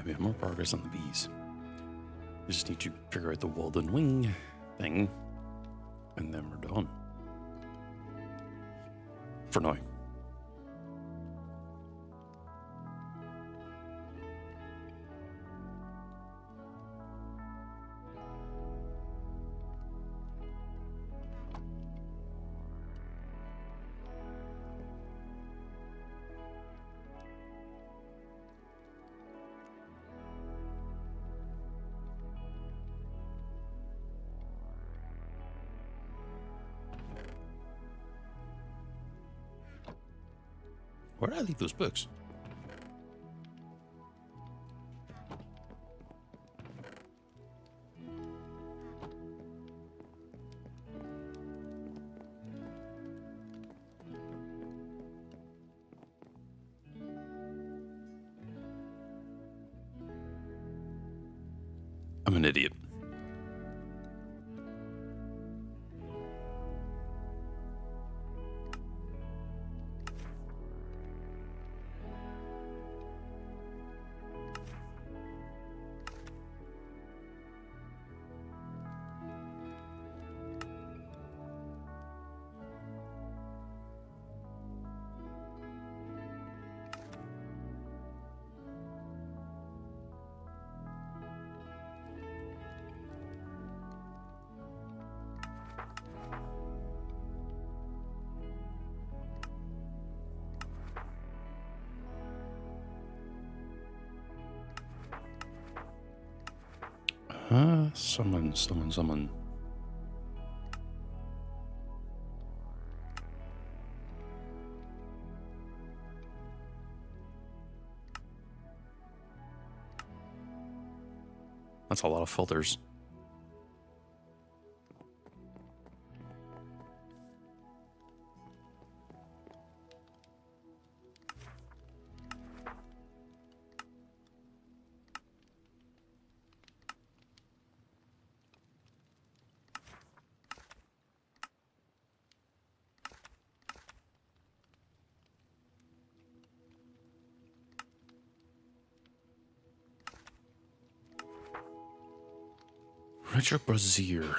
We have more progress on the bees. We just need to figure out the golden wing thing, and then we're done. For now. Where did I leave those books? I'm an idiot. Someone. That's a lot of filters. Retro Brazier.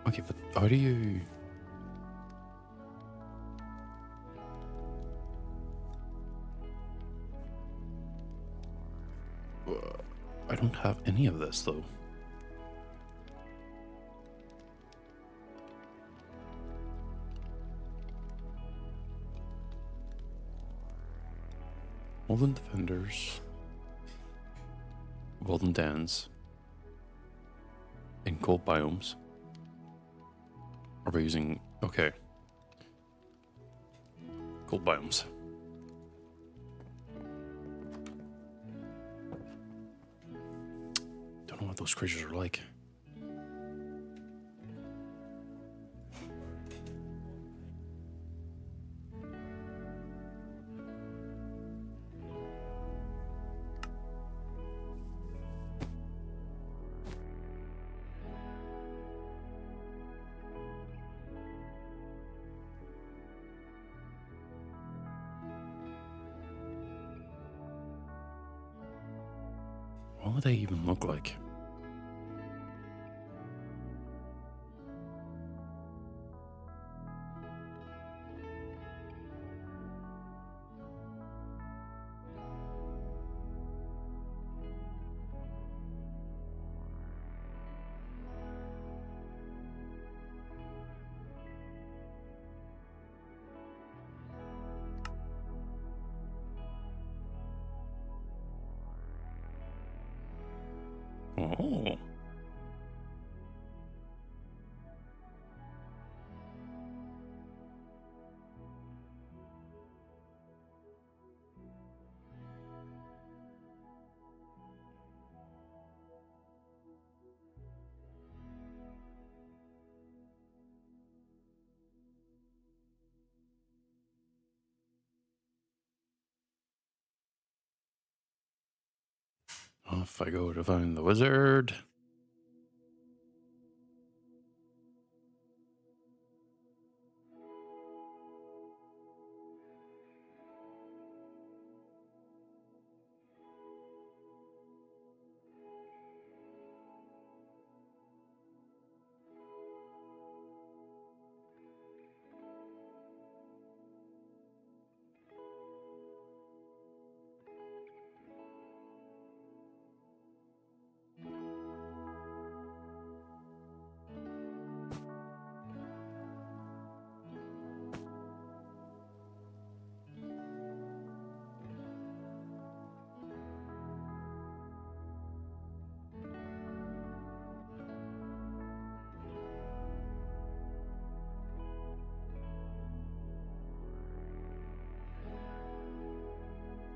Okay, but how do you... I don't have any of this, though. Walden Defenders. Walden Dens. In cold biomes. Are we using... Okay. Cold biomes. Don't know what those creatures are like. What would they even look like? Oh. Off I go to find the wizard.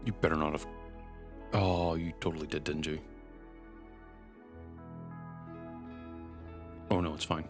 You better not have... Oh, you totally did, didn't you? Oh no, it's fine.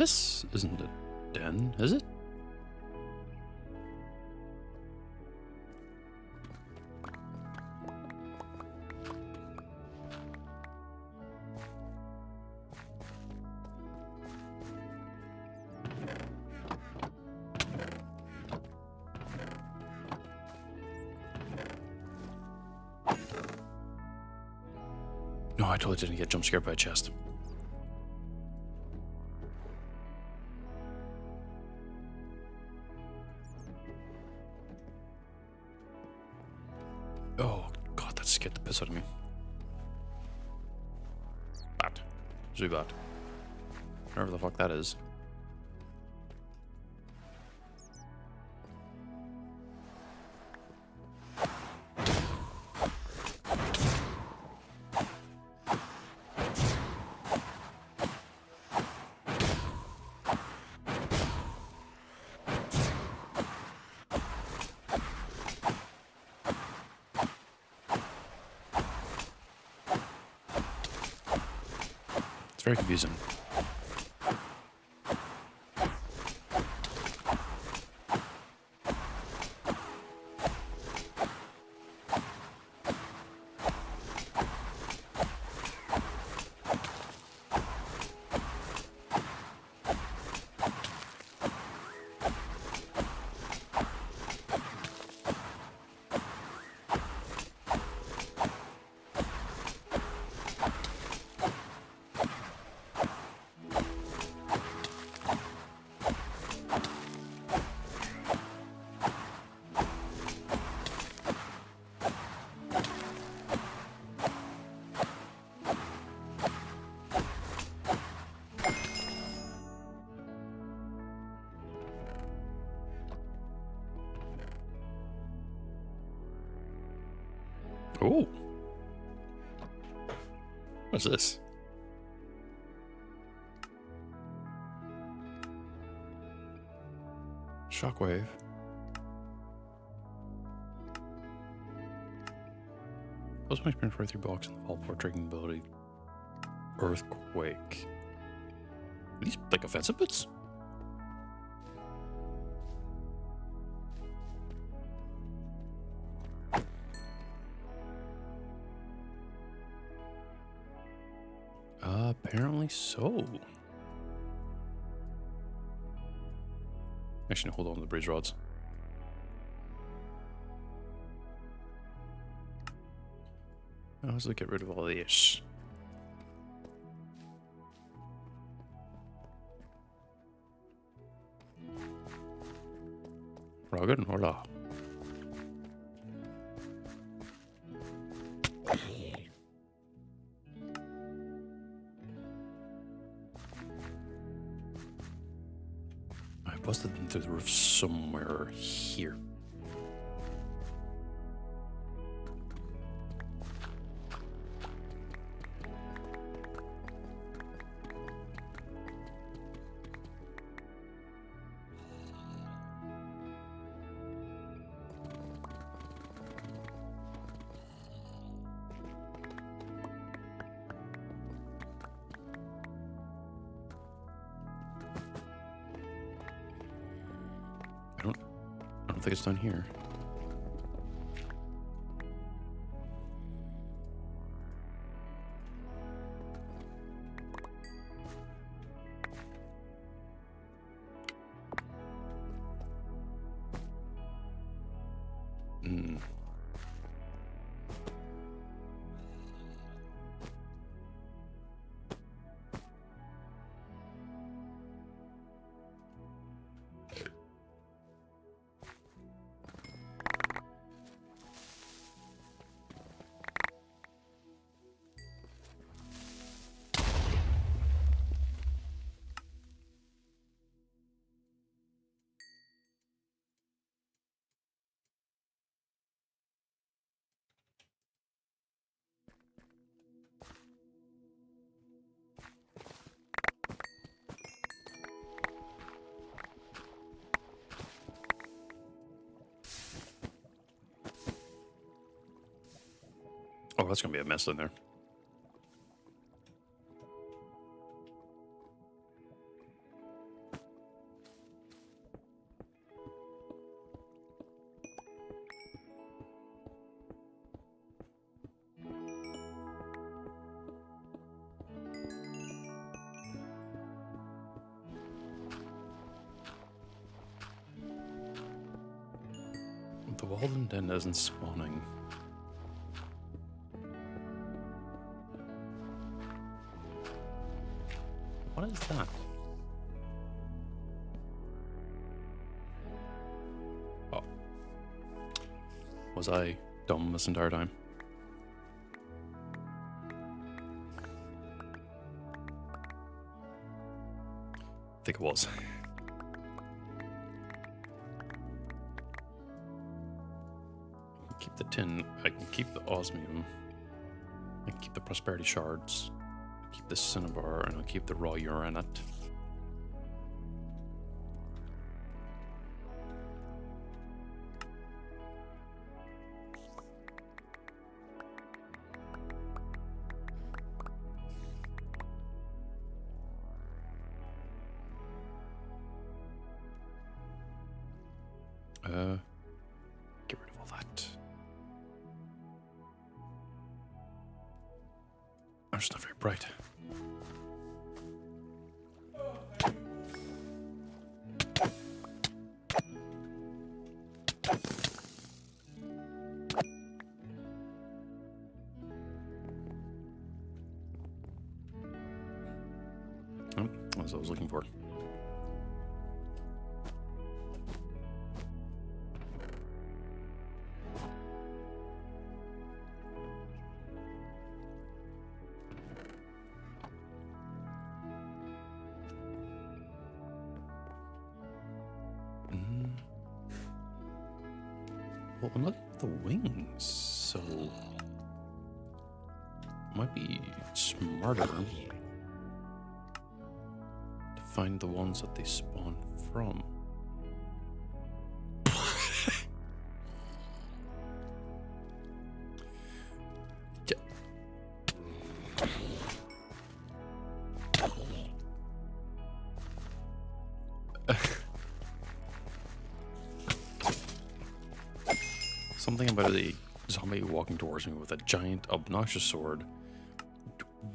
This isn't a den, is it? No, I totally didn't get jump scared by a chest. Oh, God, that scared the piss out of me. Bat. Zubat. Whatever the fuck that is. It's very confusing. Oh. What's this? Shockwave. Close my experience right through blocks in the fall before triggering ability. Earthquake. Are these like offensive bits? Apparently so. Actually, hold on to the breeze rods. How does it get rid of all this? Rugged and hola. I busted them through the roof somewhere here. I don't think it's done here. Oh, that's gonna be a mess in there. The Walden Den isn't spawning. What is that? Oh. Was I dumb this entire time? I think it was. Keep the tin. I can keep the osmium. I can keep the prosperity shards. Keep the cinnabar, and I'll keep the raw uranet. Get rid of all that. I'm just not very bright. Oh, that's what I was looking for. Well, I'm looking at the wings, so it might be smarter to find the ones that they spawn from. Something about a zombie walking towards me with a giant, obnoxious sword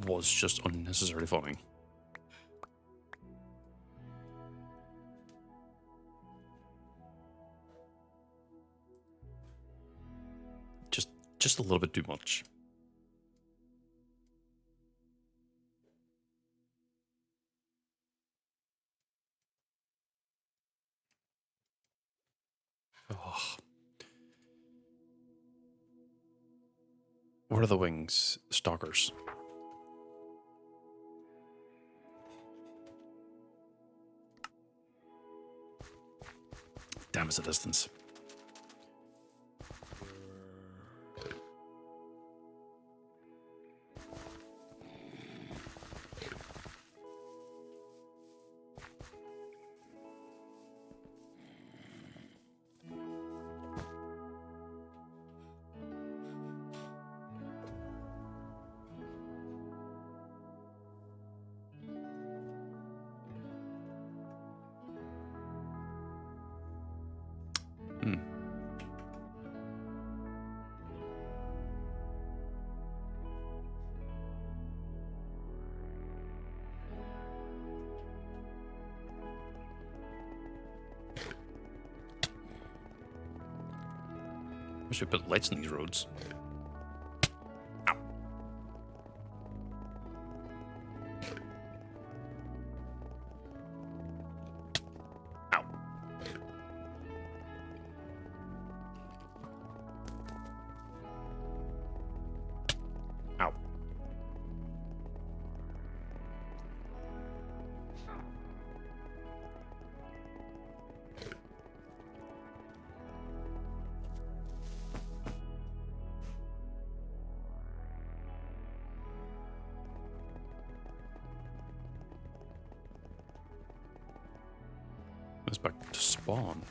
was just unnecessarily funny. Just a little bit too much. Oh. What are the wings? Stalkers. Damn, it's a distance. Wish we put lights in these roads. Ow. Ow. Ow. It's back to spawn.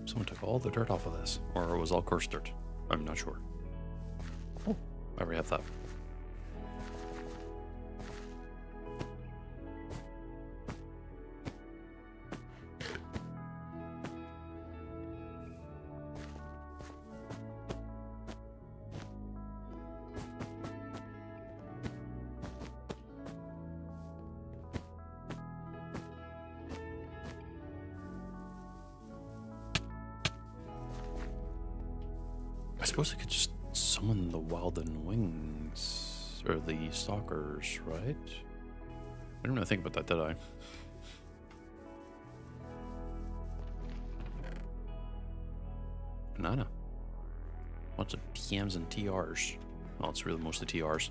Someone took all the dirt off of this, or it was all cursed dirt. I'm not sure. Oh, I already have that. I suppose I could just summon the Wilden Wings, or the Stalkers, right? I didn't really think about that, did I? Banana. Lots of PMs and TRs. Well, it's really mostly TRs.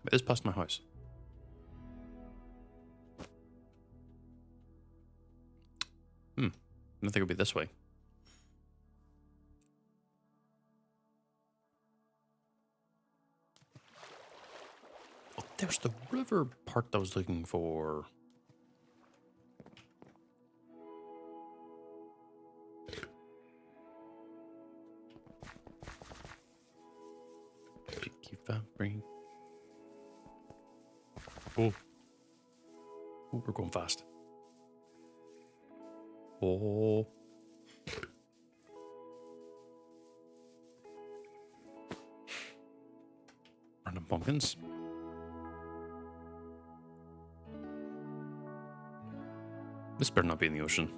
It is past my house. I don't think it'll be this way. Oh, there's the river part I was looking for. Keep that bring. Oh. Oh, we're going fast. Oh. Random pumpkins. This better not be in the ocean.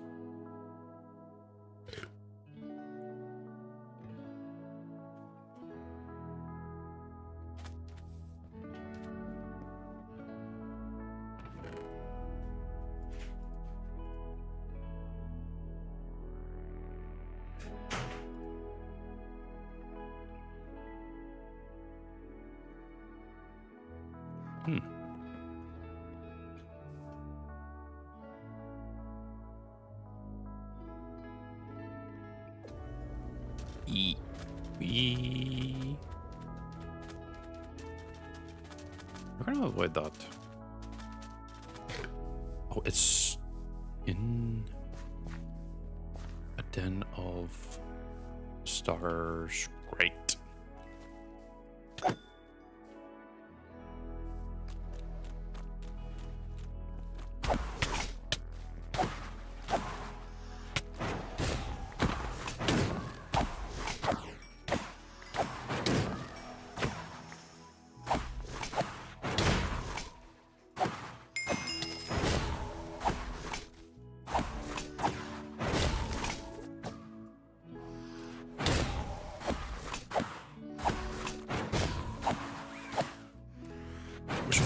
We're gonna avoid that. Oh, it's in a den of stars. Great.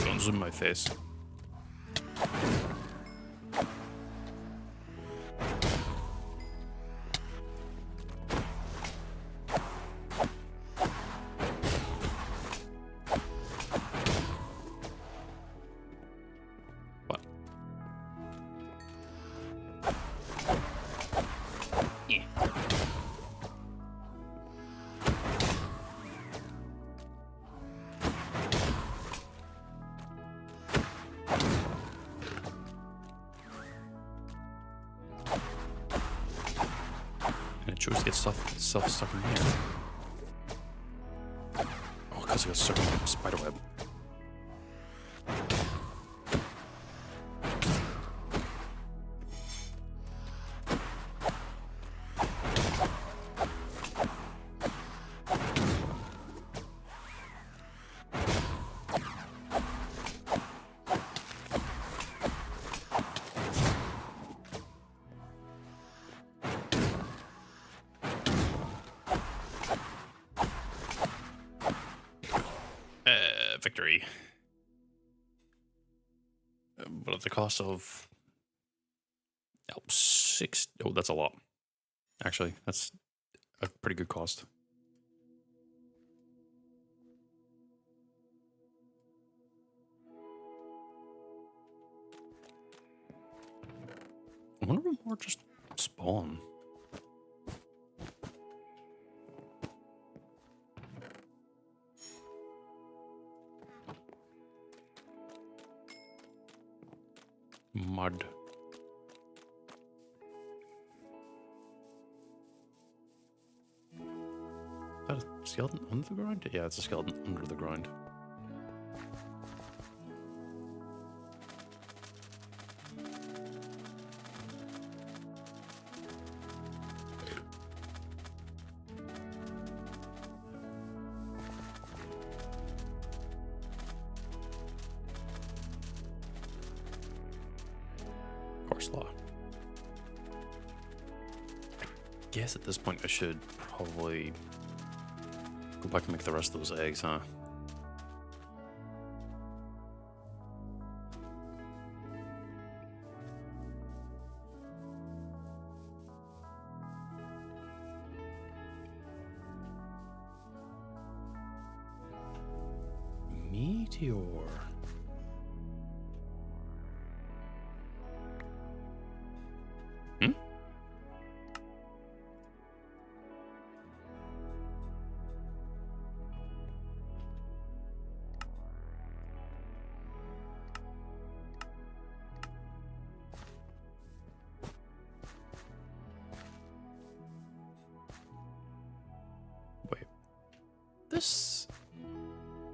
Guns in my face. What? Yeah. Choose to get itself stuck in here. Oh, because I got stuck in the spider web. Victory. But at the cost of 6. Oh, that's a lot. Actually, that's a pretty good cost. I wonder if more just spawn. Mud. Is that a skeleton under the ground? Yeah, it's a skeleton under the ground. first law. I guess at this point I should probably go back and make the rest of those eggs, huh? Meteor. Hmm? Wait. This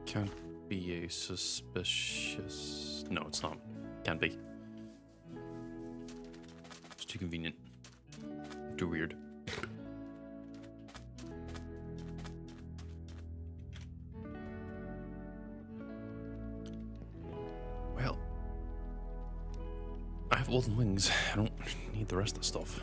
can't be a suspicious... No, it's not. Can't be. It's too convenient. Too weird. Well, I have golden wings. I don't need the rest of the stuff.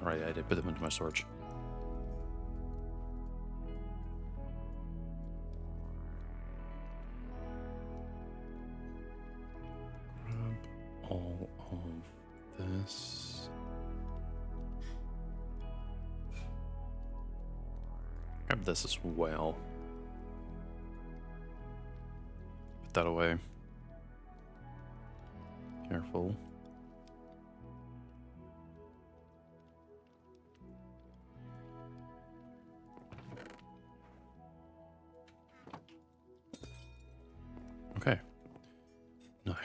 Right, I did put them into my storage. Grab all of this. Grab this as well. Put that away. Careful. Okay. Now,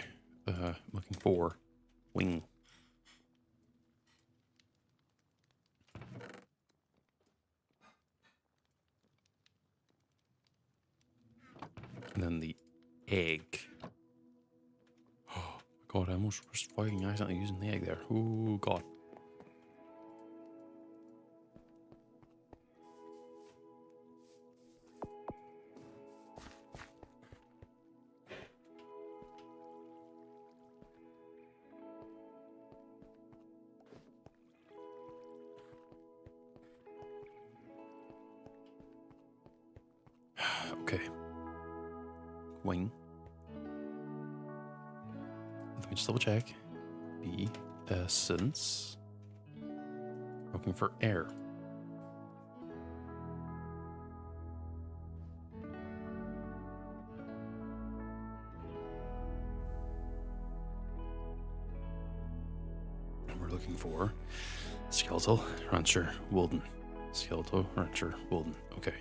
looking for wing. And then the egg. Oh, God, I almost was fucking accidentally using the egg there. Oh, God. Okay. Wing. Let me just double check. B essence. Looking for air. And we're looking for skeletal, rancher, Wilden. Skeletal, rancher, Wilden. Okay.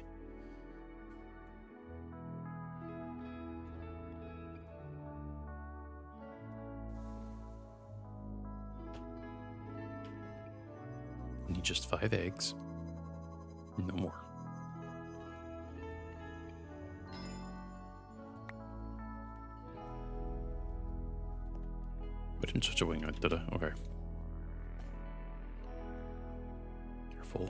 Need just 5 eggs. No more. I didn't switch a wing out, did I? Okay. Careful.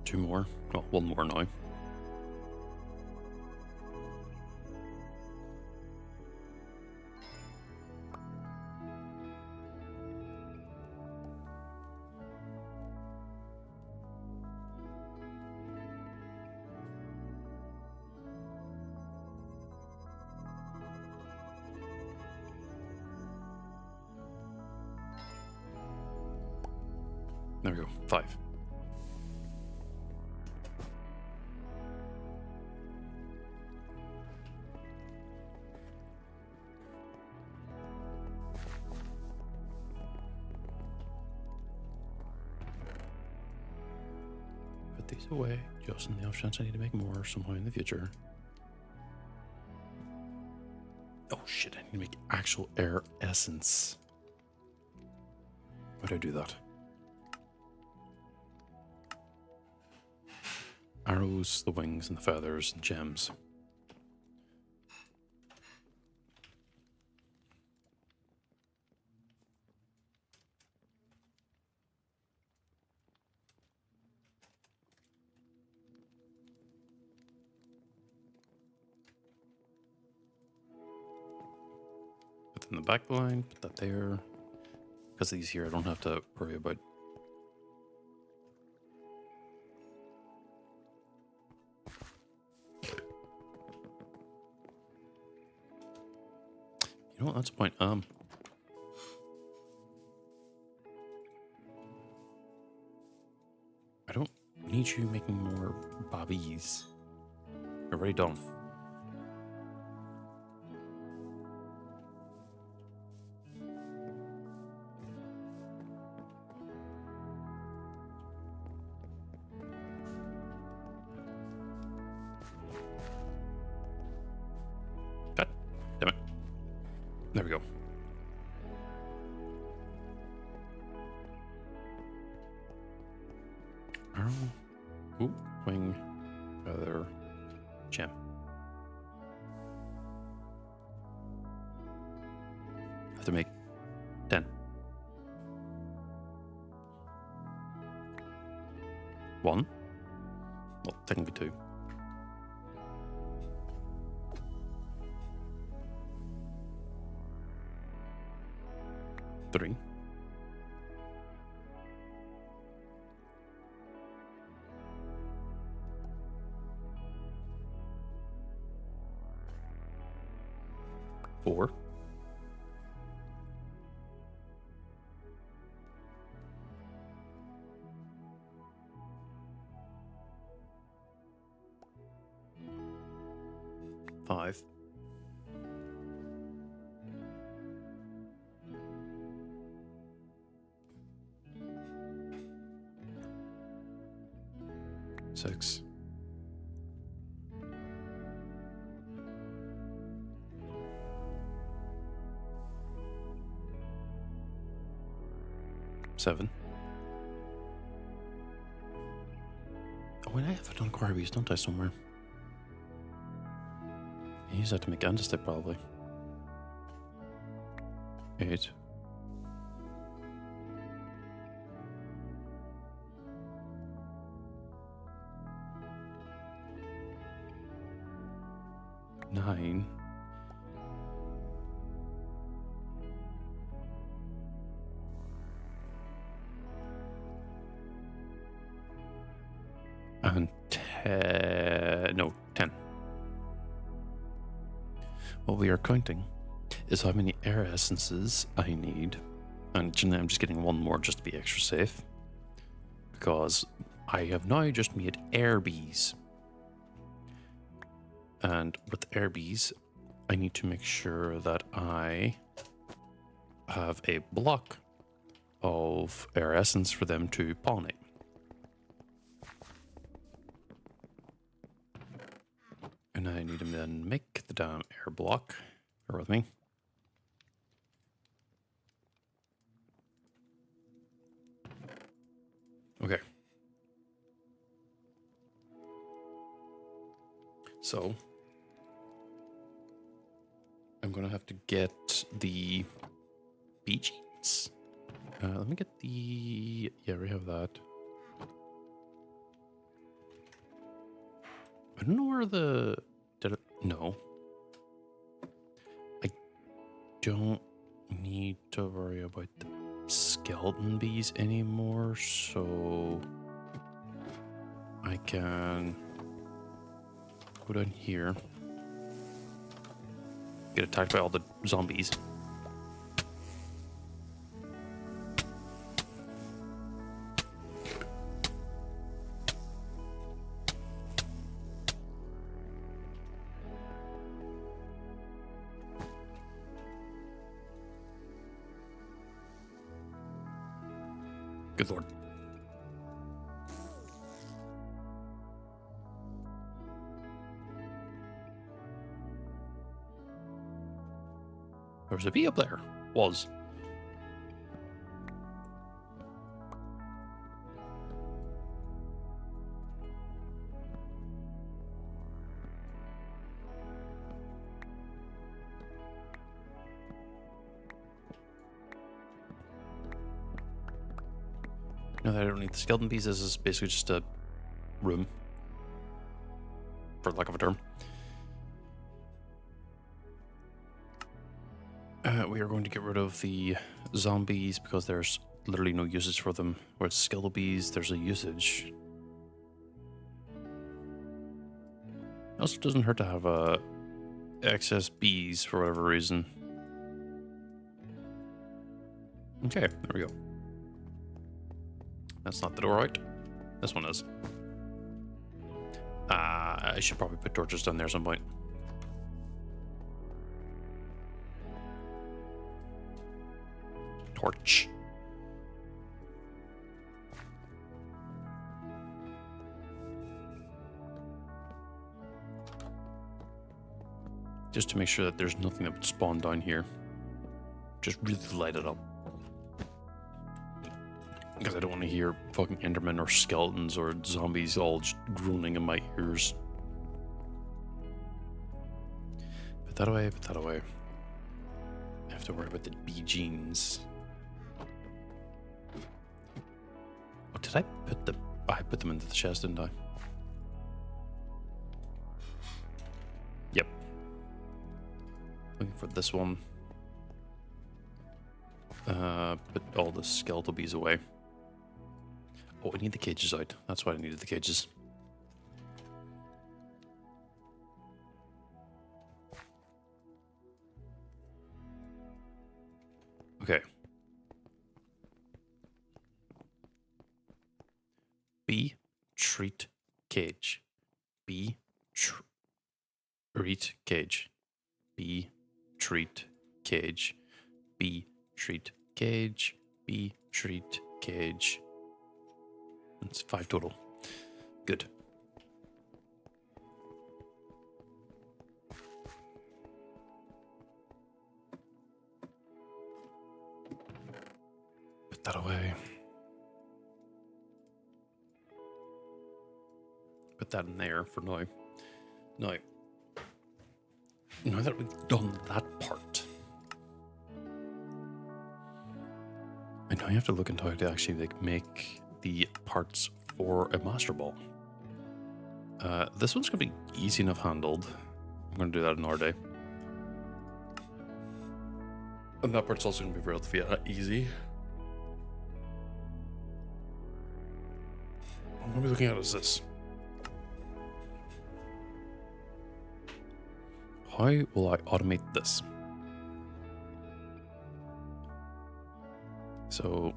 Two more. Oh, one more now. There we go. 5. Put these away, just in the off chance I need to make more somehow in the future. Oh shit, I need to make actual air essence. Why do I do that? Arrows, the wings, and the feathers, and gems. Put them in the back line, put that there. Because these here I don't have to worry about. You know what, that's a point. I don't need you making more bobbies. You're already done. God damn it. There we go. Arrow. Ooh, wing, feather, gem. Have to make 10. 1. Well, technically 2. 3. 4. 5. 6. 7. Oh, wait, I have it on Quarries, don't I, somewhere? I use that to make andesite, probably. 8. 9. 10. No, 10. What we are counting is how many air essences I need. And generally I'm just getting one more just to be extra safe. Because I have now just made air bees. And with air bees, I need to make sure that I have a block of air essence for them to pollinate. And I need to then make the damn air block. Bear with me. Okay. So I'm gonna have to get the bee jeans. Let me get the, yeah, we have that. I don't know where the, did it, no. I don't need to worry about the skeleton bees anymore, so I can go down here, get attacked by all the zombies. Good lord. There's a bee up there. Was. No, I don't need the skeleton bees. This is basically just a room, for lack of a term. We are going to get rid of the zombies because there's literally no usage for them. Whereas skeletal bees, there's a usage. It also doesn't hurt to have excess bees for whatever reason. Okay, there we go. That's not the door, right? This one is. I should probably put torches down there at some point. Torch. Just to make sure that there's nothing that would spawn down here. Just really light it up. Because I don't want to hear fucking Endermen or skeletons or zombies all just groaning in my ears. Put that away, put that away. I have to worry about the bee genes. Oh, did I put the... I put them into the chest, didn't I? Yep. Looking for this one. Put all the skeletal bees away. Oh, I need the cages out. That's why I needed the cages. Okay. Bee treat cage. Bee treat cage. Bee treat cage. Bee treat cage. Bee treat cage. That's 5 total. Good. Put that away. Put that in there for now. Now that we've done that part, I know you have to look into how to actually like make the parts for a master ball. This one's gonna be easy enough handled. I'm gonna do that in our day. And that part's also gonna be relatively easy. What I'm gonna be looking at is this. How will I automate this? So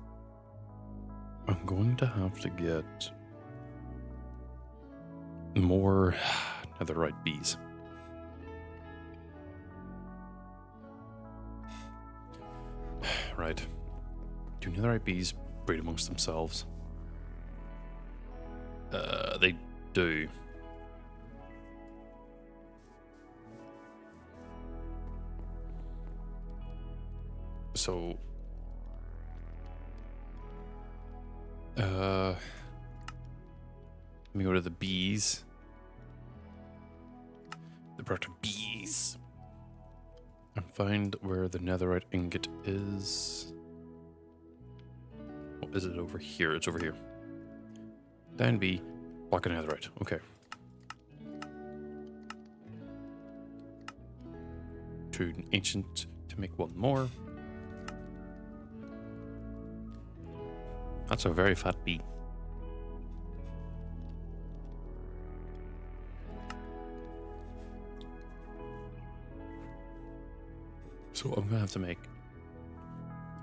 I'm going to have to get more netherite bees. Right. Do netherite bees breed amongst themselves? They do. So let me go to the bees. The product bees. And find where the netherite ingot is. Oh, is it over here? It's over here. Down B, block of netherite. Okay. To an ancient to make one more. That's a very fat bee. So I'm gonna have to make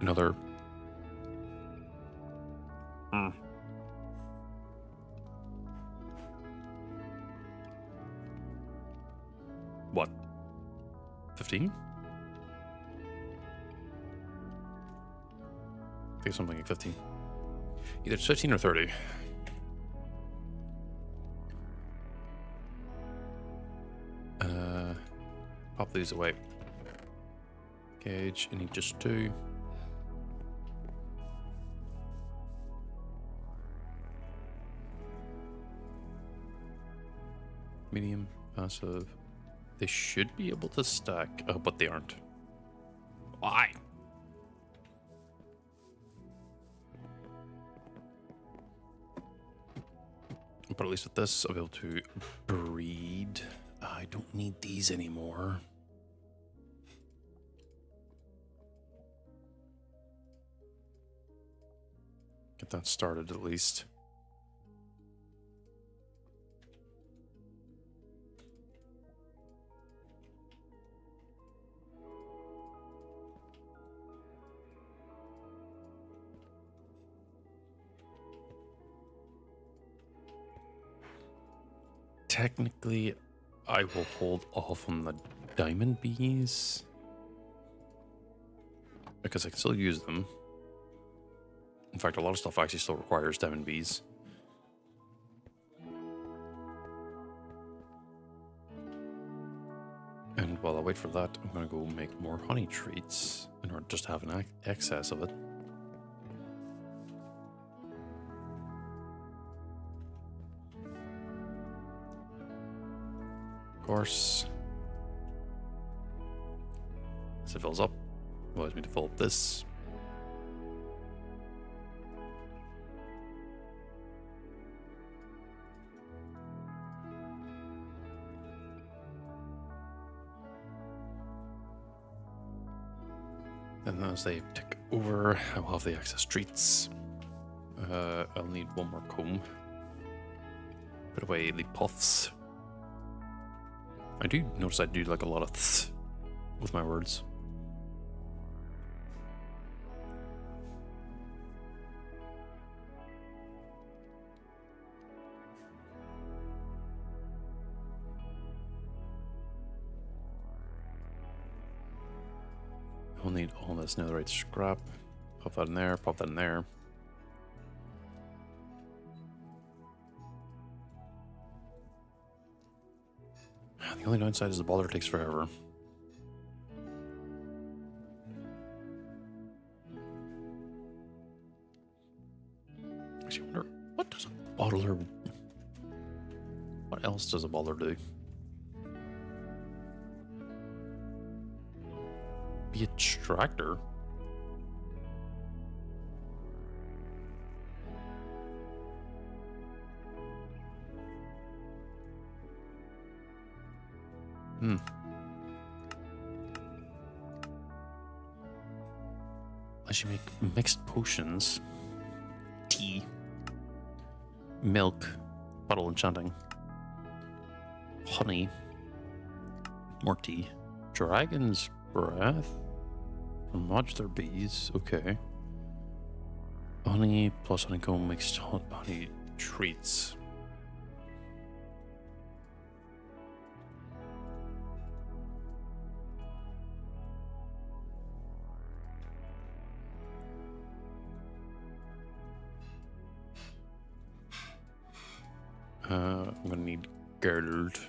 another. What? 15? I think something like 15. Either it's 15 or 30. Pop these away. Cage, I need just 2. Medium, passive. They should be able to stack, but they aren't. Why? But at least with this, I'll be able to breed. I don't need these anymore. Get that started at least. Technically, I will hold off on the diamond bees because I can still use them. In fact, a lot of stuff actually still requires diamond bees. And while I wait for that, I'm going to go make more honey treats in order just to have an excess of it. Of course, as it fills up, it allows me to fill up this. And as they tick over, I will have the excess treats. I'll need one more comb. Put away the puffs. I do notice I do like a lot of th with my words. I'll need all this netherite scrap. Pop that in there, pop that in there. The only downside is the boulder takes forever. Actually, I wonder, what does a bottler... What else does a bottler do? Be a extractor? I should make mixed potions, tea, milk, bottle enchanting, honey, more tea, dragon's breath, and modular bees, okay. Honey plus honeycomb mixed honey treats. I'm gonna need gold.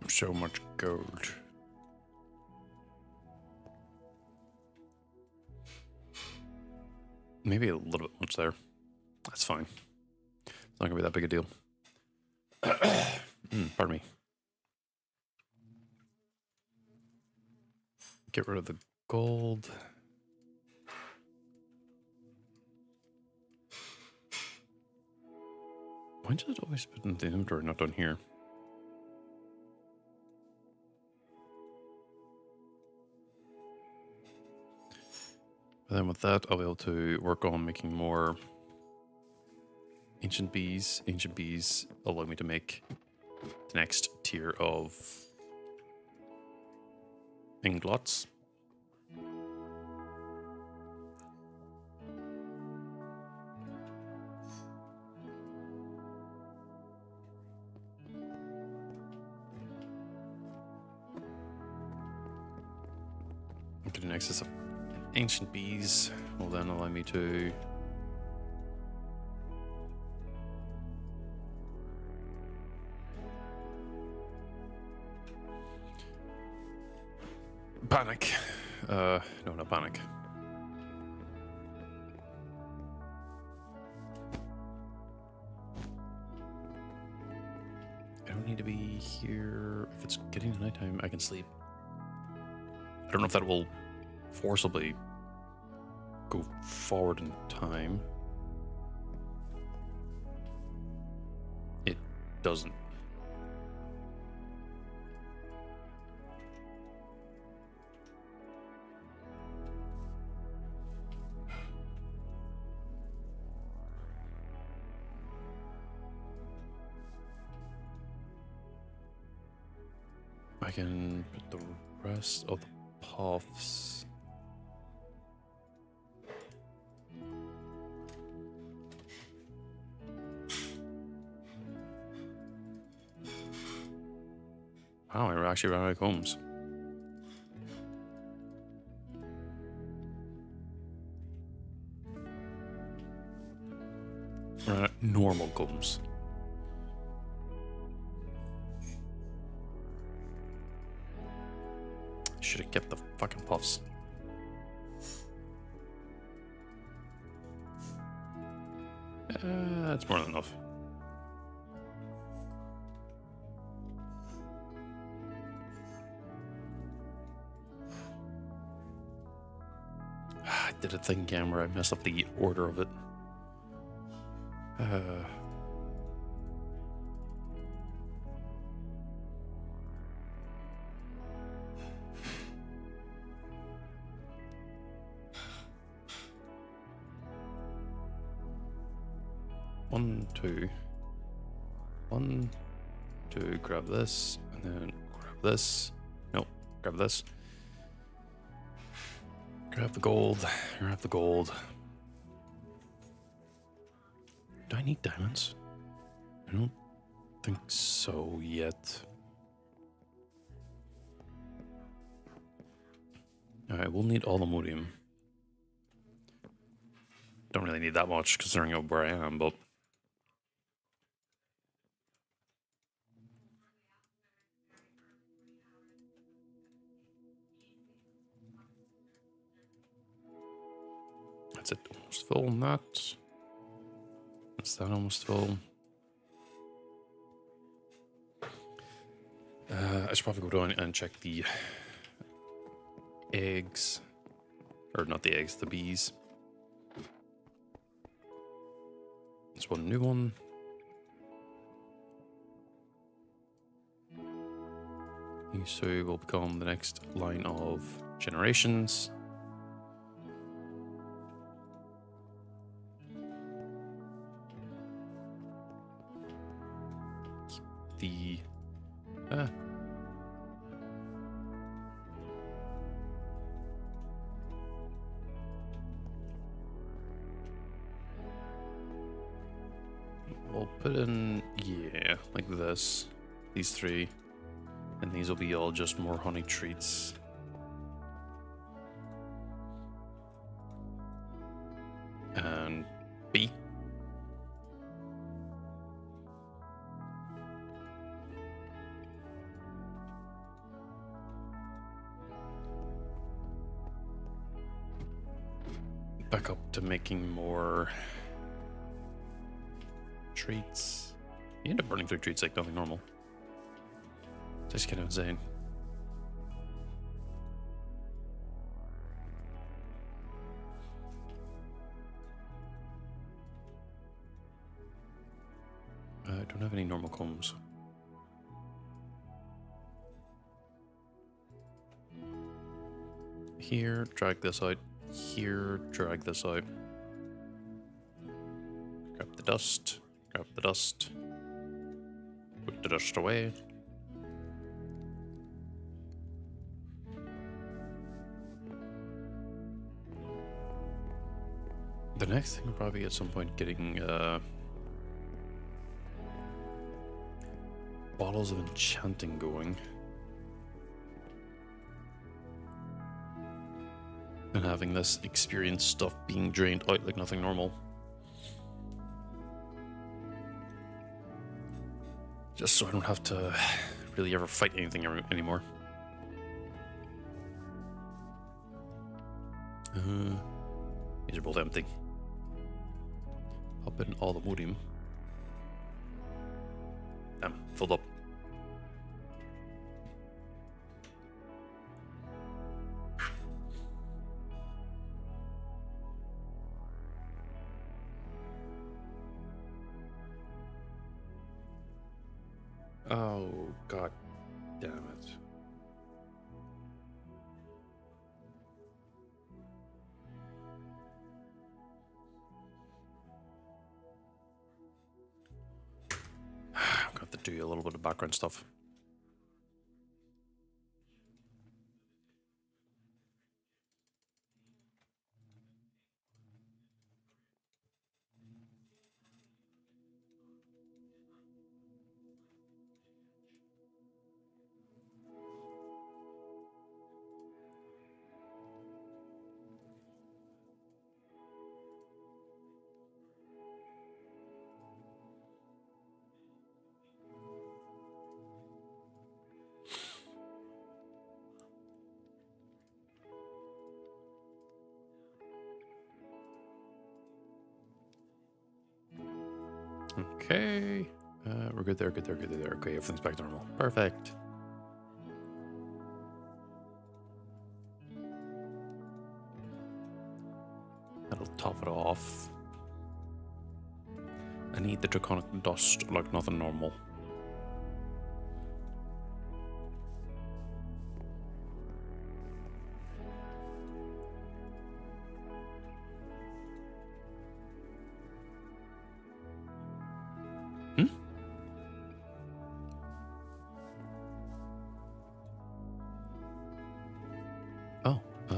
So much gold. Maybe a little bit much there. That's fine. It's not gonna be that big a deal. Pardon me. Get rid of the gold. Why does it always put in the inventory, not down here? But then with that, I'll be able to work on making more ancient bees. Ancient bees allow me to make the next tier of ingots. Get an excess of ancient bees will then allow me to panic. No, not panic. I don't need to be here. If it's getting to nighttime, I can sleep. I don't know if that will forcibly go forward in time. It doesn't. I can put the rest of the puffs. Wow, I actually ran out of combs. Ran out of normal combs. Should have kept the fucking puffs. That's more than enough. I did a thing again where I messed up the order of it. 1, 2. 1, 2, grab this, and then grab this. Nope, grab this. Grab the gold, grab the gold. Do I need diamonds? I don't think so yet. Alright, we'll need aluminium. Don't really need that much considering where I am, but... That's it, almost full, not. That's that almost full. I should probably go down and check the eggs. Or not the eggs, the bees. There's one new one. These two will become the next line of generations. The we'll put in, yeah, like this, these three, and these will be all just more honey treats. And B. Back up to making more treats. You end up burning through treats like nothing normal. It's just kind of insane. I don't have any normal combs. Here, drag this out. Here, drag this out. Grab the dust. Grab the dust. Put the dust away. The next thing will probably at some point getting bottles of enchanting going. and having this experience stuff being drained out like nothing normal. Just so I don't have to really ever fight anything anymore. These are both empty. Pop in all the modium. Damn, filled up. Oh, god damn it. I'm going to have to do a little bit of background stuff. Okay. We're good there, good there, good there. Okay, everything's back to normal. Perfect. That'll top it off. I need the draconic dust like nothing normal.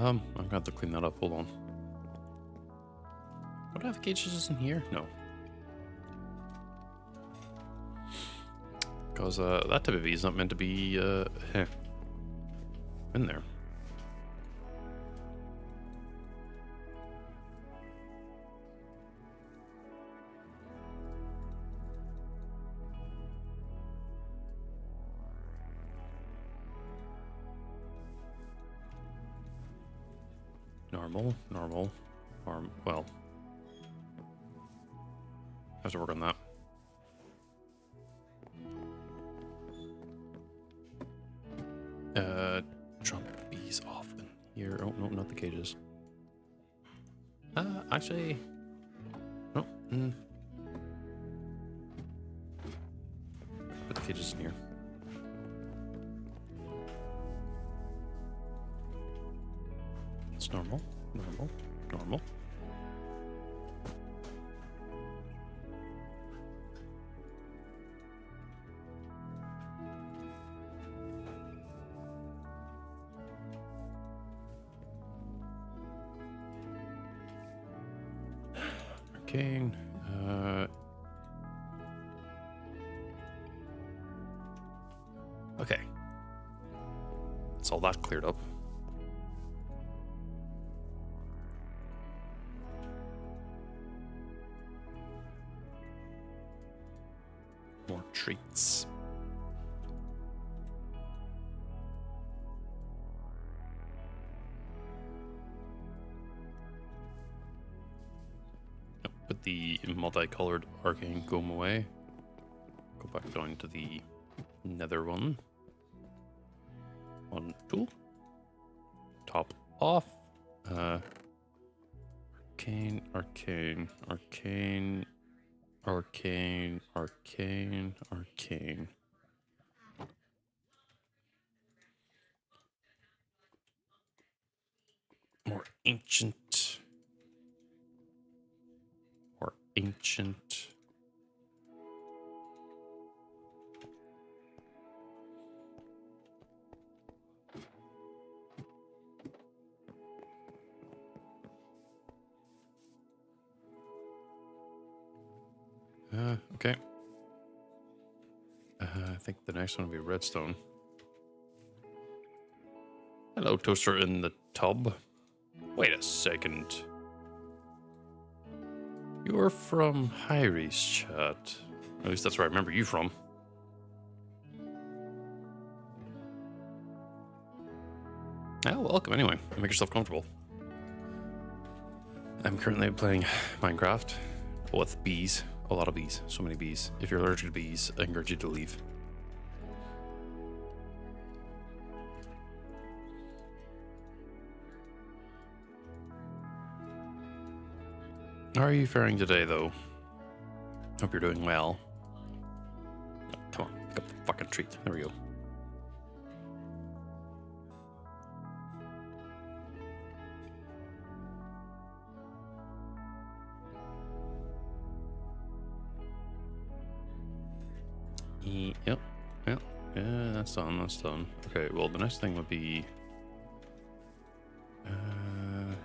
I'm gonna have to clean that up. Hold on. Would I have cages in here? No. Because that type of bee is not meant to be in there. Normal. Well, have to work on that. Drop bees off in here. Oh, no, not the cages. Actually, no. Put the cages in here. It's normal. Arcane. Okay. That's all that cleared up. More treats. Put the multicolored arcane comb away. Go back down to the nether one. 1, 2. Top off. Arcane. More ancient. Okay. I think the next one will be redstone. Hello, toaster in the tub. Wait a second. You're from Hyries chat. At least that's where I remember you from. Oh, welcome anyway. Make yourself comfortable. I'm currently playing Minecraft with bees. A lot of bees. So many bees. If you're allergic to bees, I encourage you to leave. How are you faring today, though? Hope you're doing well. Oh, come on, pick up the fucking treat. There we go. Yep. Yeah, that's done. That's done. Okay. Well, the next thing would be,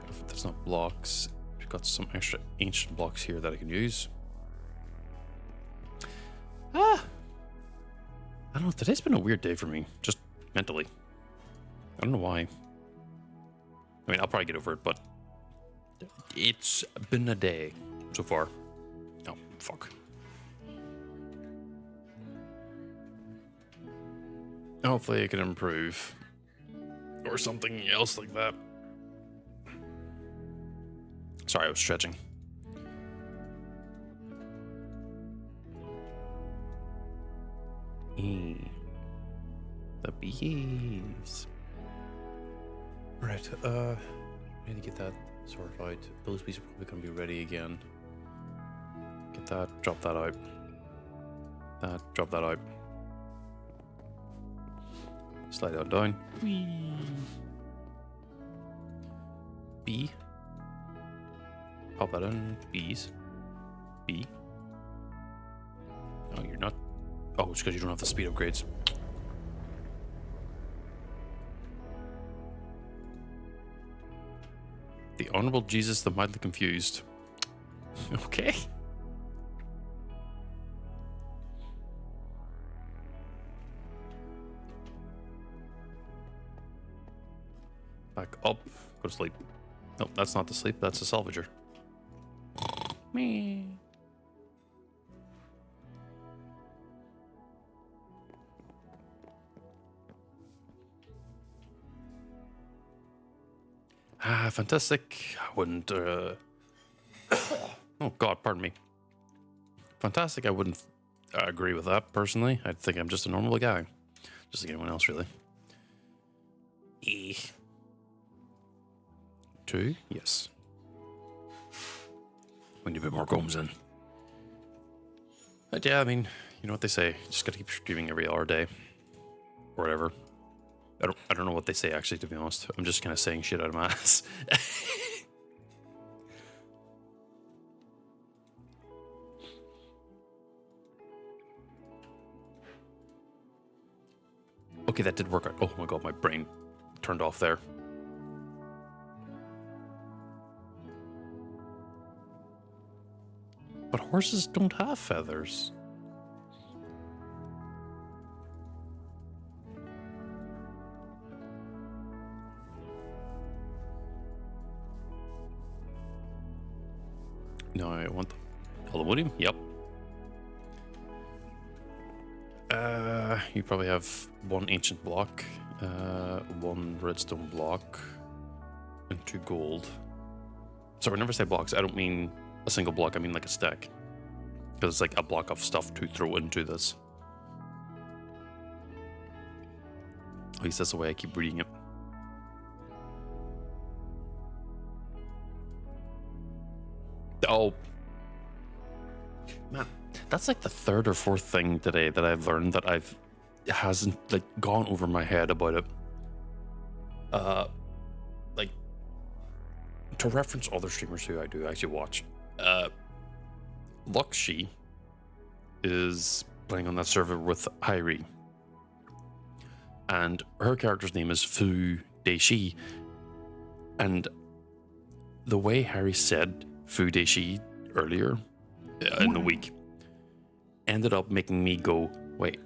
if there's not blocks. Got some extra ancient blocks here that I can use. I don't know. Today's been a weird day for me, just mentally. I don't know why. I mean, I'll probably get over it, but it's been a day so far. Oh, fuck. Hopefully I can improve. Or something else like that. Sorry, I was stretching. The bees. Right, I need to get that sorted out. Those bees are probably going to be ready again. Get that, drop that out. Drop that out. Slide that down. Whee. Bee. Pop that in. Bees. Bee. Oh, you're not. Oh, it's because you don't have the speed upgrades. The Honorable Jesus, the mildly confused. Okay. Back up. Go to sleep. Nope, that's not the sleep. That's the salvager. Me. Fantastic. I wouldn't. Oh God, pardon me. Fantastic. I wouldn't agree with that personally. I think I'm just a normal guy, just like anyone else, really. E. 2, yes. We need a bit more combs in. But yeah, I mean, you know what they say. Just gotta keep streaming every hour a day. Or whatever. I don't know what they say, actually, to be honest. I'm just kind of saying shit out of my ass. Okay, that did work out. Oh my God, my brain turned off there. But horses don't have feathers. No, I want the aluminum. Yep. You probably have 1 ancient block, 1 redstone block, and 2 gold. So whenever I say blocks, I don't mean a single block, I mean like a stack. Because it's like a block of stuff to throw into this. At least that's the way I keep reading it. Oh. Man, that's like the 3rd or 4th thing today that I've learned that hasn't like gone over my head about it. Like, to reference other streamers who I do actually watch, Luxi is playing on that server with Hyrie, and her character's name is Fu Deishi, and the way Harry said Fu Deishi earlier in the week ended up making me go, wait,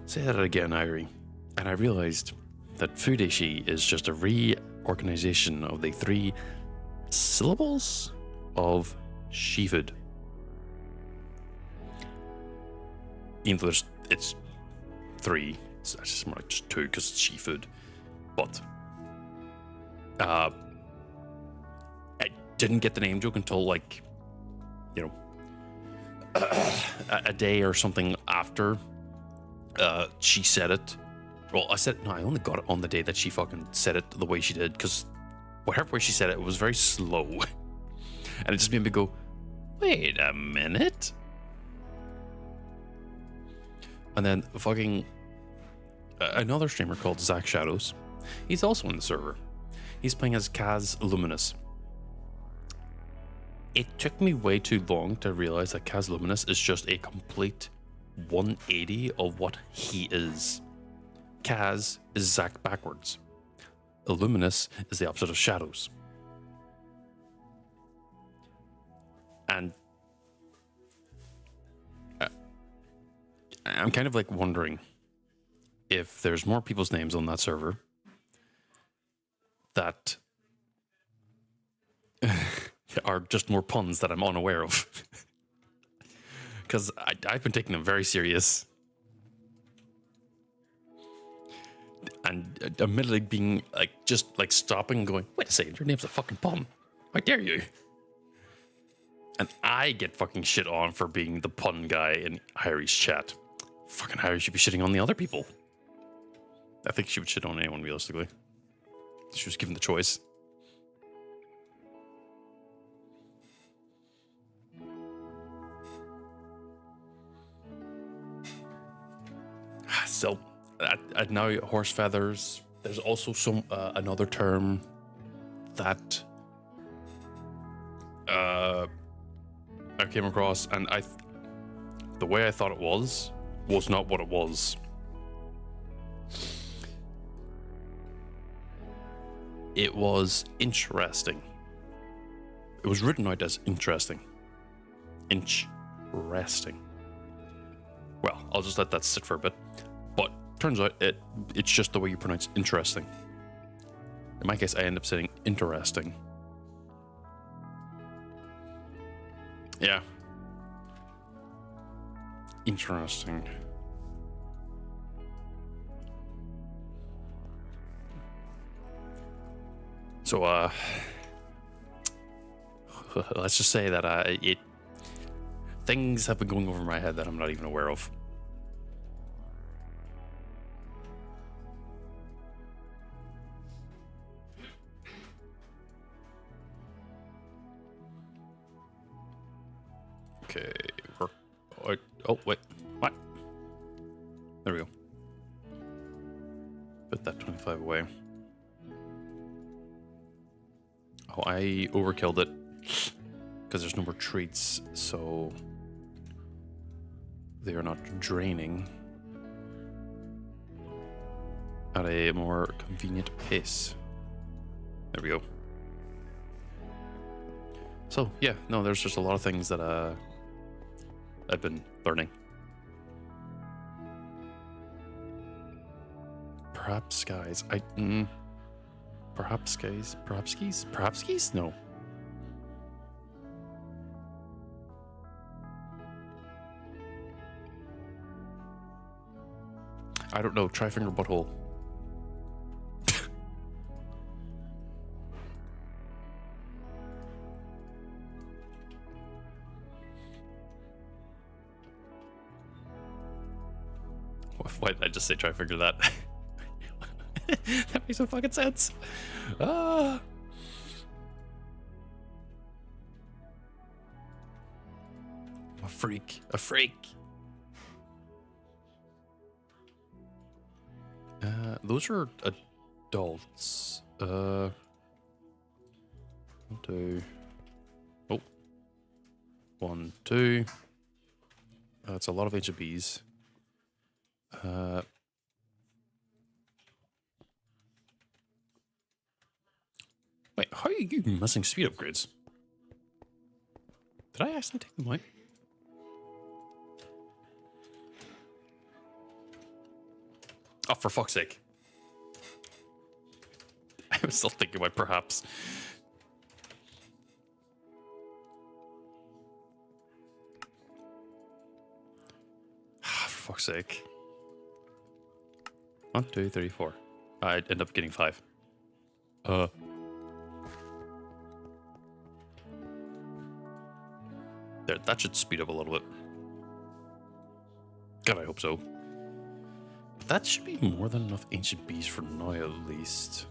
say that again, Hyrie. And I realized that Fu Deishi is just a organization of the 3 syllables of Shefood. Even though it's 3, it's actually more like just 2 because it's Shefood. But I didn't get the name joke until, like, you know, a day or something after she said it. Well, I only got it on the day that she fucking said it the way she did, because whatever way she said it, it was very slow. And it just made me go, wait a minute. And then fucking another streamer called Zach Shadows. He's also in the server. He's playing as Kaz Luminous. It took me way too long to realize that Kaz Luminous is just a complete 180 of what he is. Kaz is Zach backwards. Luminous is the opposite of Shadows. And I'm kind of like wondering if there's more people's names on that server that are just more puns that I'm unaware of. Because I've been taking them very serious. And admittedly being like, just like stopping and going, wait a second, your name's a fucking pun. How dare you? And I get fucking shit on for being the pun guy in Harry's chat. Fucking Harry should be shitting on the other people. I think she would shit on anyone, realistically. She was given the choice. So, now horse feathers. There's also some another term that I came across, and the way I thought it was not what it was. It was interesting. It was written out as interesting. Inch-resting. Well, I'll just let that sit for a bit. But turns out it's just the way you pronounce interesting. In my case, I end up saying interesting. Yeah. Interesting. So, let's just say that things have been going over my head that I'm not even aware of. Okay, oh, wait, what? There we go. Put that 25 away. Oh, I overkilled it because there's no more treats, so they are not draining at a more convenient pace. There we go. So, yeah, no, there's just a lot of things that I've been learning. Perhaps, guys, perhaps, guys, perhaps skis? No. I don't know, try finger butthole. Why did I just say try figure that? That makes no fucking sense. Ah. A freak. A freak. Those are adults. 1, 2. Oh. 1, 2. That's a lot of HBs. Wait, how are you missing speed upgrades? Did I actually take them away? Oh, for fuck's sake. I was still thinking about perhaps. For fuck's sake. 1, 2, 3, 4. I'd end up getting 5. There, that should speed up a little bit. God, I hope so. But that should be more than enough ancient bees for now, at least.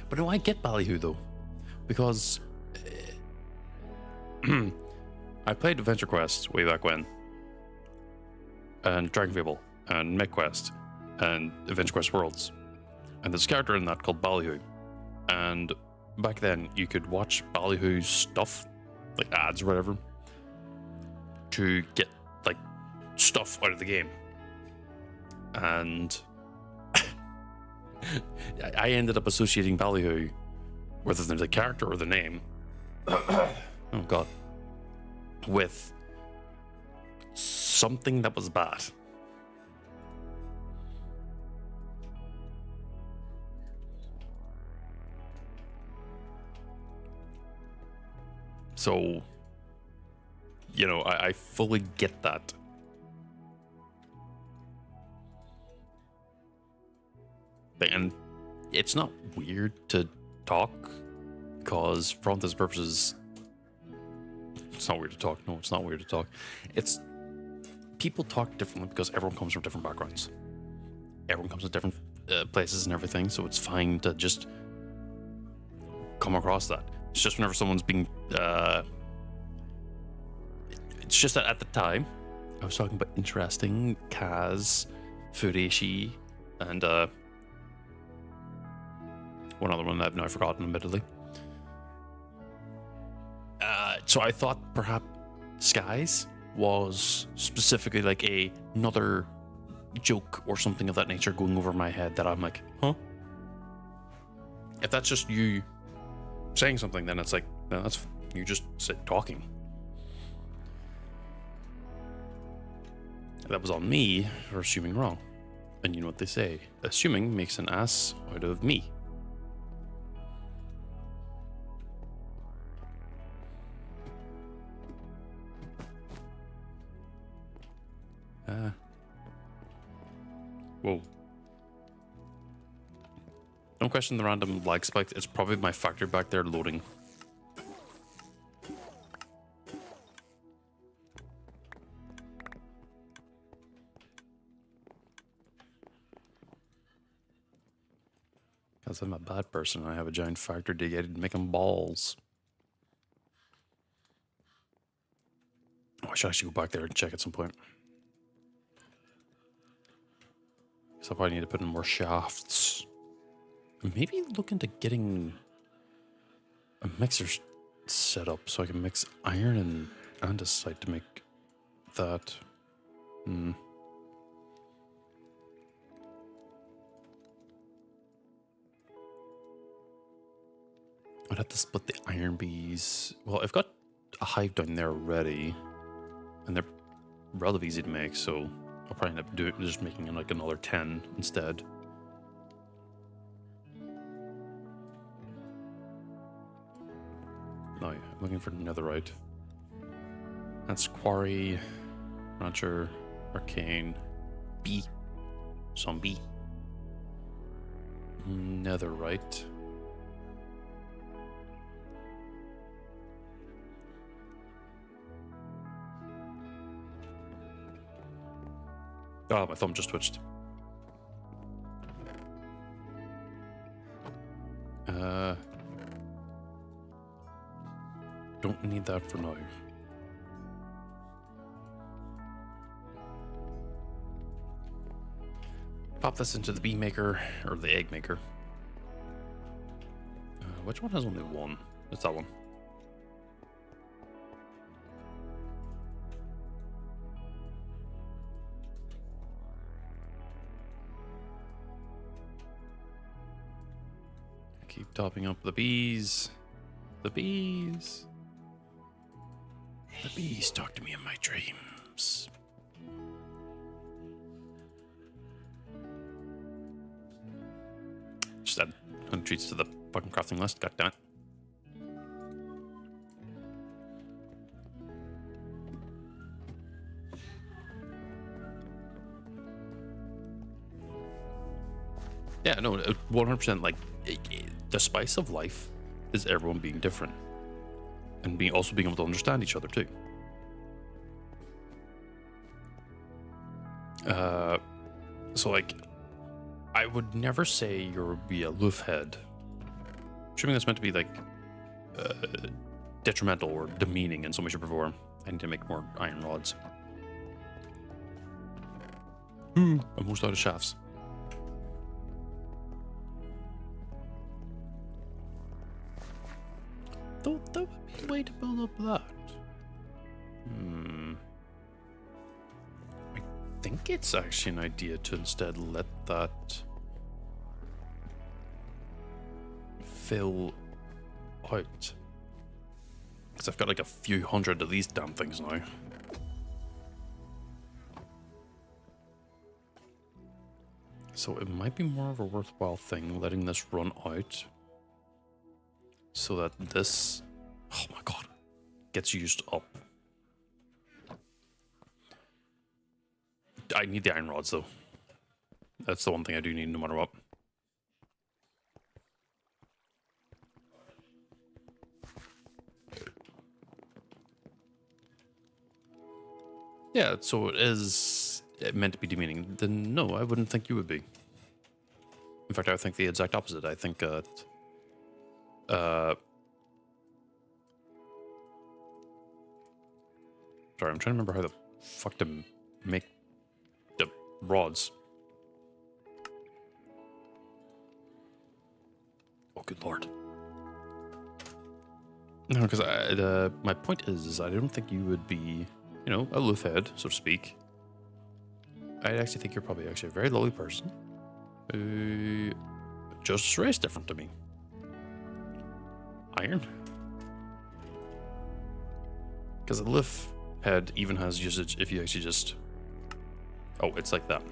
But no, I get Ballyhoo though, because I played Adventure Quest way back when, and Dragon Fable, and MechQuest, and Adventure Quest Worlds, and there's a character in that called Ballyhoo, and back then you could watch Ballyhoo's stuff, like ads or whatever, to get like stuff out of the game, and I ended up associating Ballyhoo, whether they're the character or the name, oh god, with something that was bad. So, you know, I fully get that. And it's not weird to talk, because for all intents and purposes, it's not weird to talk. No, it's not weird to talk. It's people talk differently because everyone comes from different backgrounds. Everyone comes from different places and everything, so it's fine to just come across that. It's just whenever someone's being it's just that at the time I was talking about interesting Kaz, Fureishi, and one other one I've now forgotten, admittedly. So I thought perhaps Skies was specifically like another joke or something of that nature going over my head that I'm like, huh? If that's just you saying something, then it's like, no, that's you just sit talking. That was on me for assuming wrong. And you know what they say, assuming makes an ass out of me. Whoa. Don't question the random lag spike. It's probably my factory back there loading. Because I'm a bad person. I have a giant factory dedicated to making balls. Oh, I should actually go back there and check at some point. So I probably need to put in more shafts. Maybe look into getting a mixer set up so I can mix iron and andesite to make that. I'd have to split the iron bees. Well, I've got a hive down there already, and they're relatively easy to make, so I'll probably end up just making like another 10 instead. No, I'm looking for netherite. That's quarry, rancher, arcane, bee, zombie, netherite. Oh, my thumb just twitched. Don't need that for now. Pop this into the bee maker, or the egg maker. Which one has only one? It's that one. Keep topping up the bees. The bees. The bees talk to me in my dreams. Just add 100 treats to the fucking crafting list. God damn it. Yeah, no, 100%. Like, the spice of life is everyone being different. And also being able to understand each other, too. So, like, I would never say you're be a loof head. Assuming that's meant to be, like, detrimental or demeaning in some way, shape, or form. I need to make more iron rods. I'm almost out of shafts. Thought that would be a way to build up that. I think it's actually an idea to instead let that fill out. Because I've got like a few hundred of these damn things now. So it might be more of a worthwhile thing letting this run out so that this, oh my god, gets used up. I need the iron rods though. That's the one thing I do need no matter what. Yeah, so it is meant to be demeaning. Then no, I wouldn't think you would be. In fact, I would think the exact opposite. I think sorry, I'm trying to remember how the fuck to make the rods. Oh, good lord. No, because my point is I don't think you would be, you know, a loof head, so to speak. I actually think you're probably actually a very lovely person. Just race different to me. Iron. Because a loof head even has usage if you actually just... Oh, it's like that.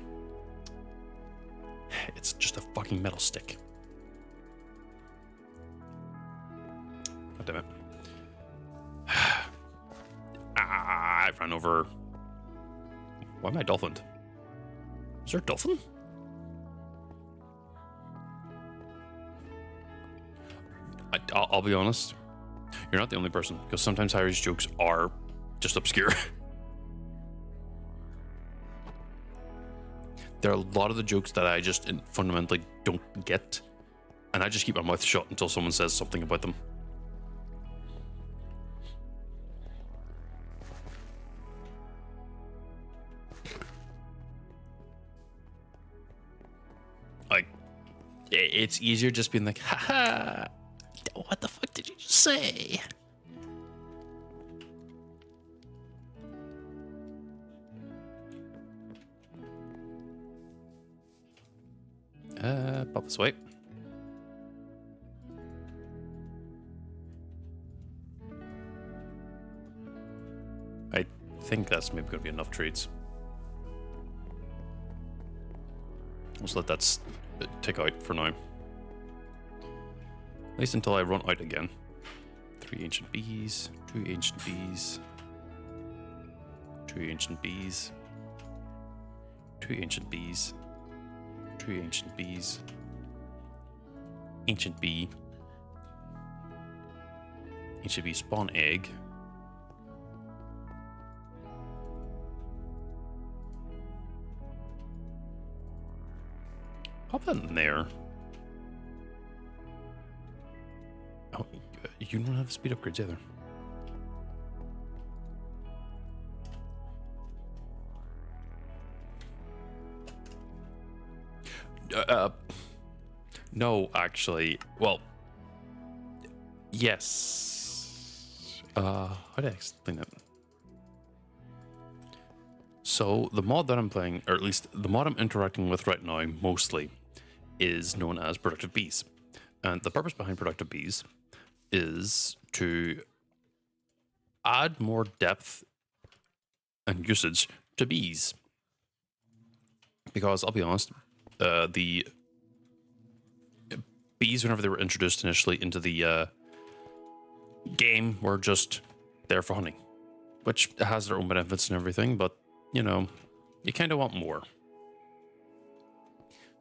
It's just a fucking metal stick. God damn it. I ran over... Why am I dolphined? Is there a dolphin? I'll be honest. You're not the only person, because sometimes Harry's jokes are just obscure. There are a lot of the jokes that I just fundamentally don't get, and I just keep my mouth shut until someone says something about them. Like, it's easier just being like, haha, what the fuck did you just say? Pop this way. I think that's maybe going to be enough treats. Let's let that tick out for now. At least until I run out again. 3 ancient bees, 2 ancient bees, 2 ancient bees, 2 ancient bees, 2 ancient bees, ancient bee spawn egg. Pop that in there. Oh, you don't have speed upgrades either. No, actually. Well, yes. How do I explain that? So the mod that I'm playing, or at least the mod I'm interacting with right now, mostly, is known as Productive Bees. And the purpose behind Productive Bees is to add more depth and usage to bees. Because I'll be honest, the bees, whenever they were introduced initially into the game, were just there for honey, which has their own benefits and everything, but, you know, you kind of want more.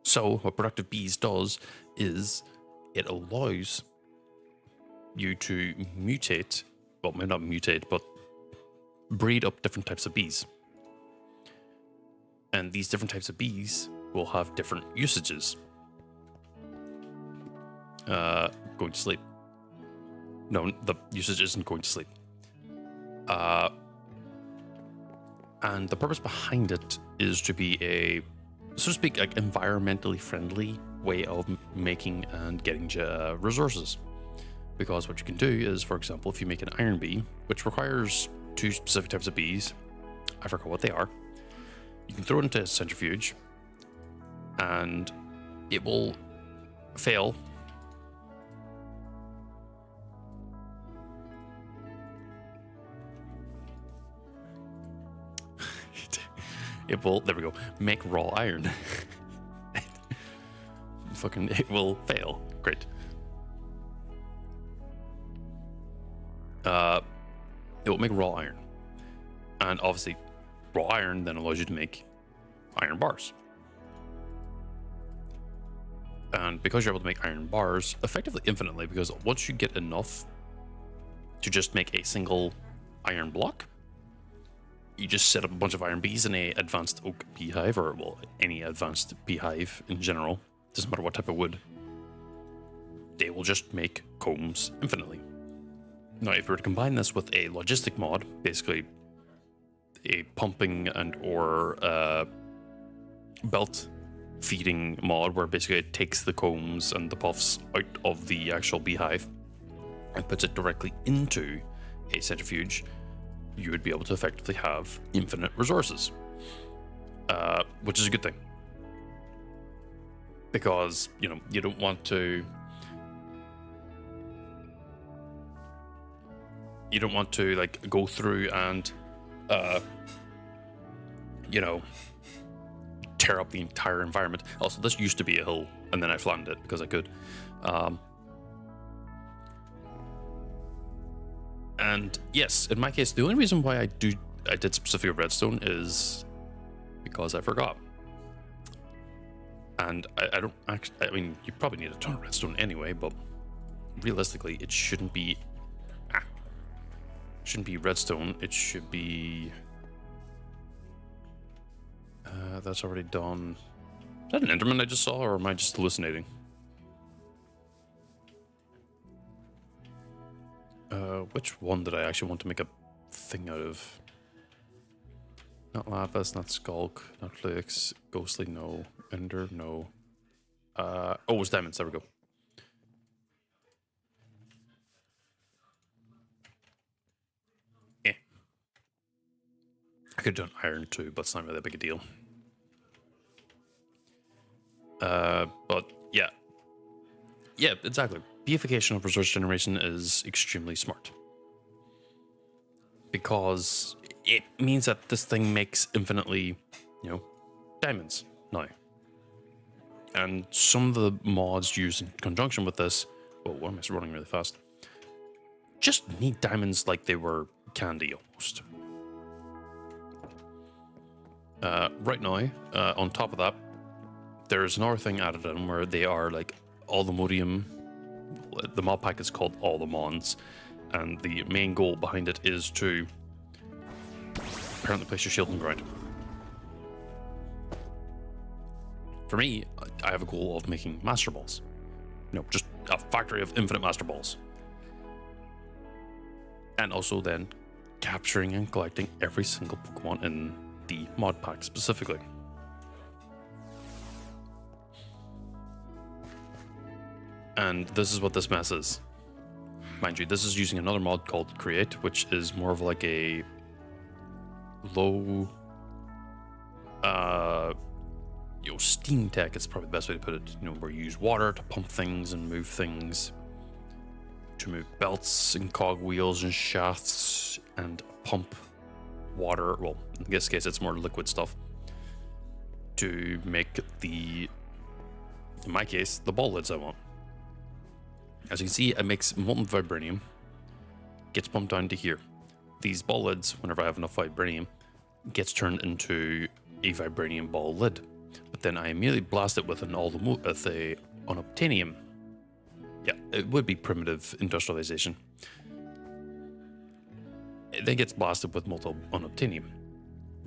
So what productive bees does is it allows you to mutate, well, maybe not mutate, but breed up different types of bees. And these different types of bees will have different usages. Going to sleep. No, the usage isn't going to sleep. And the purpose behind it is to be a, so to speak, like environmentally friendly way of making and getting resources. Because what you can do is, for example, if you make an iron bee, which requires 2 specific types of bees, I forgot what they are, you can throw it into a centrifuge and it will fail. It will, there we go, make raw iron. Fucking, it will fail. Great. It will make raw iron. And obviously, raw iron then allows you to make iron bars. And because you're able to make iron bars effectively infinitely, because once you get enough to just make a single iron block, you just set up a bunch of iron bees in a advanced oak beehive, or, well, any advanced beehive in general, doesn't matter what type of wood, they will just make combs infinitely. Now, if we were to combine this with a logistic mod, basically a pumping and or belt feeding mod, where basically it takes the combs and the puffs out of the actual beehive and puts it directly into a centrifuge, you would be able to effectively have infinite resources, which is a good thing. Because, you know, you don't want to like go through and you know, tear up the entire environment. Also, this used to be a hill and then I flattened it because I could. And yes, in my case, the only reason why I did specifically redstone is because I forgot. And I don't actually, I mean, you probably need a ton of redstone anyway, but realistically, it shouldn't be redstone. It should be that's already done. Is that an Enderman I just saw, or am I just hallucinating? Which one did I actually want to make a thing out of? Not lapis, not skulk, not flakes, ghostly, no. Ender, no. Oh, it was diamonds, there we go. I could have done iron too, but it's not really that big a deal. But yeah. Yeah, exactly. Beeification of resource generation is extremely smart. Because it means that this thing makes infinitely, you know, diamonds now. And some of the mods used in conjunction with this, oh, why am I running really fast? Just need diamonds like they were candy almost. Right now, on top of that, there's another thing added in where they are like all the modium. The mod pack is called All the Mons, and the main goal behind it is to apparently place your shield on the ground. For me, I have a goal of making Master Balls. You know, just a factory of infinite Master Balls. And also then capturing and collecting every single Pokemon in the mod pack specifically. And this is what this mess is. Mind you, this is using another mod called Create, which is more of like a low you know, steam tech is probably the best way to put it. You know, where you use water to pump things and move things, to move belts and cogwheels and shafts and pump water. Well, in this case, it's more liquid stuff to make the, in my case, the ball lids I want. As you can see, it makes molten vibranium, gets pumped down to here. These ball lids, whenever I have enough vibranium, gets turned into a vibranium ball lid. But then I immediately blast it with an unobtainium. Yeah, it would be primitive industrialization. It then gets blasted with molten unobtainium,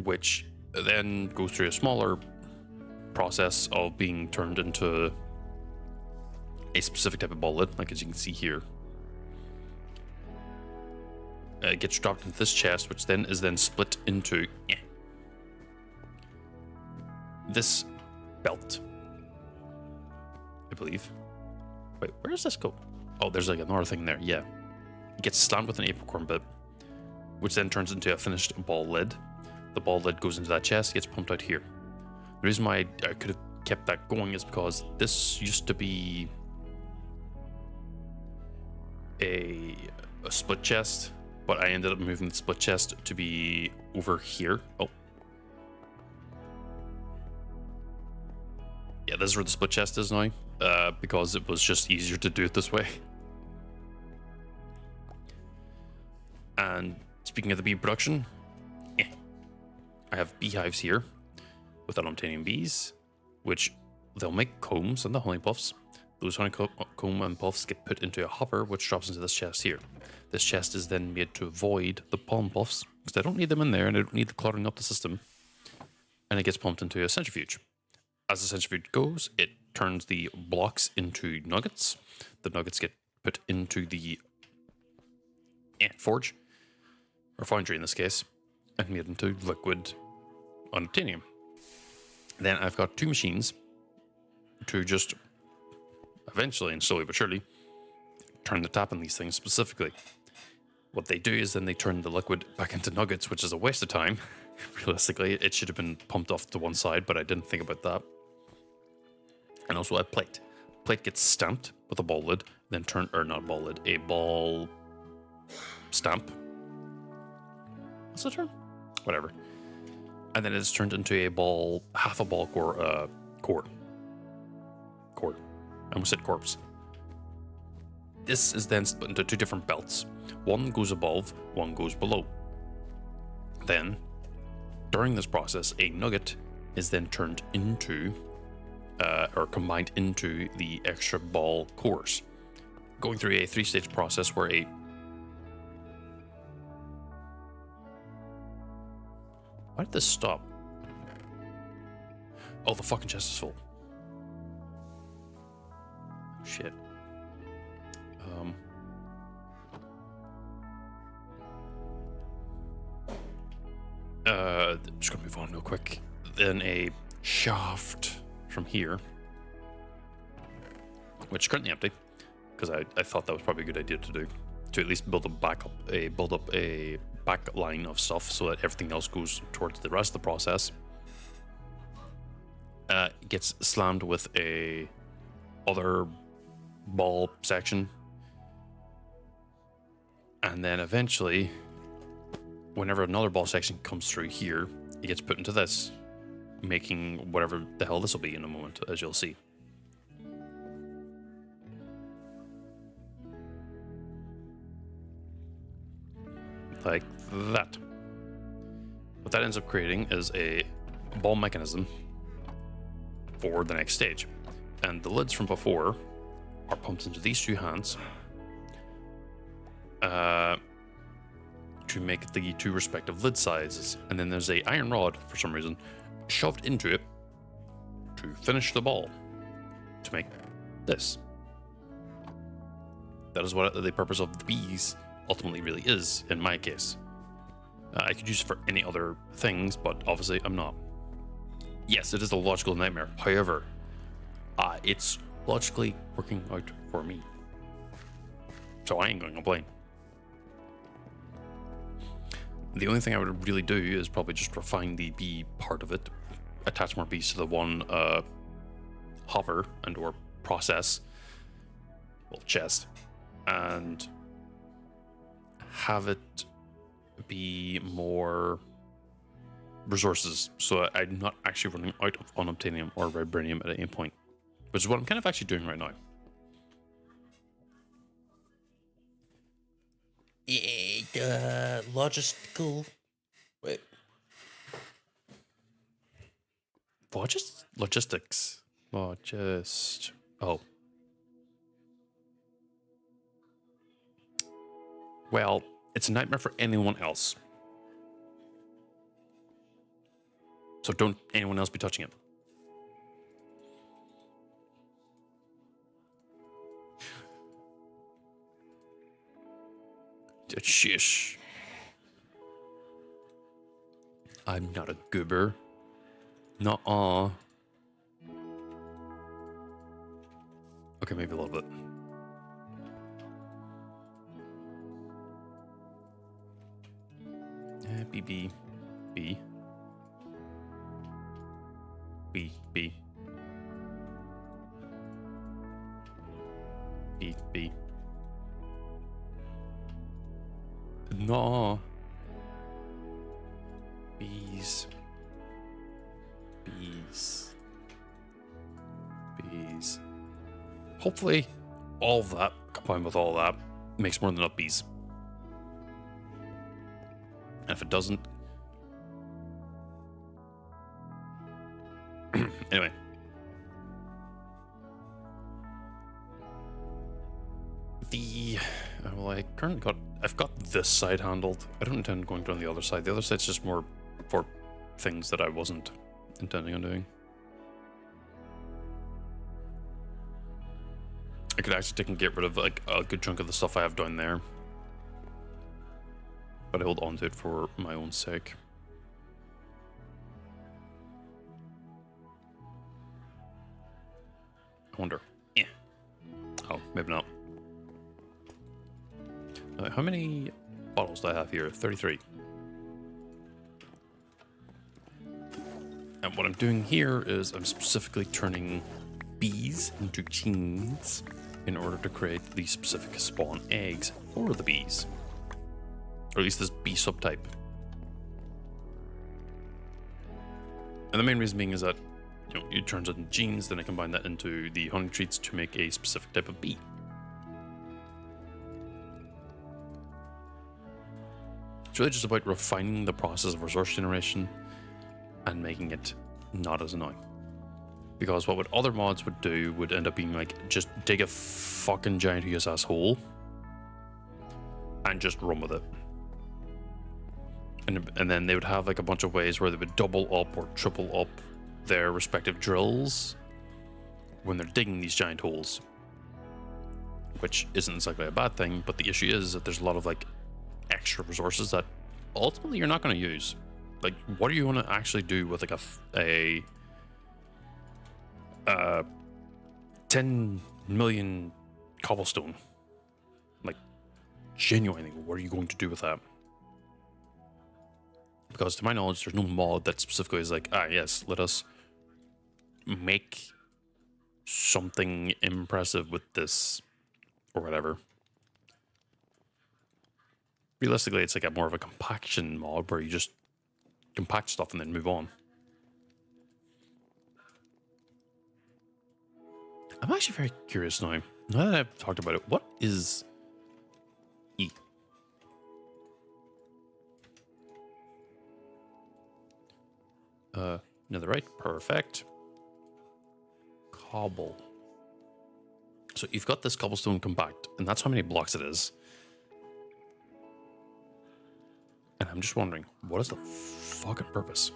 which then goes through a smaller process of being turned into a specific type of ball lid, like as you can see here. It gets dropped into this chest, which then is split into this belt, I believe. Wait, where does this go? Oh, there's like another thing there. Yeah, it gets slammed with an apricorn bit, which then turns into a finished ball lid. The ball lid goes into that chest, gets pumped out here. The reason why I could have kept that going is because this used to be a split chest, but I ended up moving the split chest to be over here. Oh. Yeah, this is where the split chest is now, because it was just easier to do it this way. And speaking of the bee production, I have beehives here with unobtainium bees, which they'll make combs and the honey puffs. Those honeycomb and puffs get put into a hopper, which drops into this chest here. This chest is then made to avoid the pollen puffs, because I don't need them in there and I don't need the cluttering up the system. And it gets pumped into a centrifuge. As the centrifuge goes, it turns the blocks into nuggets. The nuggets get put into the forge, or foundry in this case, and made into liquid unobtainium. Then I've got two machines to just eventually and slowly but surely turn the tap on these things specifically. What they do is then they turn the liquid back into nuggets, which is a waste of time. Realistically, it should have been pumped off to one side, but I didn't think about that. And also a plate. Plate gets stamped with a ball lid, then turned, or not a ball lid, a ball stamp. What's the term? Whatever. And then it's turned into a ball, half a ball core. I almost said corpse. This is then split into two different belts. One goes above, one goes below. Then, during this process, a nugget is then turned into, or combined into the extra ball cores, going through a 3-stage process where a Why did this stop? Oh, the fucking chest is full. Shit. Just gonna move on real quick. Then a shaft from here, which is currently empty, because I thought that was probably a good idea to do, to at least build up a back line of stuff so that everything else goes towards the rest of the process. It gets slammed with a other ball section, and then eventually, whenever another ball section comes through here, it gets put into this, making whatever the hell this will be in a moment, as you'll see. Like that. What that ends up creating is a ball mechanism for the next stage. And the lids from before are pumped into these two hands to make the two respective lid sizes. And then there's a iron rod, for some reason, shoved into it to finish the ball, to make this. That is what the purpose of the bees ultimately really is, in my case. I could use it for any other things, but obviously I'm not. Yes, it is a logical nightmare. However, it's logically working out for me. So I ain't going to complain. The only thing I would really do is probably just refine the bee part of it, attach more bees to the one hopper and or process, well, chest, and have it be more resources, so that I'm not actually running out of unobtainium or vibranium at any point, which is what I'm kind of actually doing right now. Logistical. Wait. Logistics. Oh. Well, it's a nightmare for anyone else. So don't anyone else be touching it. Shish. I'm not a goober. Nuh-uh. Okay, maybe a little bit. B, B, B. B, B. B, B. No. Bees. Bees. Bees. Hopefully, all of that, combined with all that, makes more than enough bees. And if it doesn't... Anyway. Well, I currently I've got this side handled. I don't intend going down the other side. The other side's just more for things that I wasn't intending on doing. I could actually take and get rid of like a good chunk of the stuff I have down there. But I hold on to it for my own sake. I wonder. Yeah. Oh, maybe not. How many bottles do I have here? 33. And what I'm doing here is I'm specifically turning bees into queens in order to create the specific spawn eggs for the bees. Or at least this bee subtype. And the main reason being is that, you know, it turns into genes, then I combine that into the honey treats to make a specific type of bee. It's really just about refining the process of resource generation and making it not as annoying. Because what other mods would do would end up being like, just dig a fucking giant huge-ass hole and just run with it. And then they would have like a bunch of ways where they would double up or triple up their respective drills when they're digging these giant holes. Which isn't exactly a bad thing, but the issue is that there's a lot of like extra resources that ultimately you're not going to use. Like, what are you going to actually do with like a 10 million cobblestone? Like, genuinely, what are you going to do with that? Because to my knowledge, there's no mod that specifically is like, yes, let us make something impressive with this or whatever. Realistically, it's like a more of a compaction mod where you just compact stuff and then move on. I'm actually very curious now. Now that I've talked about it, what is E? Netherite, perfect. Cobble. So you've got this cobblestone compact, and that's how many blocks it is. And I'm just wondering, what is the fucking purpose?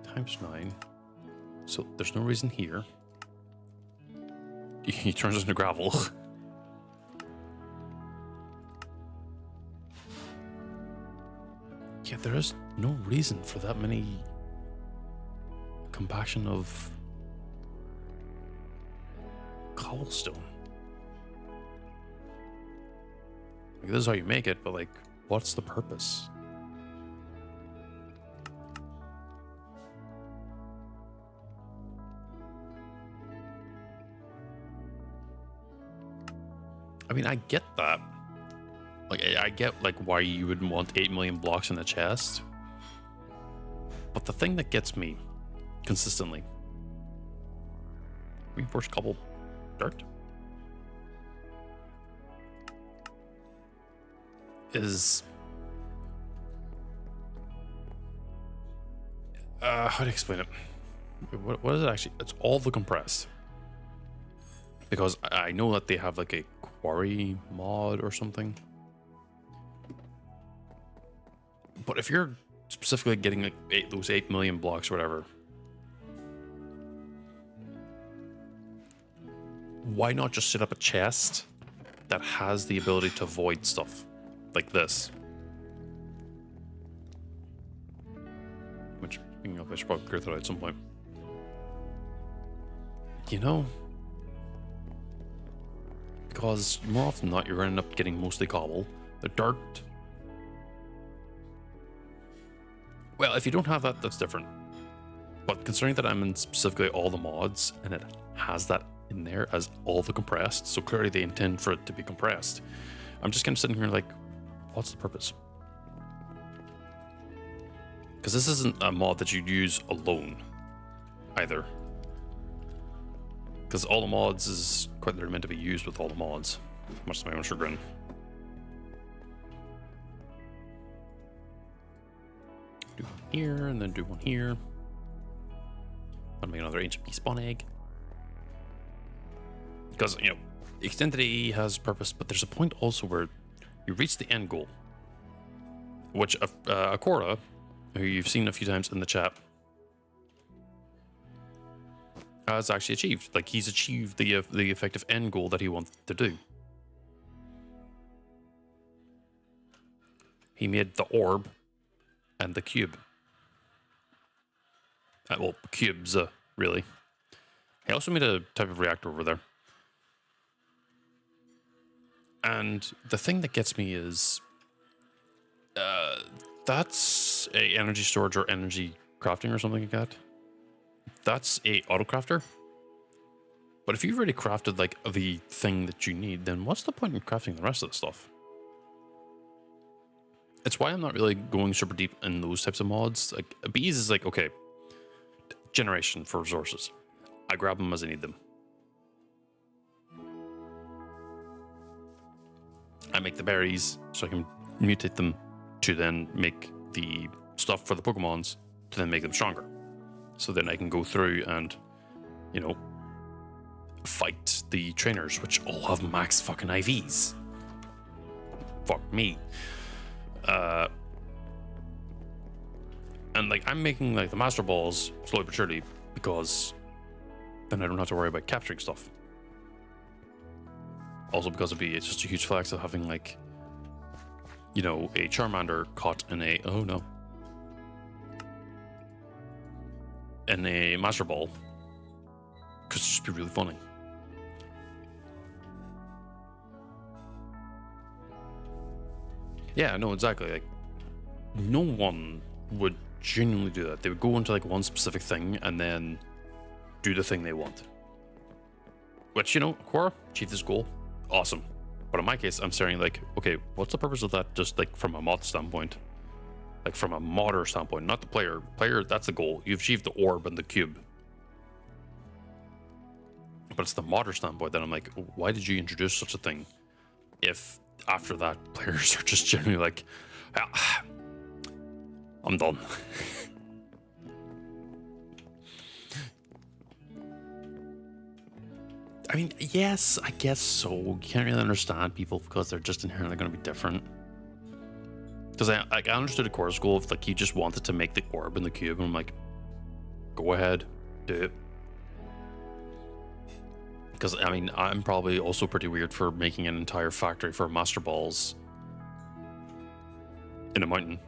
Times 9. So there's no reason here. He turns into gravel. Yeah, there is no reason for that many compaction of cobblestone. Like, this is how you make it, but like, what's the purpose? I mean, I get that. Like, I get like why you would want 8 million blocks in a chest. But the thing that gets me consistently, reinforced cobble dirt. is how to explain it? What is it actually? It's all the compressed. Because I know that they have like a quarry mod or something. But if you're specifically getting like those 8 million blocks or whatever, why not just set up a chest that has the ability to void stuff like this? Which, speaking of, I should probably clear that out at some point. You know? Because more often than not, you're going to end up getting mostly cobble. The dirt. Well, if you don't have that, that's different. But considering that I'm in specifically all the mods, and it has that in there as all the compressed, so clearly they intend for it to be compressed. I'm just kind of sitting here like, what's the purpose? Because this isn't a mod that you'd use alone, either. Because all the mods is quite literally meant to be used with all the mods, much to my own chagrin. Do one here, and then do one here. I'll make another ancient respawn egg. Because, you know, Extended AE has purpose, but there's a point also where you reach the end goal. Which Akora, who you've seen a few times in the chat, has actually achieved. Like, he's achieved the effective end goal that he wanted to do. He made the orb and the cube. Well, cubes, really. He also made a type of reactor over there. And the thing that gets me is, that's a energy storage or energy crafting or something like that. That's a auto crafter. But if you've already crafted like the thing that you need, then what's the point in crafting the rest of the stuff? It's why I'm not really going super deep in those types of mods. Like bees is like, okay, generation for resources. I grab them as I need them. I make the berries so I can mutate them to then make the stuff for the Pokemons to then make them stronger. So then I can go through and, you know, fight the trainers, which all have max fucking IVs. Fuck me. And like I'm making like the Master Balls slowly but surely because then I don't have to worry about capturing stuff. Also because it's just a huge flex of having like, you know, a Charmander caught in a, oh no, in a Master Ball. Could just be really funny. Yeah, no, exactly. Like, no one would genuinely do that. They would go into like one specific thing and then do the thing they want. Which, you know, Quora achieved this goal. Awesome. But in my case, I'm staring like, okay, what's the purpose of that? Just like from a mod standpoint, like from a modder standpoint, not the player. Player, that's the goal. You've achieved the orb and the cube. But it's the modder standpoint that I'm like, why did you introduce such a thing? If after that, players are just generally like, ah, I'm done. I mean, yes, I guess so. You can't really understand people because they're just inherently going to be different. Because I understood a core school if like you just wanted to make the orb and the cube, and I'm like, go ahead, do it. Because I mean, I'm probably also pretty weird for making an entire factory for Master Balls in a mountain.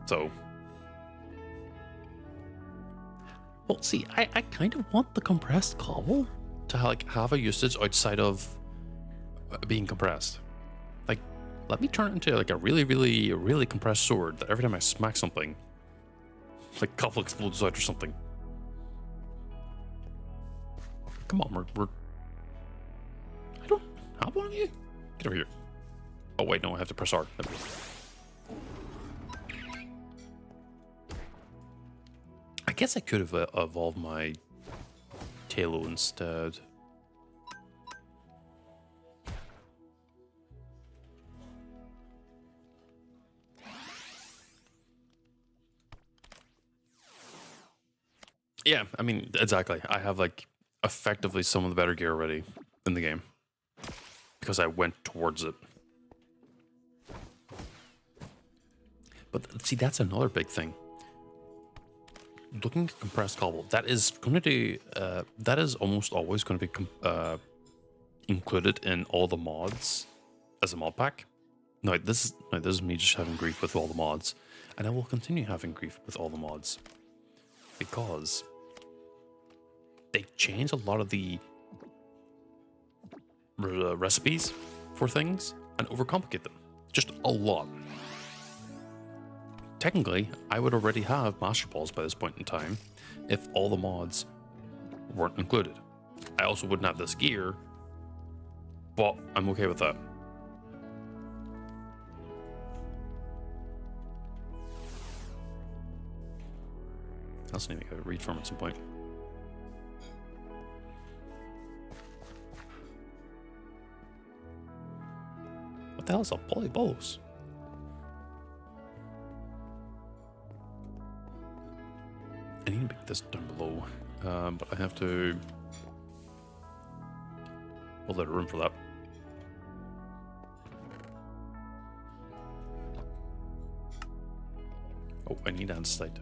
So, well, see, I kind of want the compressed cobble to like have a usage outside of being compressed. Like, let me turn it into like a really compressed sword that every time I smack something, like cobble explodes out or something. Come on, we're. I don't have one of you. Get over here. Oh wait, no, I have to press R. guess I could have evolved my Talo instead. Yeah, I mean, exactly. I have like effectively some of the better gear already in the game because I went towards it. But see, that's another big thing. Looking at compressed cobble, that is going to do. That is almost always going to be included in all the mods as a mod pack. No, this is me just having grief with all the mods, and I will continue having grief with all the mods because they changed a lot of the recipes for things and overcomplicate them just a lot. Technically, I would already have Master Balls by this point in time if all the mods weren't included. I also wouldn't have this gear, but I'm okay with that. I also need to get a read farm at some point. What the hell is a polybolus? I need to make this down below, but I have to hold out room for that. Oh, I need andesite.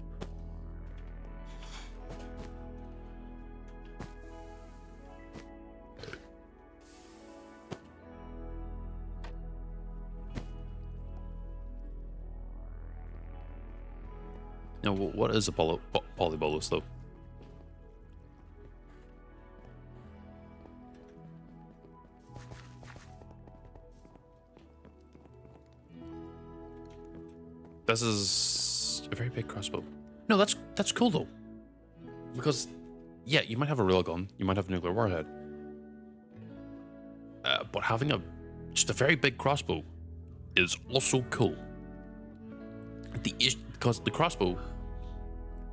Now, what is a polybolus, though? This is a very big crossbow. No, that's cool though, because yeah, you might have a railgun, you might have a nuclear warhead, but having just a very big crossbow is also cool. Because the crossbow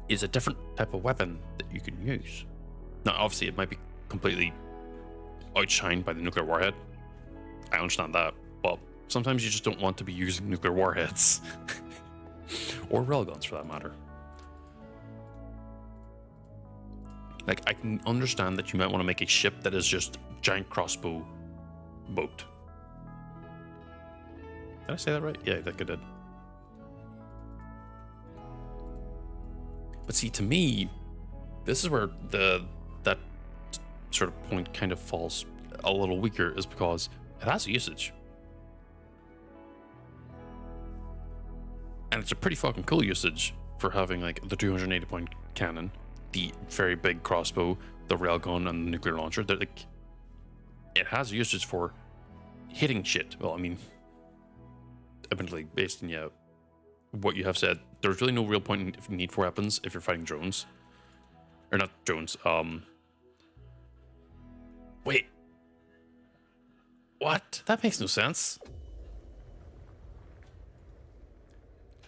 is a different type of weapon that you can use. Now, obviously, it might be completely outshined by the nuclear warhead. I understand that, but sometimes you just don't want to be using nuclear warheads. Or railguns, for that matter. Like, I can understand that you might want to make a ship that is just giant crossbow boat. Did I say that right? Yeah, I think I did. But see, to me, this is where that sort of point kind of falls a little weaker, is because it has a usage. And it's a pretty fucking cool usage for having like the 280 point cannon, the very big crossbow, the railgun, and the nuclear launcher. They're like, it has a usage for hitting shit. Well, I mean, evidently based on what you have said, there's really no real point in need for weapons if you're fighting drones. Or not drones, wait. What? That makes no sense.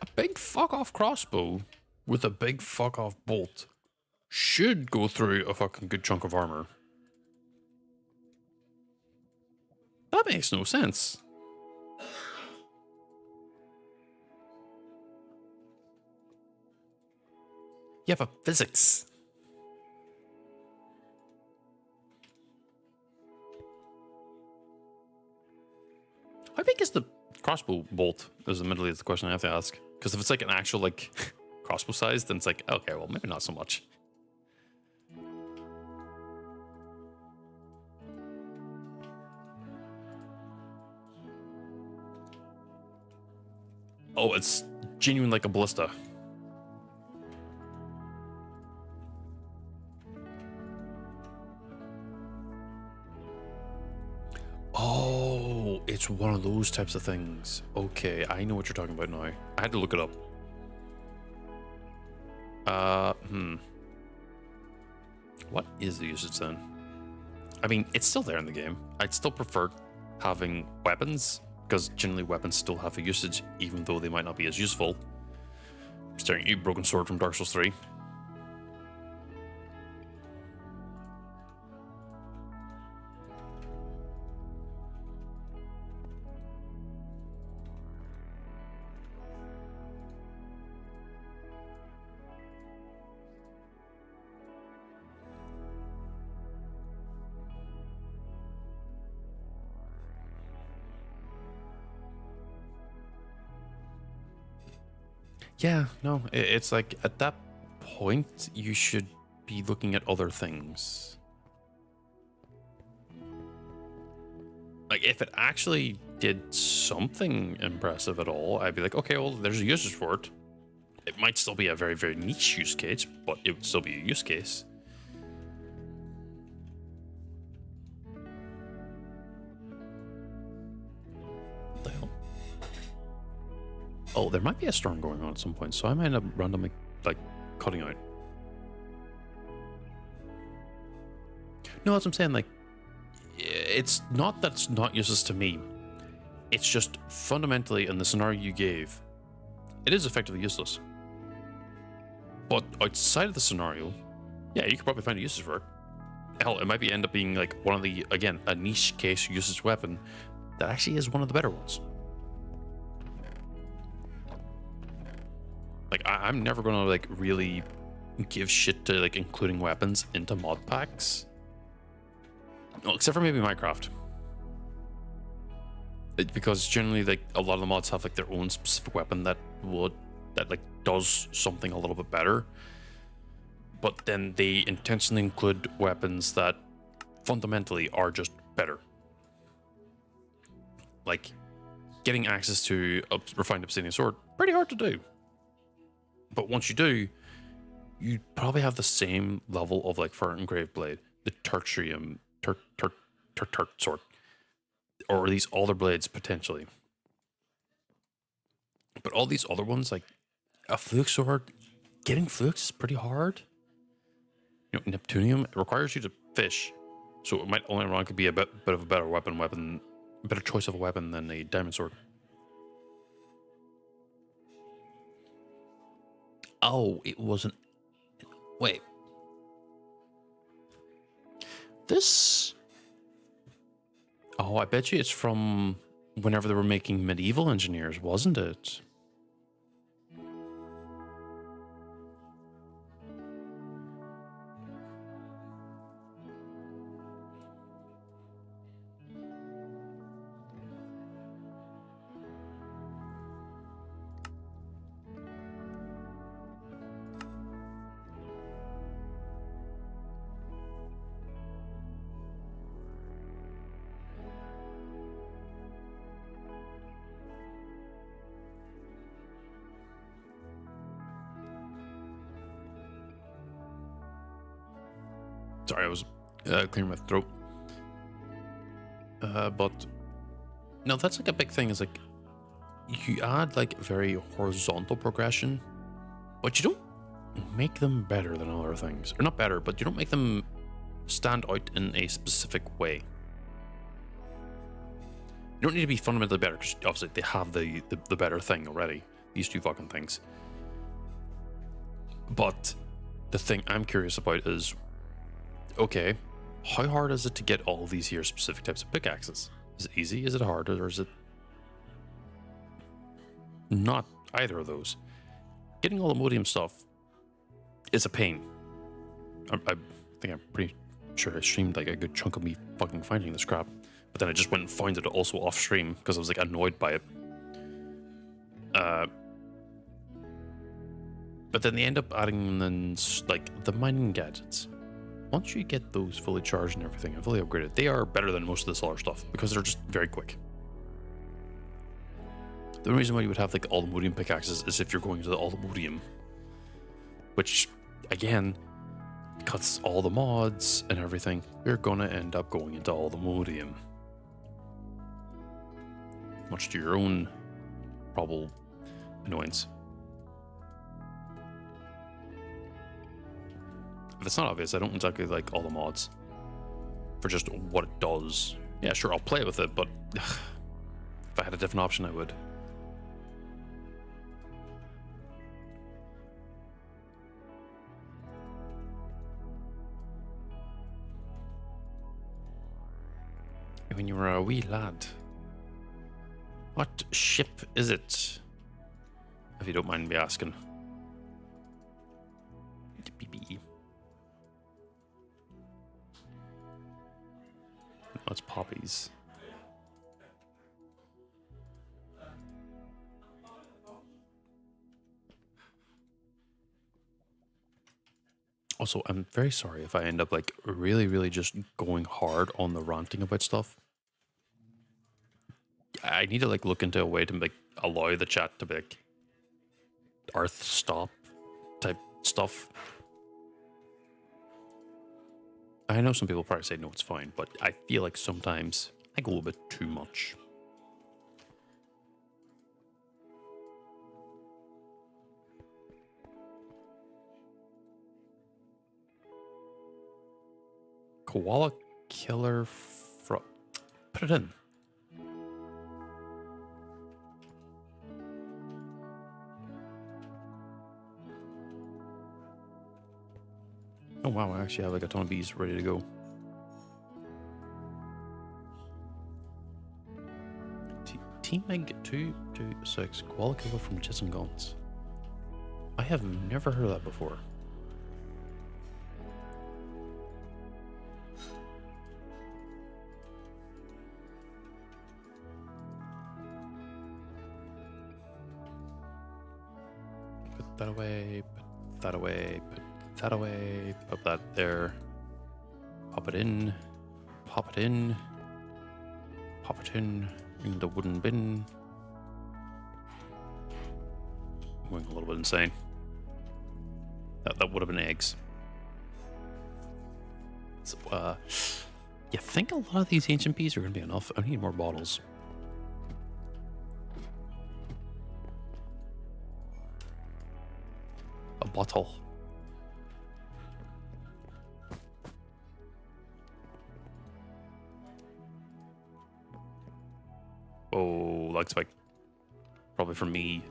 A big fuck-off crossbow with a big fuck-off bolt should go through a fucking good chunk of armor. That makes no sense. Yeah, but physics. How big is the crossbow bolt? Is admittedly the question I have to ask. Because if it's like an actual like crossbow size, then it's like, okay, well, maybe not so much. Oh, it's genuine like a ballista. Oh, it's one of those types of things. Okay, I know what you're talking about now. I had to look it up. What is the usage then? I mean, it's still there in the game. I'd still prefer having weapons, because generally weapons still have a usage, even though they might not be as useful. Staring at you, broken sword from Dark Souls 3. Yeah, no, it's like at that point you should be looking at other things. Like if it actually did something impressive at all, I'd be like, okay, well, there's a usage for it. It might still be a very, very niche use case, but it would still be a use case. What the hell? Oh, there might be a storm going on at some point, so I might end up randomly, like, cutting out. No, that's what I'm saying, like, it's not that it's not useless to me. It's just fundamentally, in the scenario you gave, it is effectively useless. But outside of the scenario, yeah, you could probably find a usage for it. Hell, it might end up being like one of the, again, a niche case usage weapon that actually is one of the better ones. Like, I'm never gonna like really give shit to like including weapons into mod packs. Well, except for maybe Minecraft. Because generally, like, a lot of the mods have like their own specific weapon that like does something a little bit better. But then they intentionally include weapons that fundamentally are just better. Like, getting access to a refined obsidian sword, pretty hard to do. But once you do, you probably have the same level of like Fire Engraved Blade, the Tertium sword, or these other blades potentially. But all these other ones, like a fluke sword, getting flukes is pretty hard. You know, Neptunium, it requires you to fish, so it might only ironically be a bit of a better a better choice of a weapon than a diamond sword. Oh, it wasn't. Wait. This. Oh, I bet you it's from whenever they were making medieval engineers, wasn't it? Sorry, I was clearing my throat. But no, that's like a big thing. Is like you add like very horizontal progression, but you don't make them better than other things, or not better, but you don't make them stand out in a specific way. You don't need to be fundamentally better because obviously they have the better thing already. These two fucking things. But the thing I'm curious about is, okay, how hard is it to get all these here specific types of pickaxes? Is it easy? Is it hard? Or is it not either of those? Getting all the modium stuff is a pain. I think I'm pretty sure I streamed like a good chunk of me fucking finding this crap. But then I just went and found it also off stream because I was like annoyed by it. But then they end up adding in like the mining gadgets. Once you get those fully charged and everything and fully upgraded, they are better than most of the solar stuff because they're just very quick. The only reason why you would have like all the modium pickaxes is if you're going to the all the modium, which again, because all the mods and everything, you're gonna end up going into all the modium, much to your own probable annoyance. If it's not obvious, I don't exactly like all the mods for just what it does. Yeah, sure, I'll play with it, but ugh, if I had a different option, I would. When you were a wee lad, what ship is it? If you don't mind me asking. That's poppies. Also, I'm very sorry if I end up like really, really just going hard on the ranting about stuff. I need to like look into a way to like allow the chat to be like Earth stop type stuff. I know some people probably say no, it's fine, but I feel like sometimes I go a bit too much. Koala killer put it in. Oh wow, I actually have like a ton of bees ready to go. Team Meg 226, koala killer from Jits and Guns. I have never heard of that before. Put that away, put that away, put that away, pop that there, pop it in, pop it in, pop it in the wooden bin. I'm going a little bit insane. That would have been eggs. So, yeah, I think a lot of these ancient bees are going to be enough. I need more bottles. A bottle. Oh, lag spike. Probably from me.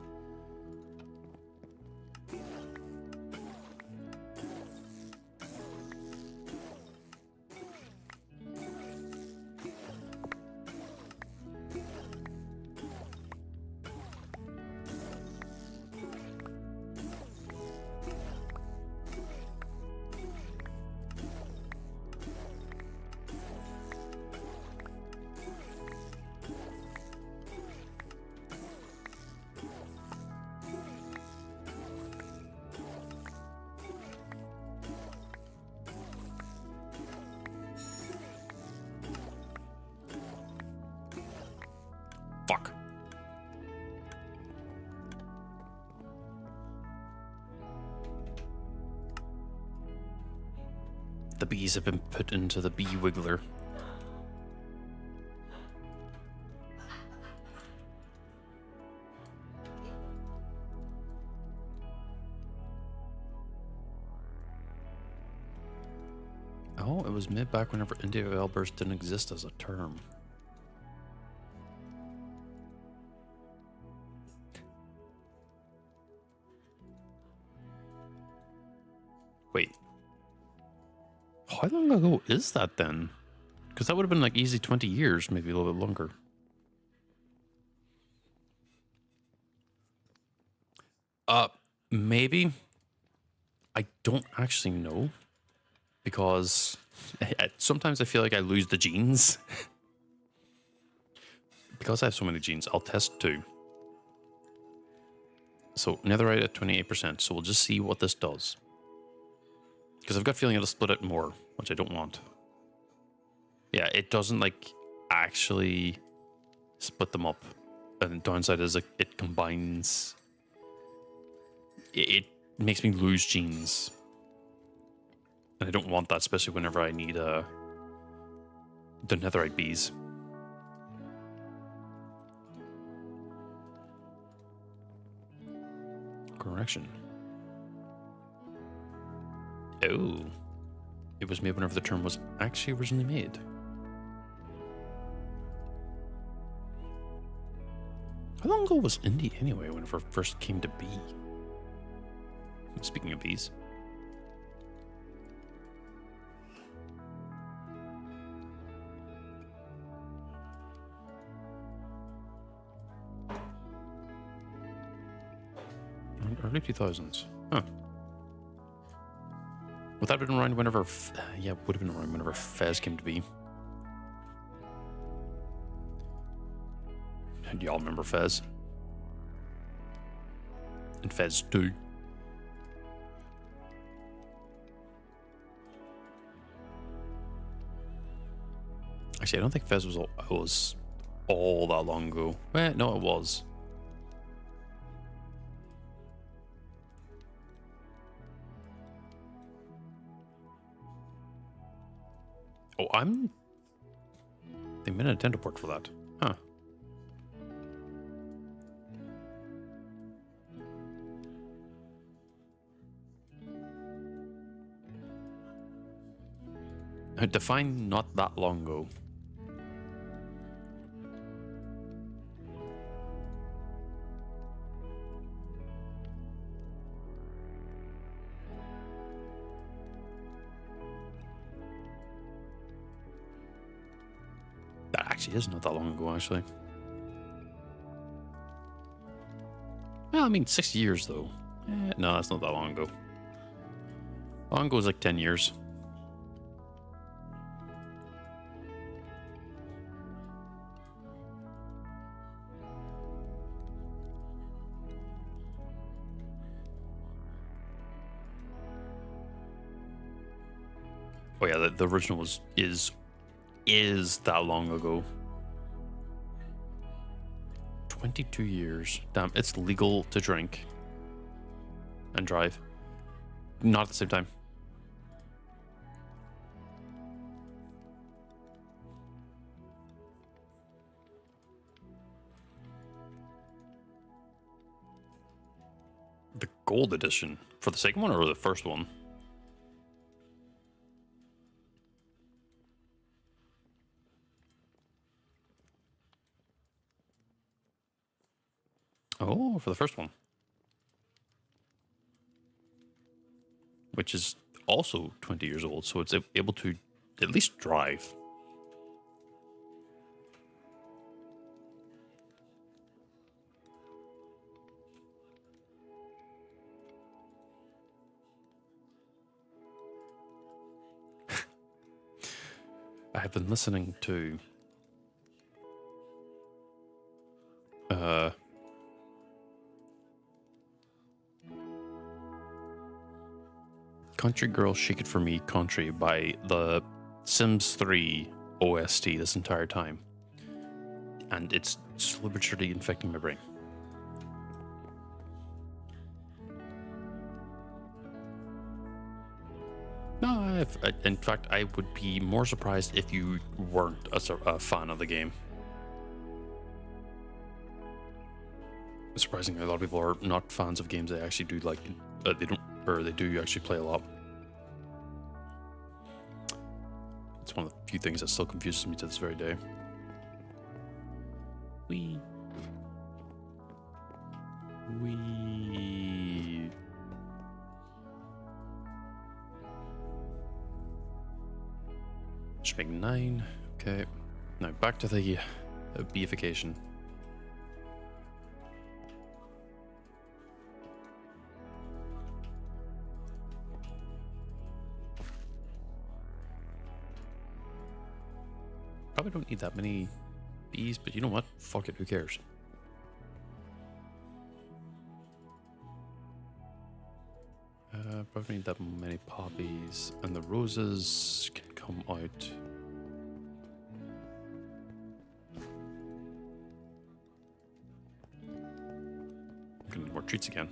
Fuck. The bees have been put into the bee wiggler. Oh, it was made back whenever India outburst didn't exist as a term. Wait. How long ago is that then? Because that would have been like easy 20 years, maybe a little bit longer. Maybe. I don't actually know. Because sometimes I feel like I lose the genes. Because I have so many genes, I'll test 2. So netherite at 28%. So we'll just see what this does. Because I've got a feeling it'll split it more, which I don't want. Yeah, it doesn't like actually split them up. And the downside is like it combines. It makes me lose genes. And I don't want that, especially whenever I need the netherite bees. Correction. Oh. It was made whenever the term was actually originally made. How long ago was India anyway, whenever it first came to be? Speaking of bees. Early 2000s. Huh. Would that have been around whenever... yeah, would have been around whenever Fez came to be. Do y'all remember Fez? And Fez 2. Actually, I don't think Fez was all that long ago. No, it was. Oh, They made a Nintendo port for that. Huh. Define not that long ago. That actually is not that long ago, actually. Well, I mean, 6 years, though. No, that's not that long ago. Long ago is like 10 years. Oh yeah, the original is that long ago. 22 years. Damn, it's legal to drink and drive. Not at the same time. The gold edition for the second one or the first one? Oh, for the first one. Which is also 20 years old, so it's able to at least drive. I have been listening to Country Girl Shake It For Me Country by the Sims 3 OST this entire time. And it's slowly but surely infecting my brain. No, in fact, I would be more surprised if you weren't a fan of the game. Surprisingly, a lot of people are not fans of games they actually do like. They do actually play a lot. It's one of the few things that still confuses me to this very day. We. Should make 9. Okay. Now back to the beefication. Probably don't need that many bees, but you know what? Fuck it, who cares? Probably need that many poppies, and the roses can come out. I'm gonna need more treats again.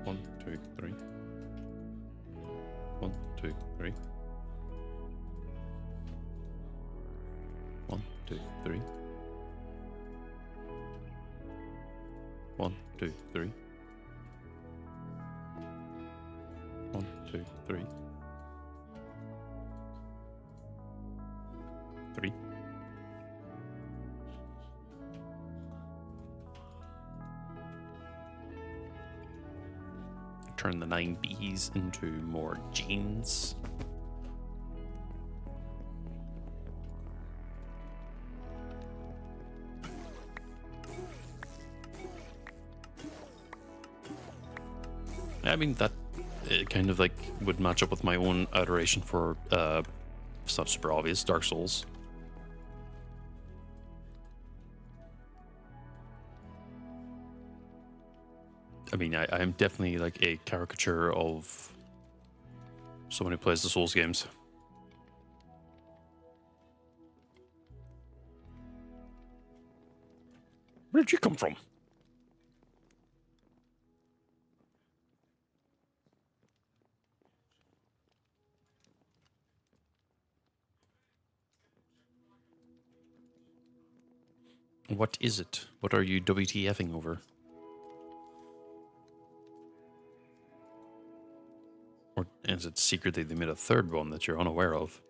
1, 2, 3. 1, 2, 3. 1, 2, 3. 1, 2, 3. 1, 2, 3. 3. Turn the 9 bees into more jeans. I mean, that kind of like would match up with my own adoration for it's not super obvious, Dark Souls. I mean, I am definitely like a caricature of someone who plays the Souls games. Where did you come from? What is it? What are you WTFing over? Or is it secretly they made a third one that you're unaware of?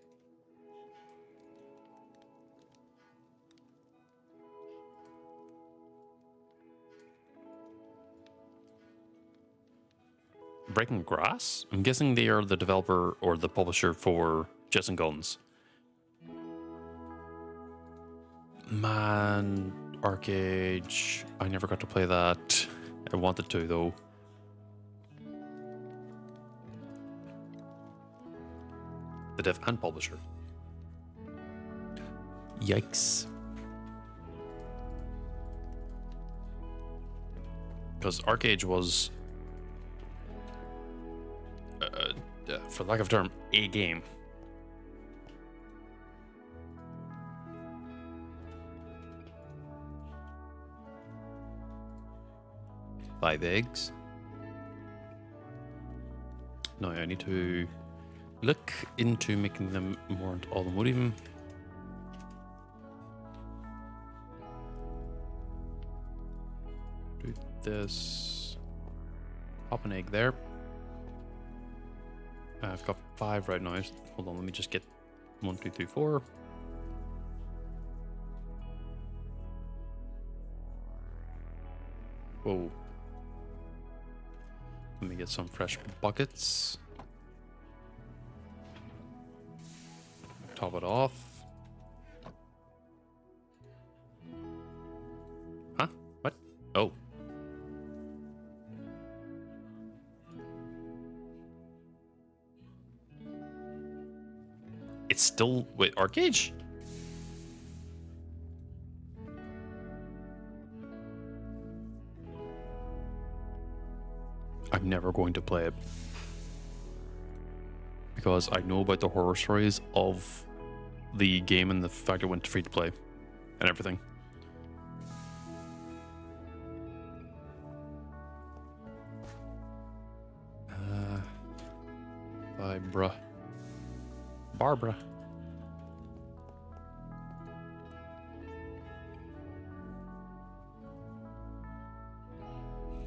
Breaking Grass? I'm guessing they are the developer or the publisher for Jets and Guns. Man, Arcade. I never got to play that. I wanted to, though. The dev and publisher. Yikes. Because Arcade was, for lack of a term, a game. Five eggs. No, I need to look into making them more into all the Mons. Do this. Pop an egg there. I've got 5 right now. Hold on, let me just get 1, 2, 3, 4. Whoa. Let me get some fresh buckets. Top it off. Huh? What? Oh. It's still... Wait, Arcade? I'm never going to play it. Because I know about the horror stories of the game and the fact it went free to play and everything. Barbara.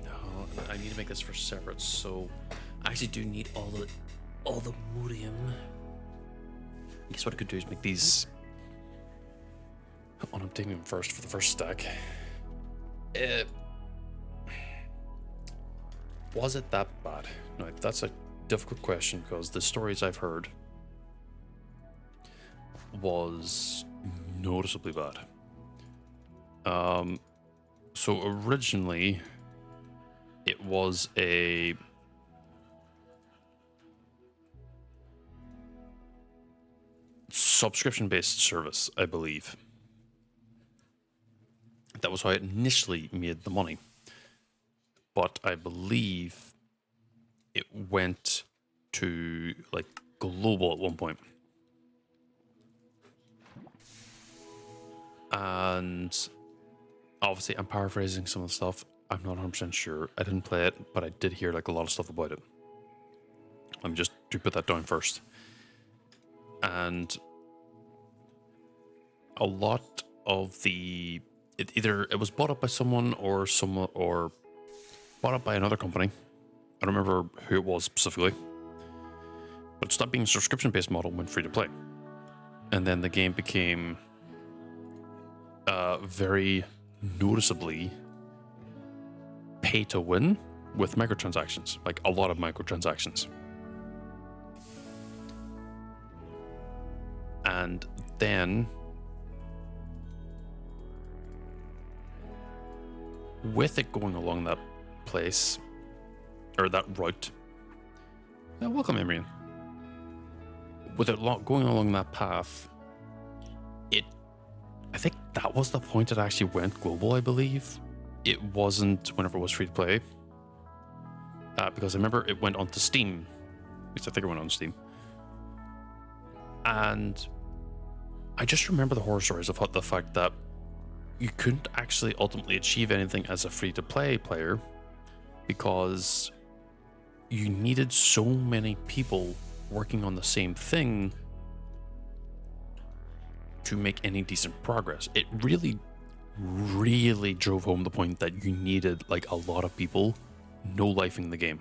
No, I need to make this for separate, so I actually do need all the Mons. I guess what I could do is make these unobtainium first for the first stack. Was it that bad? No, that's a difficult question because the stories I've heard was noticeably bad. So originally it was a subscription-based service, I believe. That was how it initially made the money. But I believe it went to like global at one point. And obviously I'm paraphrasing some of the stuff. I'm not 100% sure. I didn't play it, but I did hear like a lot of stuff about it. Let me just put that down first. And a lot of the it was bought up by someone or bought up by another company. I don't remember who it was specifically. But it stopped being a subscription-based model and went free to play. And then the game became very noticeably pay to win with microtransactions, like a lot of microtransactions. And then with it going along that place or that route, welcome Emrian. With it going along that path, I think that was the point it actually went global, I believe. It wasn't whenever it was free to play. Because I remember it went onto Steam. At least I think it went on Steam. And I just remember the horror stories of the fact that you couldn't actually ultimately achieve anything as a free-to-play player because you needed so many people working on the same thing to make any decent progress. It really, really drove home the point that you needed like a lot of people no lifing the game.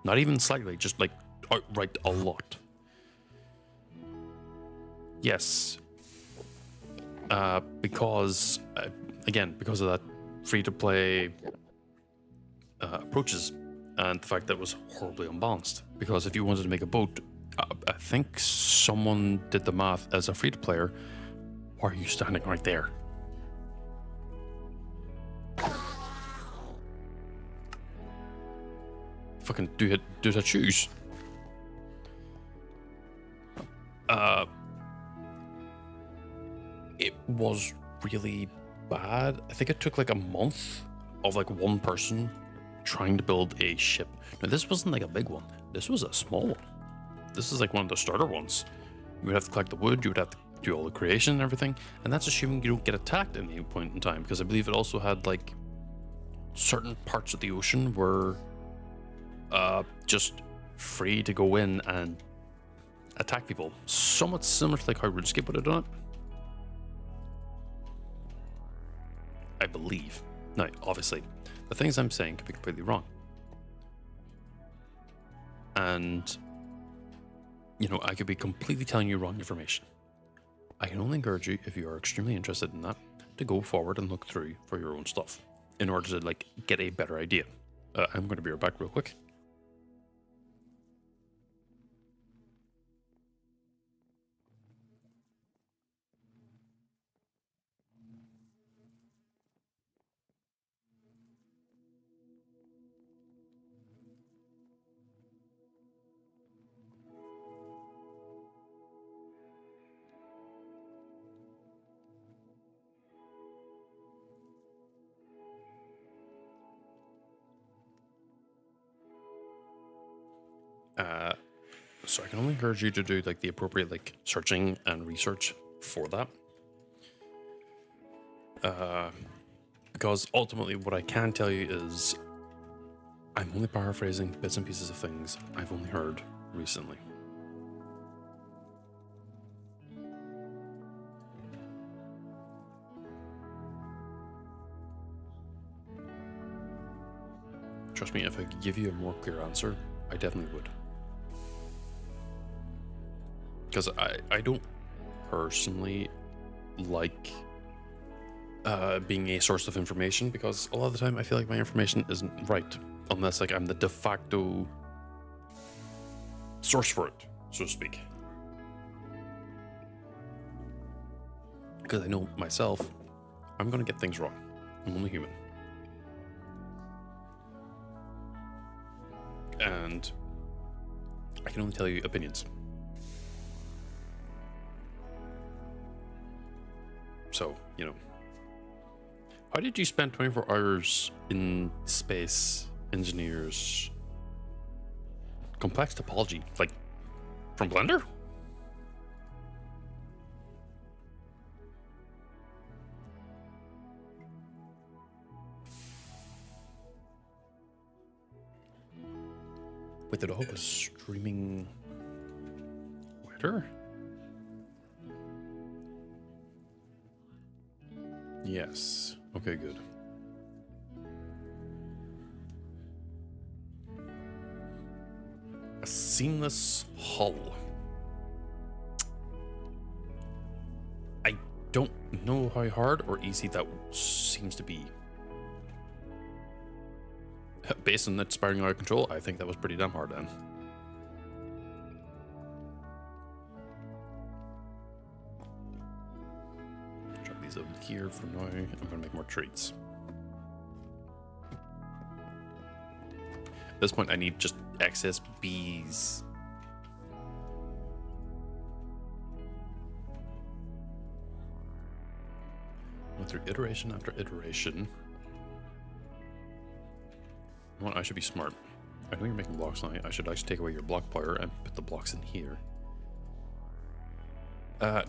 Not even slightly, just like outright a lot. Yes. Because, again, because of that free-to-play approaches and the fact that it was horribly unbalanced. Because if you wanted to make a boat, I think someone did the math as a free-to-player. Why are you standing right there? Fucking do that choose? It was really bad. I think it took like a month of like one person trying to build a ship. Now this wasn't like a big one. This was a small one. This is like one of the starter ones. You would have to collect the wood, you would have to do all the creation and everything, and that's assuming you don't get attacked at any point in time, because I believe it also had like certain parts of the ocean were just free to go in and attack people. Somewhat similar to like how RuneScape would have done it, I believe. Now, obviously, the things I'm saying could be completely wrong. And, you know, I could be completely telling you wrong information. I can only encourage you, if you are extremely interested in that, to go forward and look through for your own stuff in order to, like, get a better idea. I'm going to be right back real quick. So I can only encourage you to do like the appropriate like searching and research for that. Because ultimately what I can tell you is I'm only paraphrasing bits and pieces of things I've only heard recently. Trust me, if I could give you a more clear answer, I definitely would. Because I don't personally like being a source of information, because a lot of the time I feel like my information isn't right unless like I'm the de facto source for it, so to speak. Because I know myself, I'm gonna get things wrong. I'm only human. And I can only tell you opinions. So, you know. How did you spend 24 hours in space engineers? Complex topology, like from Blender? Wait, the dog was streaming weather? Yes. Okay, good. A seamless hull. I don't know how hard or easy that seems to be. Based on that spiraling out of control, I think that was pretty damn hard then. Drop these over here for now. I'm gonna make more treats. At this point, I need just excess bees. Went through iteration after iteration. Well, I should be smart. I know you're making blocks now. I should actually take away your block power and put the blocks in here.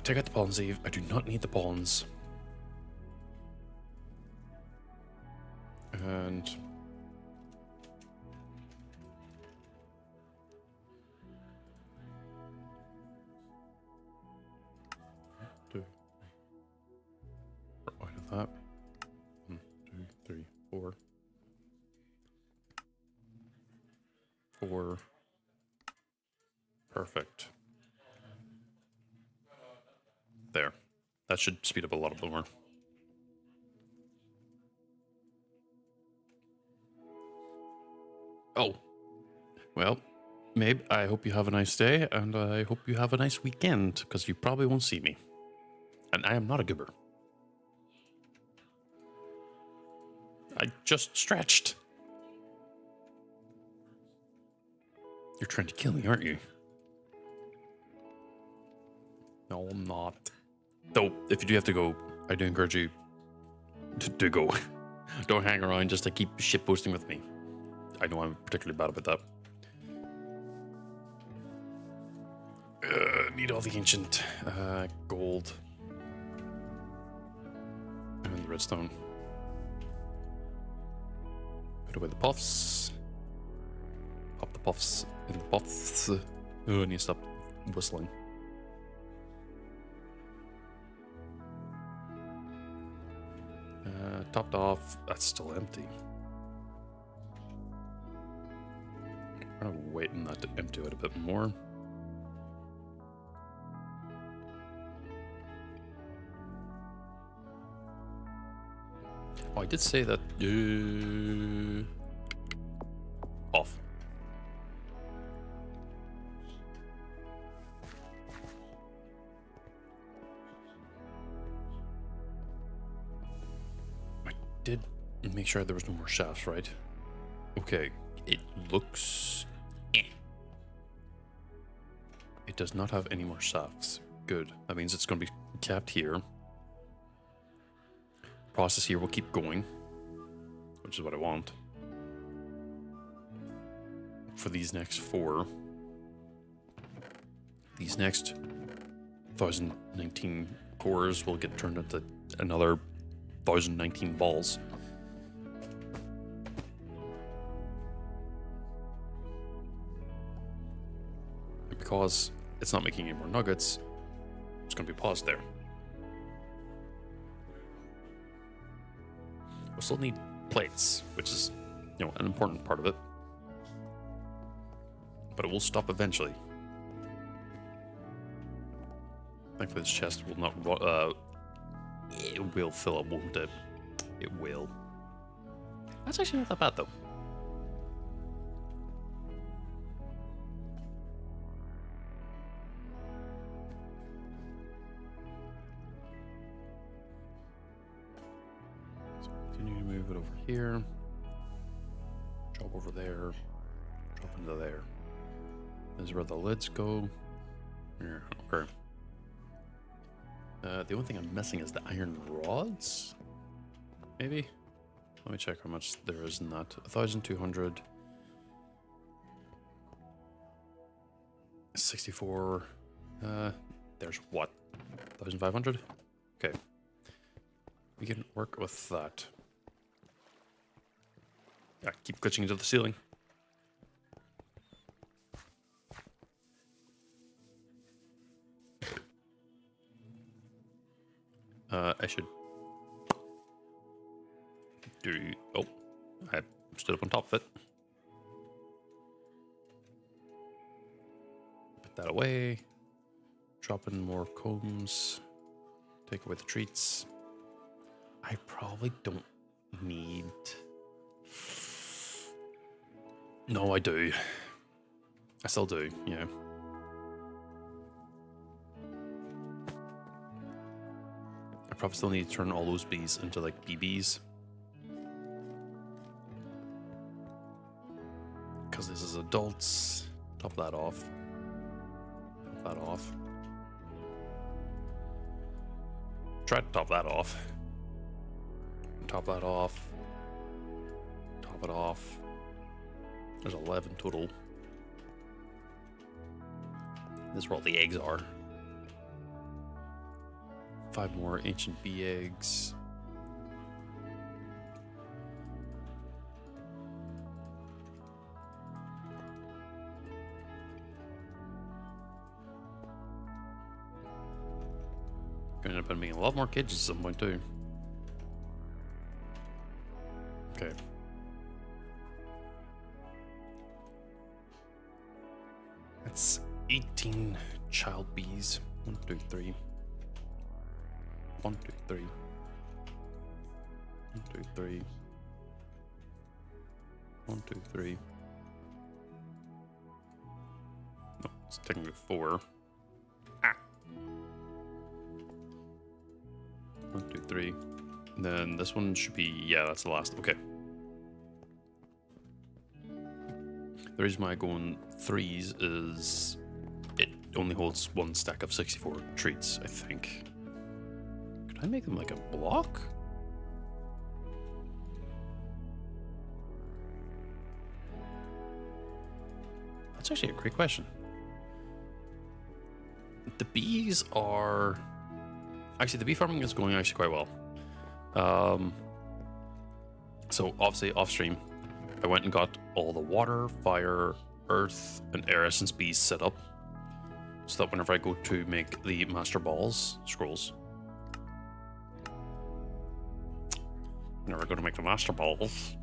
Take out the pollens, Eve. I do not need the pollens. And... out of that. 1, 2, 3, 4. 4. Perfect. There. That should speed up a lot of more. Oh. Well, Mabe, I hope you have a nice day, and I hope you have a nice weekend, because you probably won't see me. And I am not a goober. I just stretched. You're trying to kill me, aren't you? No, I'm not. Though, if you do have to go, I do encourage you to go. Don't hang around just to keep shitposting with me. I know I'm particularly bad about that. Need all the ancient gold. And the redstone. Put away the puffs. Pop the puffs in the puffs. Oh, I need to stop whistling. Topped off. That's still empty. I'm gonna wait on that to empty out a bit more. Oh, I did say that. Off. I did make sure there was no more shafts, right? Okay, it looks... It does not have any more shafts. Good. That means it's going to be capped here. Process here will keep going, which is what I want. For these next 4. These next 1019 cores will get turned into another 1019 balls. Because it's not making any more nuggets, it's going to be paused there. We'll still need plates, which is, you know, an important part of it. But it will stop eventually. Thankfully, this chest will not... it will fill up, won't it? It will. That's actually not that bad, though. So continue to move it over here. Drop over there. Drop into there. This is where the lids go. Here, okay. The only thing I'm missing is the iron rods. Maybe? Let me check how much there is in that. 1,200. 64. There's what? 1,500? Okay. We can work with that. Yeah, keep glitching into the ceiling. I should do... Oh, I stood up on top of it. Put that away. Drop in more combs. Take away the treats. I probably don't need... No, I do. I still do, yeah. Probably still need to turn all those bees into like BBs. Because this is adults. Top that off. Top that off. Try to top that off. Top that off. Top it off. There's 11 total. This is where all the eggs are. 5 more ancient bee eggs. Gonna end up making a lot more cages at some point too. Okay. That's 18 child bees. 1, 2, 3. 1, 2, 3. 1, 2, 3. 1, 2, 3. No, it's technically 4. Ah. 1, 2, 3. And then this one should be, yeah, that's the last. Okay. The reason why I go in 3s is it only holds 1 stack of 64 treats, I think. Could I make them like a block? That's actually a great question. The bees are... Actually, the bee farming is going actually quite well. So obviously off stream, I went and got all the water, fire, earth, and air essence bees set up, so that whenever I go to make the master balls scrolls, whenever I go to make the master balls,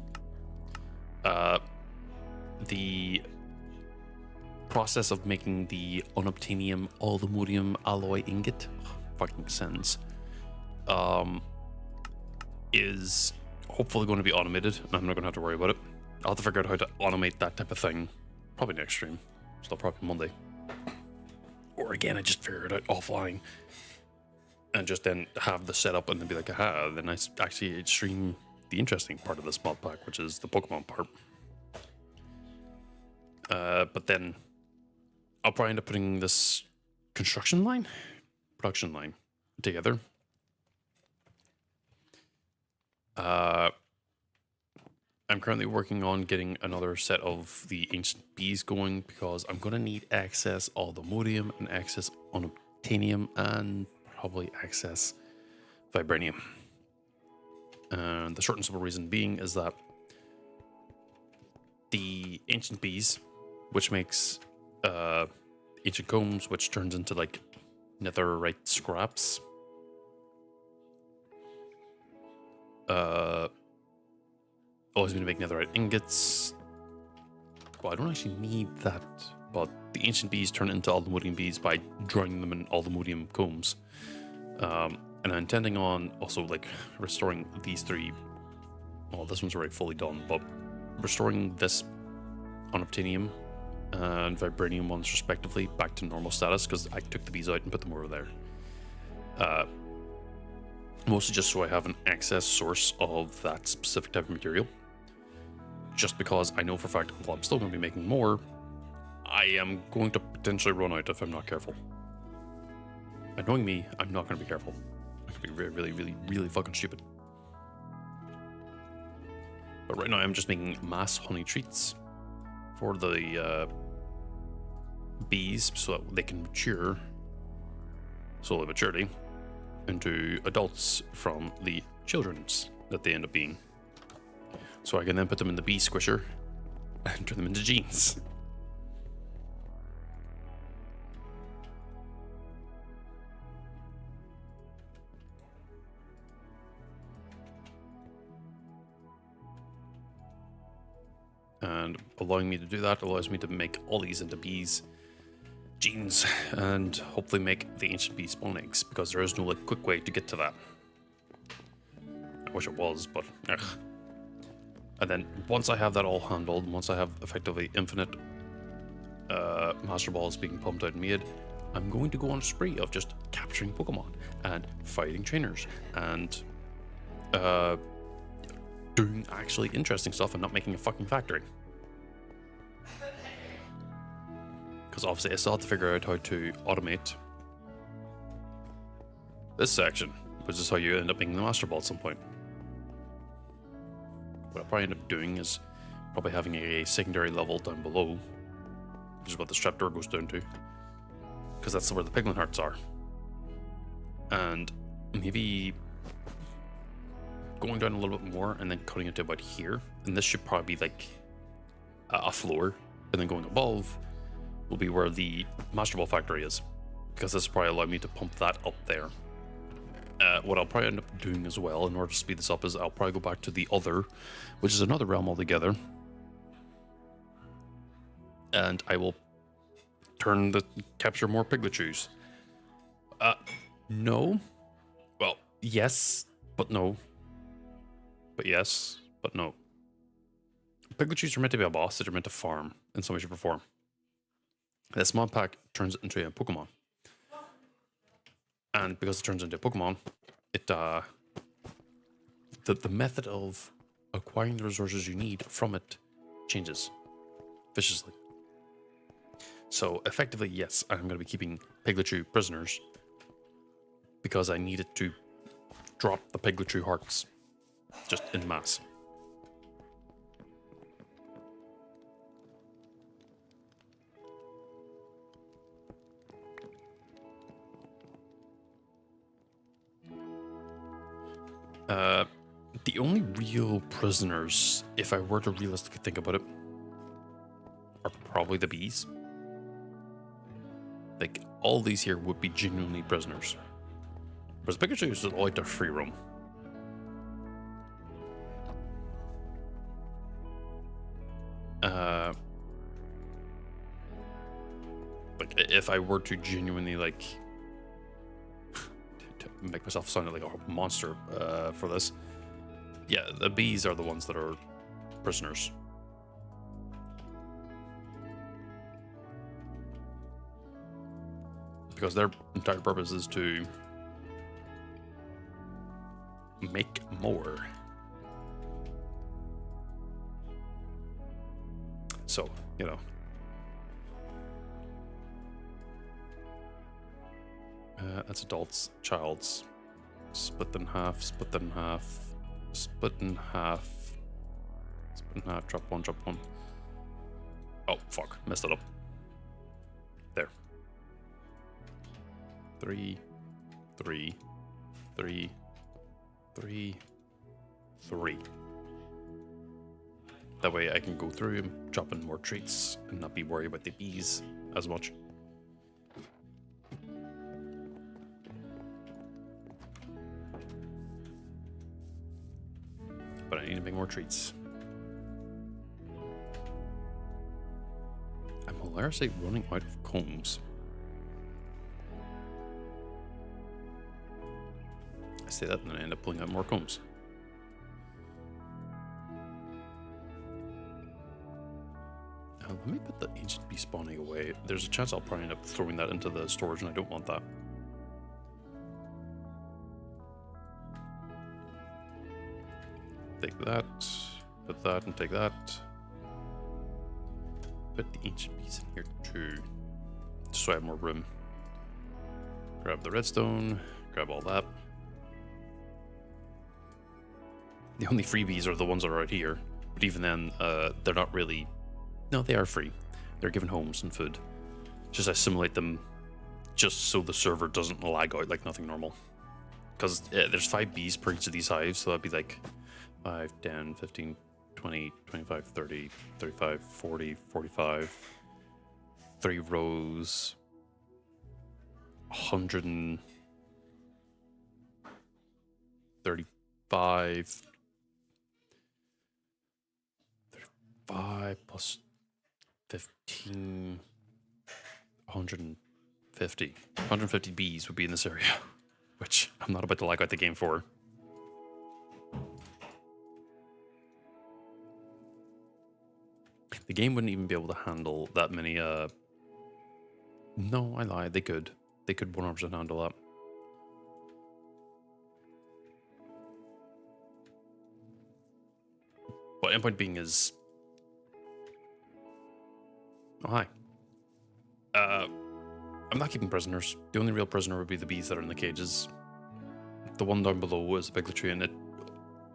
the process of making the unobtainium all-the-modium alloy ingot, fucking sense, is hopefully going to be automated, and I'm not going to have to worry about it. I'll have to figure out how to automate that type of thing, probably next stream, still probably Monday. Or again, I just figure it out offline, and just then have the setup, and then be like, aha, then I actually stream the interesting part of this mod pack, which is the Pokemon part. But then I'll probably end up putting this production line together. I'm currently working on getting another set of the ancient bees going, because I'm going to need access all the modium and access unobtainium and probably access vibranium. And the short and simple reason being is that the ancient bees, which makes ancient combs, which turns into like netherite scraps, allows me to make netherite ingots. Well, I don't actually need that, but the ancient bees turn into all the modium bees by drowning them in all the modium combs. And I'm intending on also like restoring these 3. Well, this one's already fully done, but restoring this unobtainium and vibranium ones respectively back to normal status, because I took the bees out and put them over there. Mostly just so I have an access source of that specific type of material. Just because I know for a fact, while I'm still going to be making more, I am going to potentially run out if I'm not careful. And knowing me, I'm not going to be careful. I could be really, really, really fucking stupid. But right now I'm just making mass honey treats for the bees so that they can mature, slowly but surely, into adults from the children's that they end up being. So I can then put them in the bee squisher and turn them into genes. And allowing me to do that allows me to make all these into bees genes and hopefully make the ancient bee spawn eggs, because there is no like quick way to get to that. I wish it was, but ugh. And then once I have that all handled, once I have effectively infinite master balls being pumped out and made, I'm going to go on a spree of just capturing Pokemon and fighting trainers and doing actually interesting stuff and not making a fucking factory. Because obviously I still have to figure out how to automate this section, which is how you end up making the master ball at some point. What I'll probably end up doing is probably having a secondary level down below, which is what the trap door goes down to, because that's where the piglin hearts are. And maybe going down a little bit more and then cutting it to about here. And this should probably be like a floor. And then going above will be where the Master Ball factory is, because this will probably allow me to pump that up there. What I'll probably end up doing as well in order to speed this up is I'll probably go back to the other, which is another realm altogether. And I will capture more Pigletchoos. No. Well, yes, but no. But yes, but no. Pigletchoos are meant to be a boss that you're meant to farm in some way, shape, or form. This mod pack turns it into a Pokemon. And because it turns into a Pokemon, the method of acquiring the resources you need from it changes viciously. So effectively, yes, I'm going to be keeping Pigletchoo prisoners because I need it to drop the Pigletchoo hearts just en masse. The only real prisoners, if I were to realistically think about it, are probably the bees. Like, all these here would be genuinely prisoners. Whereas Pikachu is just like their free roam. Like, if I were to genuinely, like, to make myself sound like a monster for this, yeah, the bees are the ones that are prisoners. Because their entire purpose is to make more. So, you know. That's adults, childs. Split in half, split in half, split in half, split in half, drop one, drop one. Oh, fuck, messed it up. There. 3, 3, 3, 3, 3. That way I can go through and drop in more treats and not be worried about the bees as much. But I need to make more treats. I'm hilariously running out of combs. I say that and then I end up pulling out more combs. Let me put the ancient bee spawning away. There's a chance I'll probably end up throwing that into the storage and I don't want that. Take that, put that, and take that. Put the ancient bees in here too, just so I have more room. Grab the redstone, grab all that. The only freebies are the ones that are out here, but even then, they're not really. No, they are free. They're given homes and food. Just assimilate them, just so the server doesn't lag out like nothing normal. Because there's 5 bees per each of these hives, so that'd be like 5, 10, 15, 20, 25, 30, 35, 40, 45, 3 rows, 135, 35 plus 15, 150. 150 bees would be in this area, which I'm not about to lag out the game for. The game wouldn't even be able to handle that many, No, I lied. They could. They could 100% handle that. But end point being is... Oh, hi. I'm not keeping prisoners. The only real prisoner would be the bees that are in the cages. The one down below is a Pigletry, and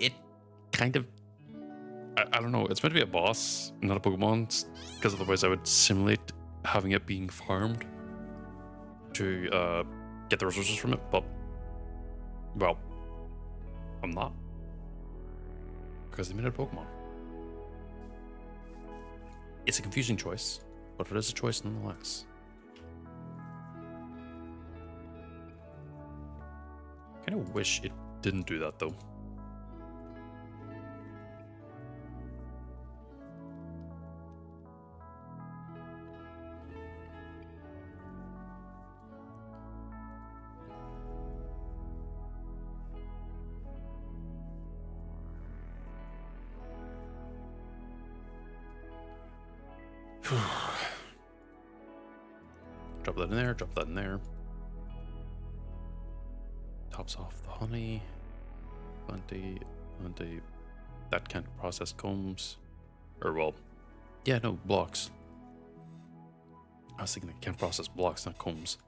it kind of... I don't know, it's meant to be a boss, not a Pokemon, because otherwise I would simulate having it being farmed to get the resources from it, but Well, I'm not. Because they made it a Pokemon. It's a confusing choice, but it is a choice nonetheless. I kind of wish it didn't do that though. Drop that in there, drop that in there. Tops off the honey. 20. That can't process combs. Or, well, yeah, no, blocks. I was thinking it can't process blocks, not combs.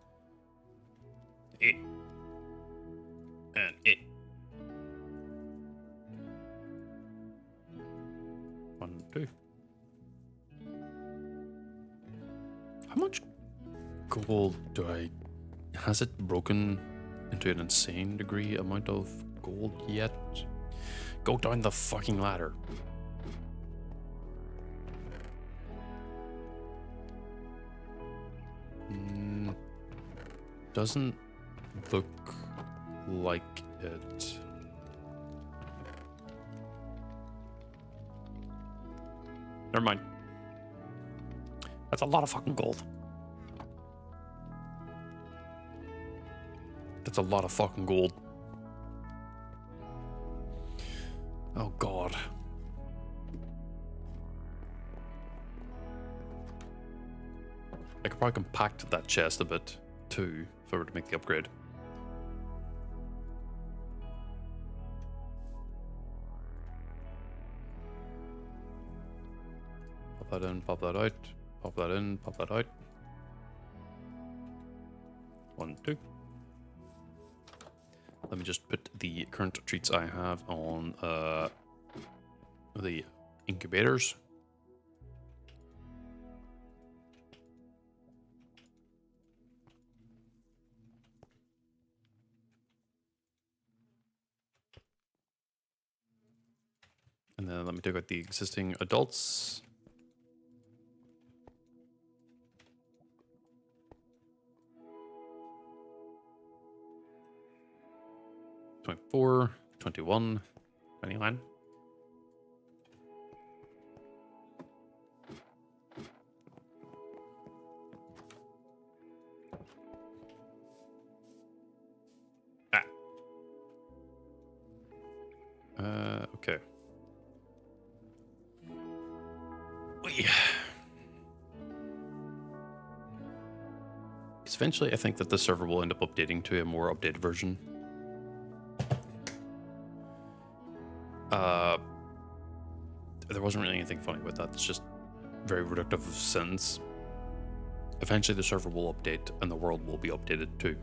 It. And it. 1, 2. How much gold do I... Has it broken into an insane degree amount of gold yet? Go down the fucking ladder. Doesn't look like it. Never mind. That's a lot of fucking gold. That's a lot of fucking gold. Oh god. I could probably compact that chest a bit too if I were to make the upgrade. Pop that in, pop that out, pop that in, pop that out. 1, 2. Let me just put the current treats I have on the incubators. And then let me take out the existing adults. $24, $21, $29. Okay. Because eventually I think that the server will end up updating to a more updated version. There wasn't really anything funny about that. It's just very reductive of sentence. Eventually the server will update and the world will be updated too.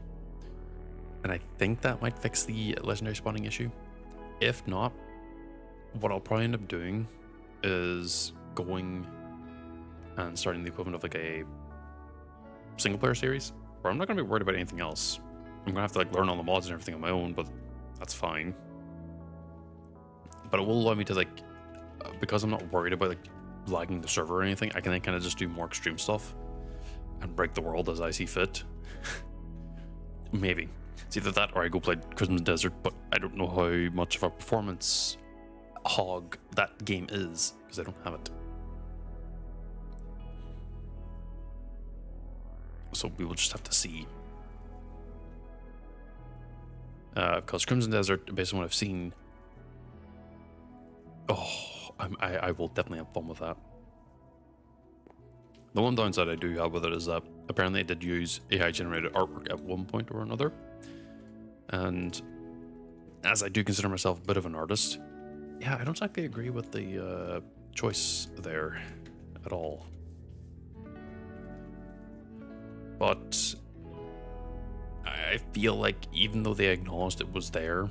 And I think that might fix the legendary spawning issue. If not, what I'll probably end up doing is going and starting the equivalent of like a single player series where I'm not going to be worried about anything else. I'm going to have to like learn all the mods and everything on my own, but that's fine. But it will allow me to like, because I'm not worried about like lagging the server or anything, I can then kind of just do more extreme stuff and break the world as I see fit. Maybe. It's either that or I go play Crimson Desert, but I don't know how much of a performance hog that game is because I don't have it. So we will just have to see. Because Crimson Desert, based on what I've seen, I will definitely have fun with that. The one downside I do have with it is that apparently I did use AI generated artwork at one point or another. And as I do consider myself a bit of an artist, yeah, I don't exactly agree with the choice there at all. But I feel like even though they acknowledged it was there,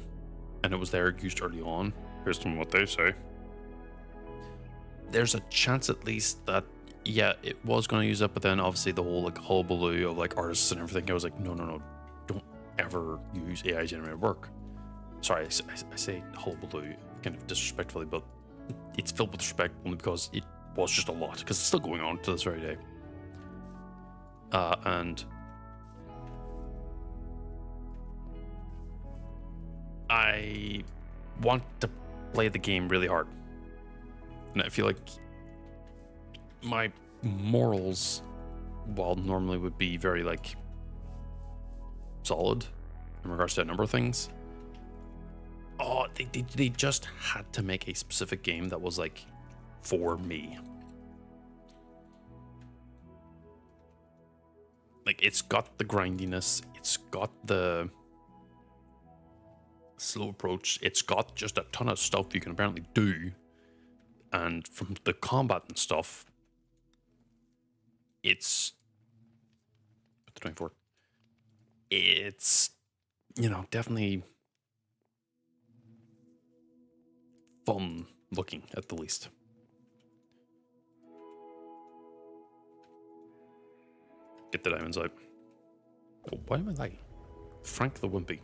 and it was there used early on, based on what they say, there's a chance at least that, yeah, it was going to use it, but then obviously the whole like hullabaloo of like artists and everything, I was like, no, don't ever use AI generated work. Sorry, I say hullabaloo kind of disrespectfully, but it's filled with respect only because it was just a lot, because it's still going on to this very day. And I want to play the game really hard. And I feel like my morals, while normally would be very, like, solid in regards to a number of things, they just had to make a specific game that was, like, for me. Like, it's got the grindiness, it's got the slow approach, it's got just a ton of stuff you can apparently do, and from the combat and stuff, it's 24. It's, definitely fun looking at the least. Get the diamonds out. Oh, why am I lying? Frank the Wimpy.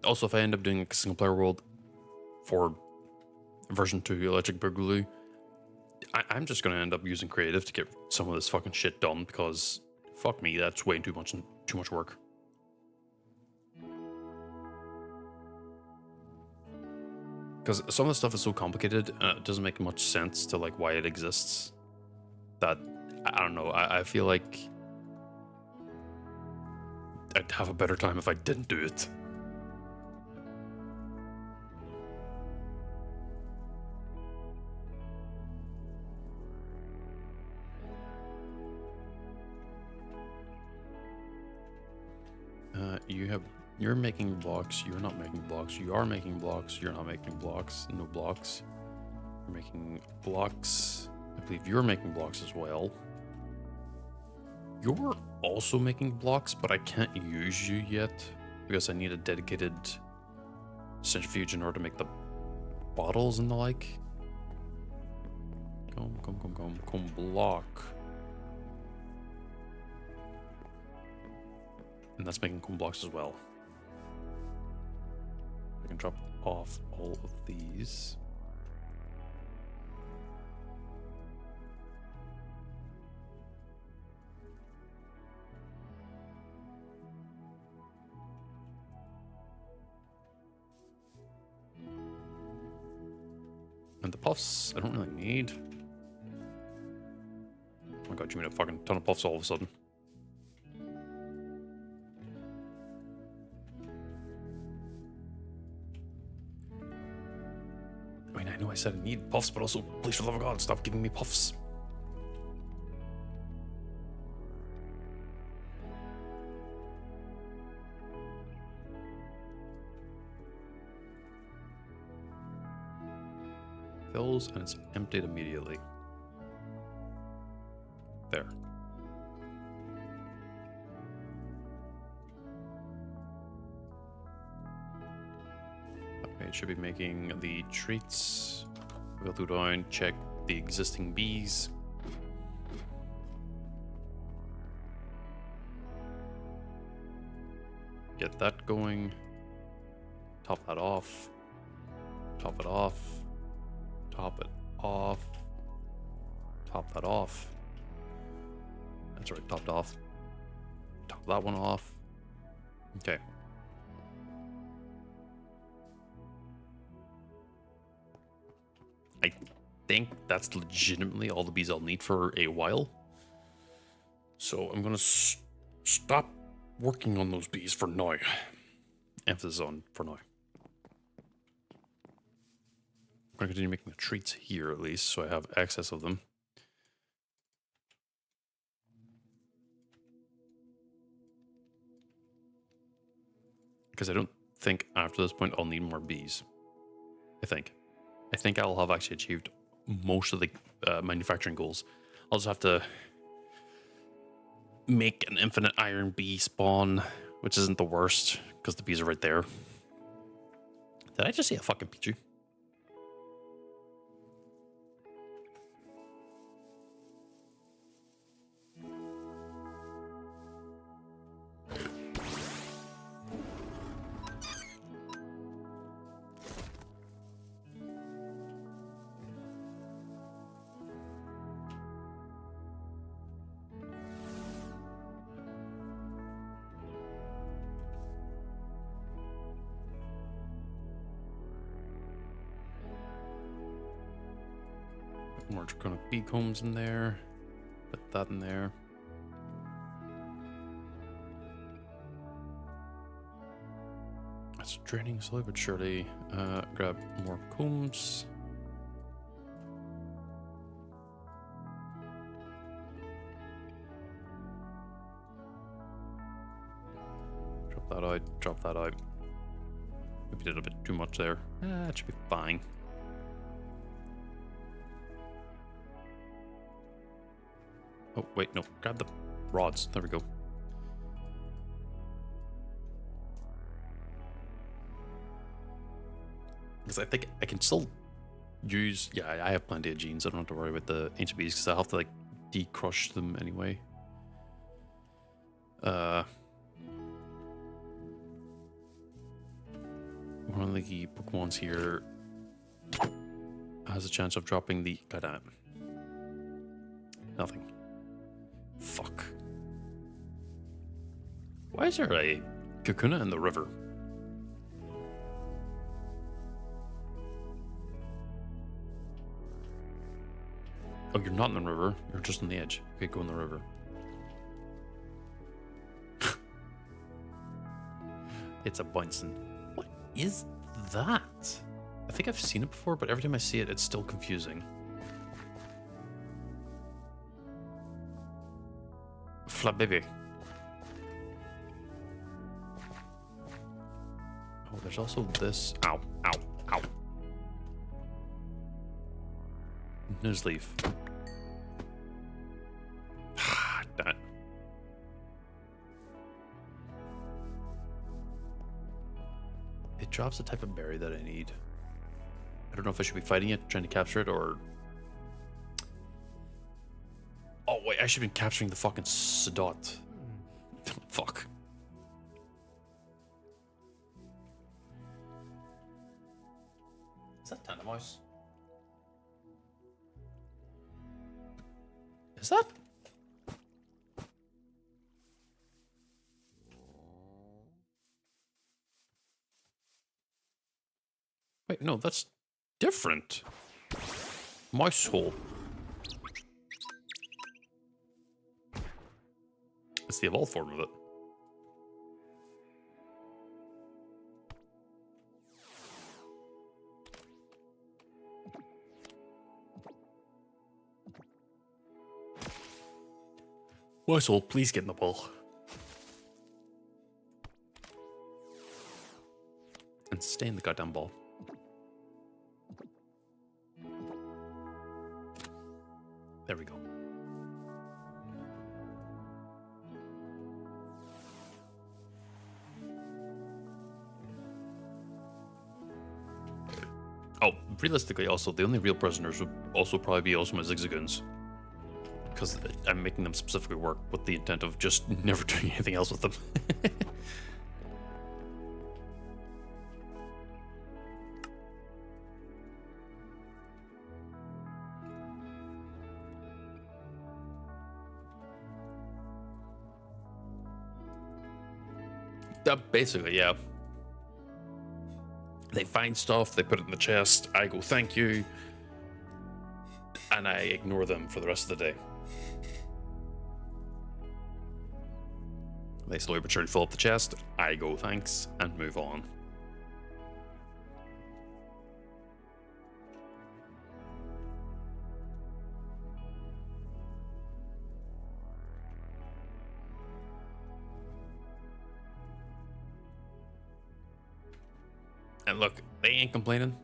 Also, if I end up doing a single player world for version 2 Electric Boogaloo, I'm just gonna end up using creative to get some of this fucking shit done, because fuck me, that's way too much work. Because some of the stuff is so complicated, it doesn't make much sense to like why it exists. That I don't know. I feel like I'd have a better time if I didn't do it. You're making blocks, you're not making blocks, you are making blocks, you're not making blocks, no blocks. You're making blocks. I believe you're making blocks as well. You're also making blocks, but I can't use you yet because I need a dedicated centrifuge in order to make the bottles and the like. Come block. And that's making cone blocks as well. I can drop off all of these. And the puffs, I don't really need. Oh my god, you made a fucking ton of puffs all of a sudden. I mean, I know I said I need puffs, but also, please for the love of God, stop giving me puffs. Fills and it's emptied immediately. There. Okay, it should be making the treats. We'll go down, check the existing bees. Get that going. Top that off. Top it off. Top it off. Top that off. That's right, topped off. Top that one off. Okay. I think that's legitimately all the bees I'll need for a while. So I'm gonna stop working on those bees for now. Emphasis on for now. I'm going to continue making the treats here at least, so I have access of them. Because I don't think after this point I'll need more bees. I think I'll have actually achieved most of the manufacturing goals. I'll just have to make an infinite iron bee spawn, which isn't the worst, because the bees are right there. Did I just say a fucking Pichu? more draconic beacombs in there. Put that in there. It's draining slowly but surely. Grab more combs. Drop that out, drop that out. Maybe did a bit too much there. It should be fine. Oh, wait, no. Grab the rods. There we go. Because I think I can still use... Yeah, I have plenty of genes. I don't have to worry about the ancient bees because I have to, like, decrush them anyway. One of the Pokemons here has a chance of dropping the... God damn it. Nothing. Fuck. Why is there a Kakuna in the river? Oh, you're not in the river. You're just on the edge. Okay, go in the river. It's a bouncing. What is that? I think I've seen it before, but every time I see it, it's still confusing. Flap baby. Oh, there's also this. Ow, ow, ow. Nuzleaf. Damn it. It drops the type of berry that I need. I don't know if I should be fighting it, trying to capture it, or... Oh, wait, I should have been capturing the fucking Sadot. Fuck. Is that Tandemaus? Is that? Wait, no, that's different. Mouse hole. It's the evolved form of it. Mouse hole, please get in the ball. And stay in the goddamn ball. There we go. Oh, realistically, also, the only real prisoners would also probably be also my Zigzagoons. Because I'm making them specifically work with the intent of just never doing anything else with them. Basically, yeah. They find stuff, they put it in the chest, I go thank you, and I ignore them for the rest of the day. They slowly but surely fill up the chest, I go thanks, and move on. And look, they ain't complaining.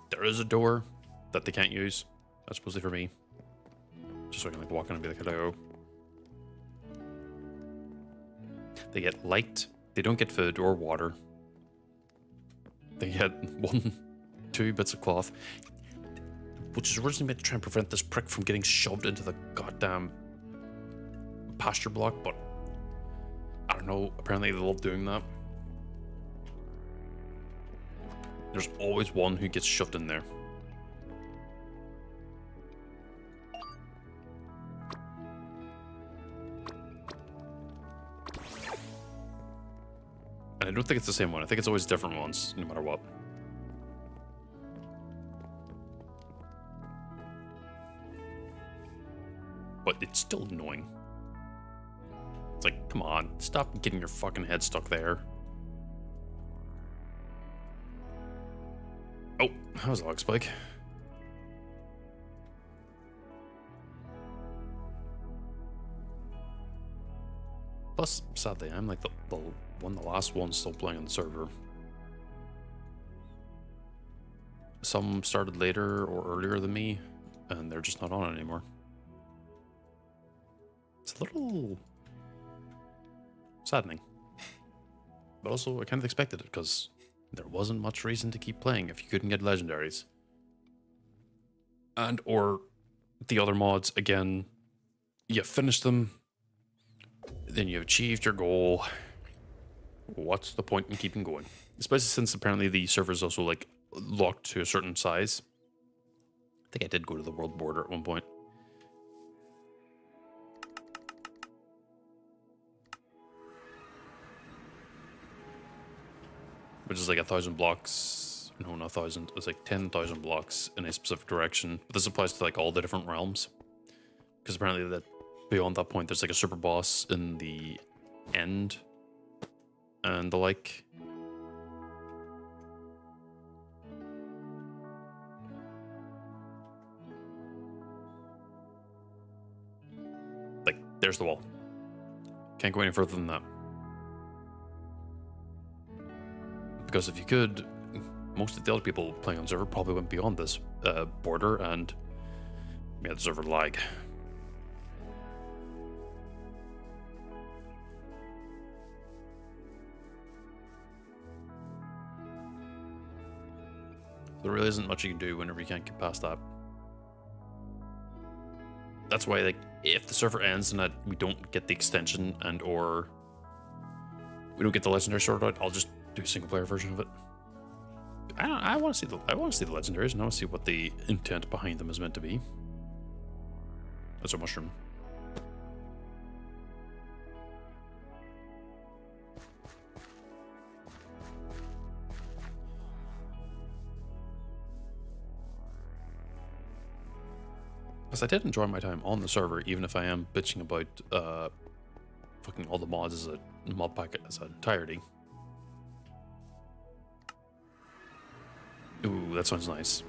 There is a door that they can't use. That's supposedly for me. Just so I can like walk in and be like, hello. They get light. They don't get food or water. They get 2 bits of cloth. Which is originally meant to try and prevent this prick from getting shoved into the goddamn pasture block, but I don't know. Apparently they love doing that. There's always one who gets shoved in there. And I don't think it's the same one. I think it's always different ones, no matter what. it's still annoying. It's like, come on, stop getting your fucking head stuck there. Oh, that was a log spike. Plus, sadly, I'm like the last one still playing on the server. Some started later or earlier than me, and they're just not on anymore. It's a little saddening. But also, I kind of expected it, because there wasn't much reason to keep playing if you couldn't get legendaries. And or the other mods, again, you finish them, then you achieved your goal. What's the point in keeping going? Especially since apparently the server is also like locked to a certain size. I think I did go to the world border at one point. Which is like 1,000 blocks. No, not 1,000. It's like 10,000 blocks in a specific direction. But this applies to like all the different realms. Because apparently that beyond that point, there's like a super boss in the end. And the like. Like, there's the wall. Can't go any further than that. Because if you could, most of the other people playing on the server probably went beyond this border and made the server lag. There really isn't much you can do whenever you can't get past that. That's why, like, if the server ends and that we don't get the extension and or we don't get the legendary sorted out, I'll just do a single player version of it. I want to see the legendaries, and I want to see what the intent behind them is meant to be. That's a mushroom. Because I did enjoy my time on the server, even if I am bitching about fucking all the mods as a mod packet as an entirety. Ooh, that sounds nice.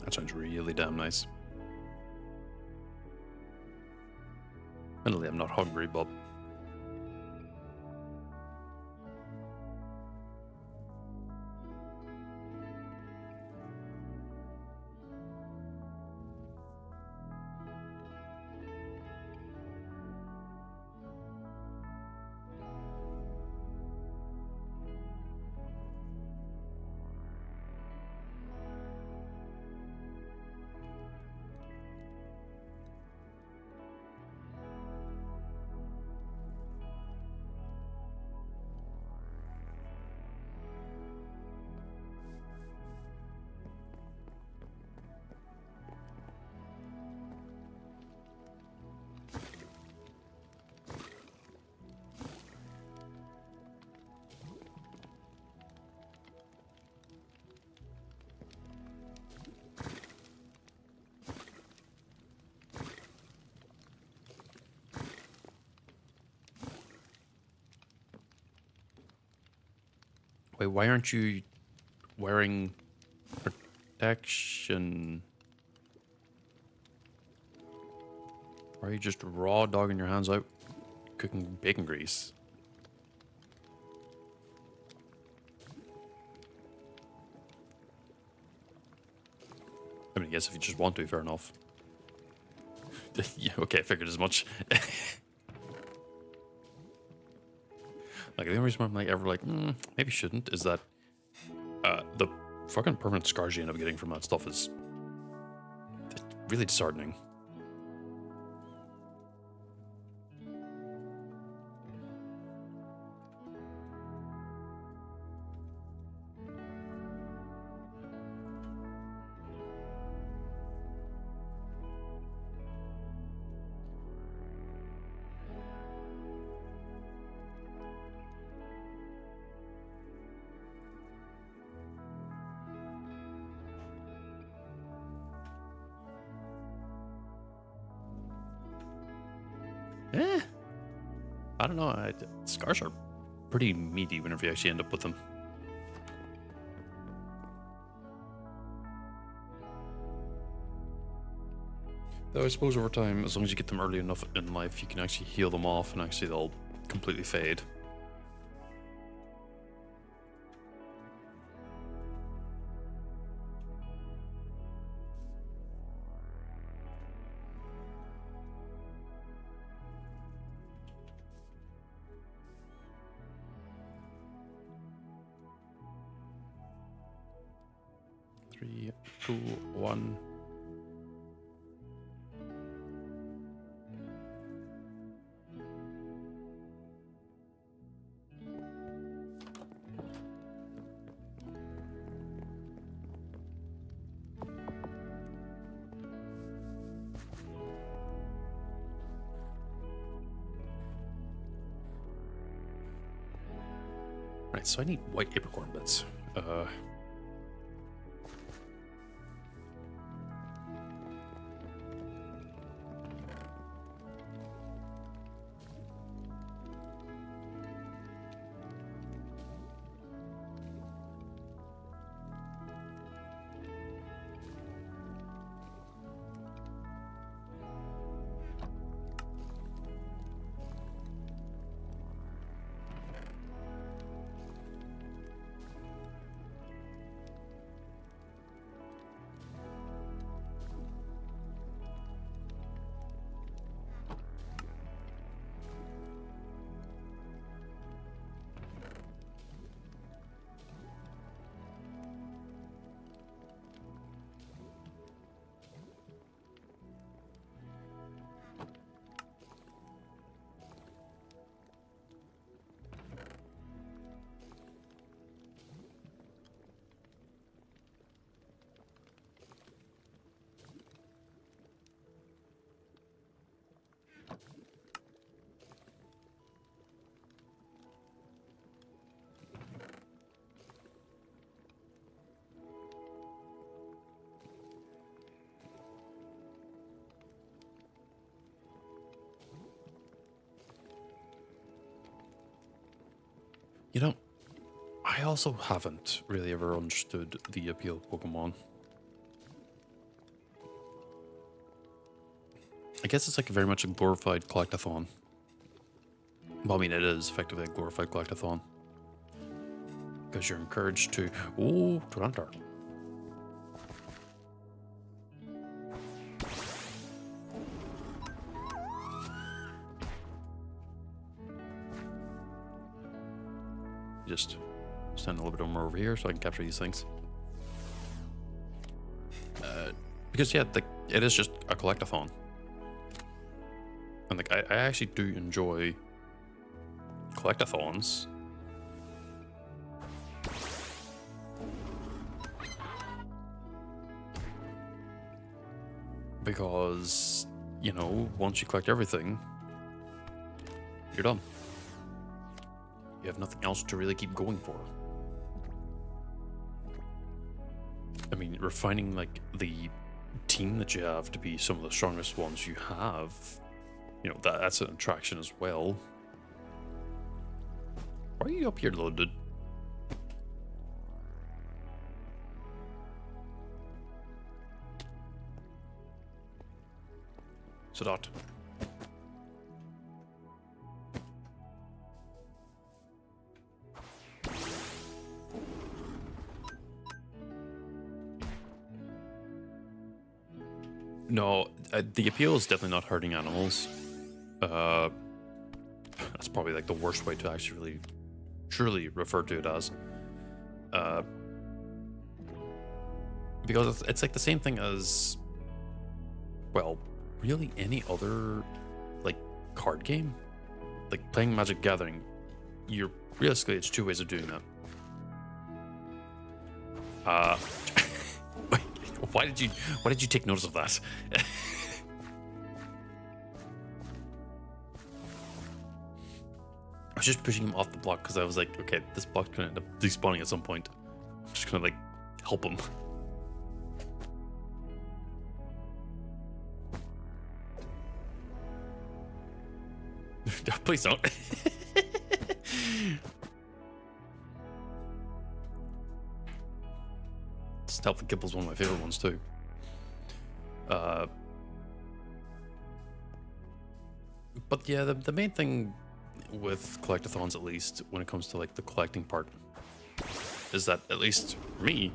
That sounds really damn nice. Admittedly, I'm not hungry, but wait, why aren't you wearing protection? Why are you just raw dogging your hands out cooking bacon grease? I mean, I guess if you just want to, fair enough. Yeah, okay, I figured as much. Like, the only reason why I'm like ever like, maybe shouldn't, is that the fucking permanent scars you end up getting from that stuff is really disheartening. Eh, I don't know. Scars are pretty meaty whenever you actually end up with them. Though I suppose over time, as long as you get them early enough in life, you can actually heal them off and actually they'll completely fade. Three, two, one. Right, so I need white apricorn bits. You know, I also haven't really ever understood the appeal of Pokemon. I guess it's like very much a glorified collectathon. Well, I mean, it is effectively a glorified collectathon. Because you're encouraged to... Ooh, Duranttar. Just stand a little bit more over here so I can capture these things. Because yeah, it is just a collectathon, and like I actually do enjoy collectathons. Because, you know, once you collect everything, you're done. You have nothing else to really keep going for. I mean, refining like the team that you have to be some of the strongest ones you have, you know, that's an attraction as well. Why are you up here, loaded? Sadat. No, the appeal is definitely not hurting animals. That's probably like the worst way to actually really, truly refer to it as. Because it's like the same thing as, well, really any other like card game. Like playing Magic Gathering, you're realistically it's two ways of doing that. Why did you take notice of that? I was just pushing him off the block because I was like, okay, this block's gonna end up despawning at some point. I'm just gonna like help him. Please don't. Stealth and Kibble's one of my favorite ones too. But yeah, the main thing with collectathons, at least when it comes to like the collecting part, is that at least for me,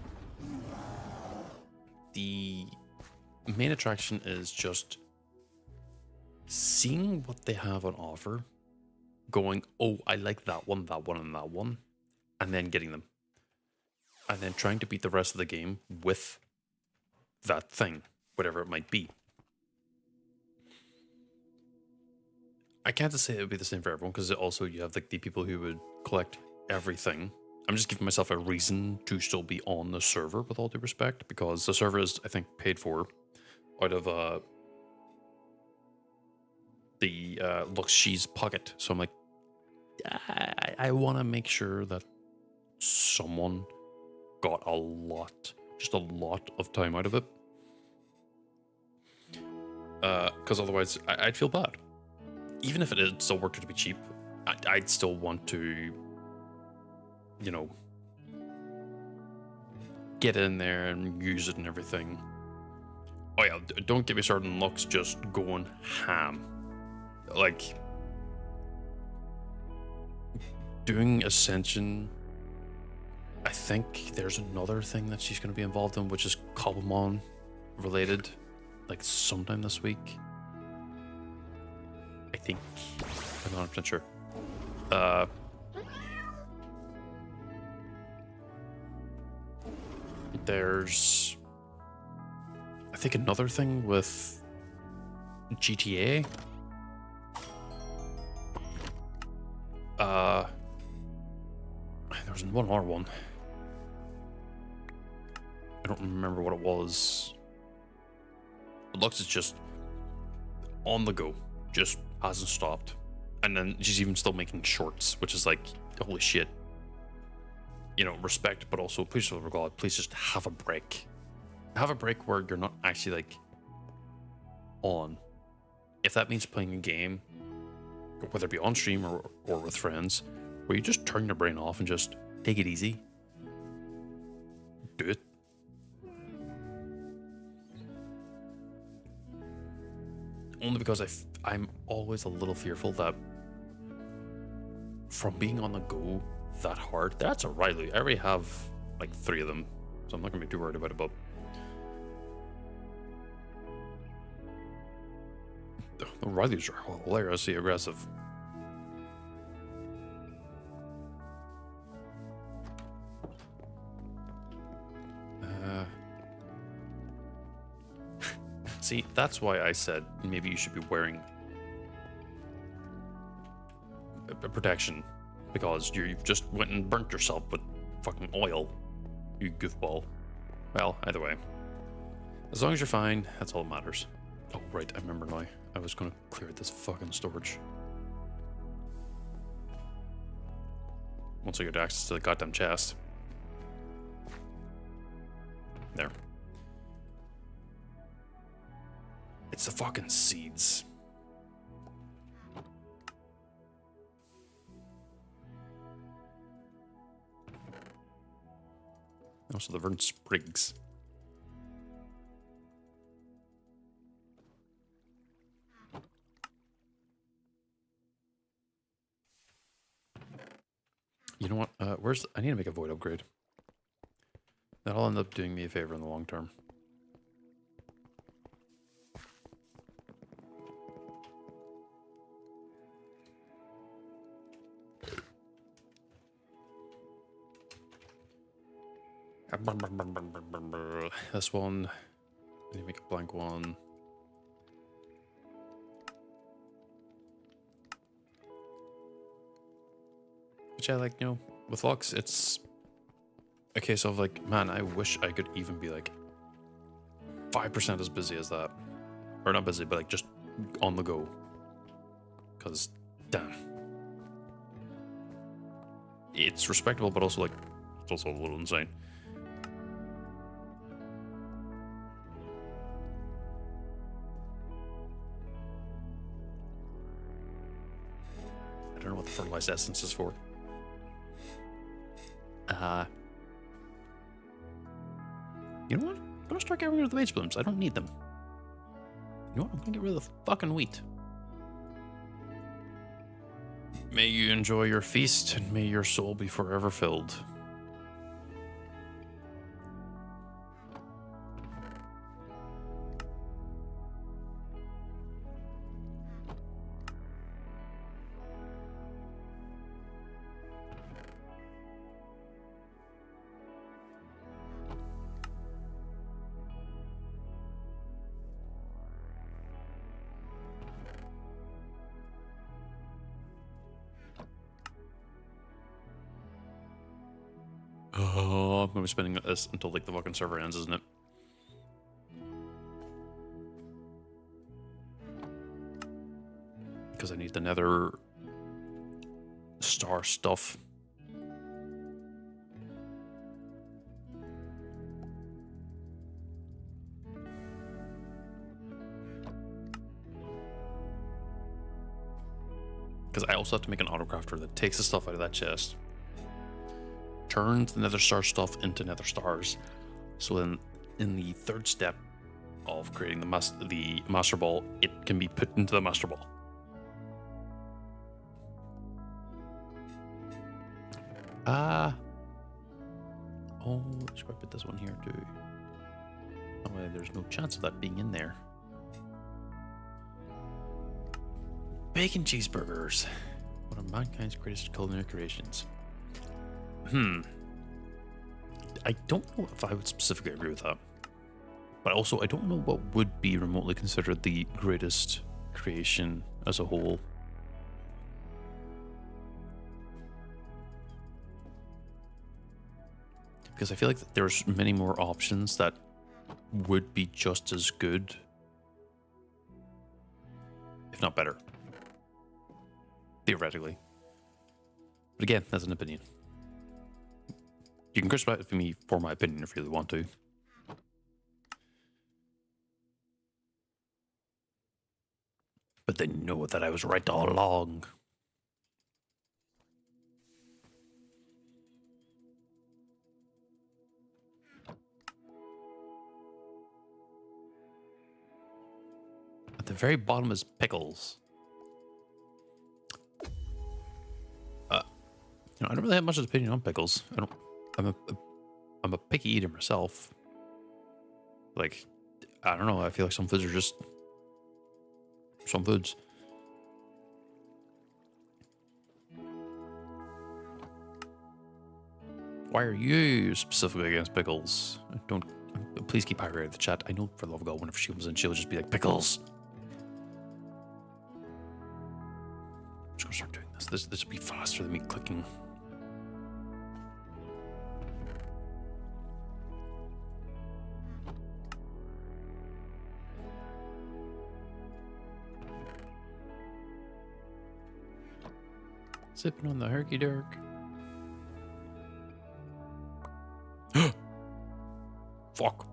the main attraction is just seeing what they have on offer, going, oh, I like that one, and that one, and then getting them. And then trying to beat the rest of the game with that thing, whatever it might be. I can't just say it would be the same for everyone, because also you have like the people who would collect everything. I'm just giving myself a reason to still be on the server, with all due respect, because the server is, I think, paid for out of the Luxie's pocket. So I'm like, I want to make sure that someone got a lot of time out of it. Because otherwise, I'd feel bad. Even if it is still worth it to be cheap, I'd still want to, you know, get in there and use it and everything. Oh yeah, don't get me started on Lux just going ham. Like, doing Ascension, I think there's another thing that she's going to be involved in, which is Cobblemon related, like sometime this week. I think. I'm not 100% sure. There's, I think, another thing with GTA. There was one more one. I don't remember what it was. But Lux is just on the go, just hasn't stopped. And then she's even still making shorts, which is like, holy shit. You know, respect, but also, please, for God, please just have a break. Have a break where you're not actually like on. If that means playing a game, whether it be on stream or with friends, where you just turn your brain off and just take it easy, do it. Only because I'm always a little fearful that from being on the go that hard, that's a Riley. I already have like 3 of them, so I'm not gonna be too worried about it. But the Rileys are hilariously aggressive. See, that's why I said maybe you should be wearing a protection, because you've just went and burnt yourself with fucking oil, you goofball. Well, either way, as long as you're fine, that's all that matters. Oh, right, I remember now. I was gonna clear this fucking storage once I get access to the goddamn chest. There. It's the fucking seeds. Also the verdant sprigs. You know what? I need to make a void upgrade. That'll end up doing me a favor in the long term. This one. I need to make a blank one. Which I like, you know, with Lux, it's a case of like, man, I wish I could even be like 5% as busy as that. Or not busy, but like just on the go. Because, damn. It's respectable, but also like, it's also a little insane. what the fertilized essence is for. You know what? I'm gonna start getting rid of the wage blooms. I don't need them. You know what? I'm gonna get rid of the fucking wheat. May you enjoy your feast, and may your soul be forever filled. Oh, I'm gonna be spending this until like the fucking server ends, isn't it? Because I need the nether star stuff. Because I also have to make an autocrafter that takes the stuff out of that chest, turns the nether star stuff into nether stars. So then in the third step of creating the master ball, it can be put into the master ball. Oh, let's go put this one here too. Oh, there's no chance of that being in there. Bacon cheeseburgers. One of mankind's greatest culinary creations. I don't know if I would specifically agree with that. But also, I don't know what would be remotely considered the greatest creation as a whole. Because I feel like there's many more options that would be just as good, if not better. Theoretically. But again, that's an opinion. You can crucify me for my opinion if you really want to. But then know that I was right all along. At the very bottom is pickles. You know, I don't really have much of an opinion on pickles. I'm a picky eater myself. Like, I don't know. I feel like some foods are just some foods. Why are you specifically against pickles? Please keep Hyra out of the chat. I know for the love of God, whenever she comes in, she'll just be like, pickles. I'm just gonna start doing this. This will be faster than me clicking. Sipping on the herky dirk. Fuck.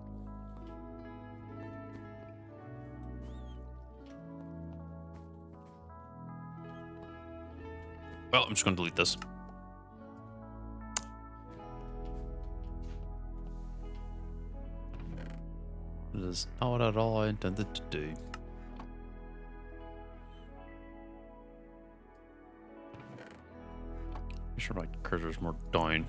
Well, I'm just going to delete this. It is not at all I intended to do. Make sure my cursor's more down.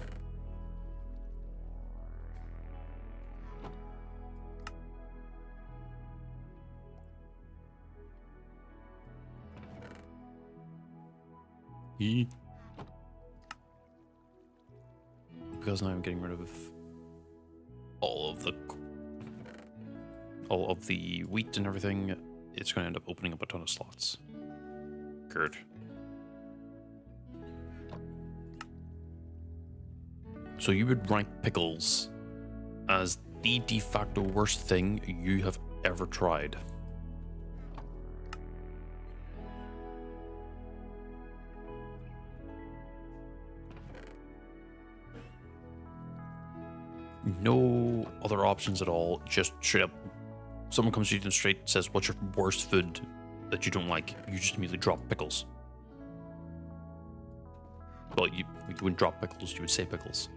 Because now I'm getting rid of all of the wheat and everything, it's going to end up opening up a ton of slots. Good. So you would rank pickles as the de facto worst thing you have ever tried? No other options at all, just straight up. Someone comes to you and straight says, what's your worst food that you don't like? You just immediately drop pickles. Well, you wouldn't drop pickles, you would say pickles.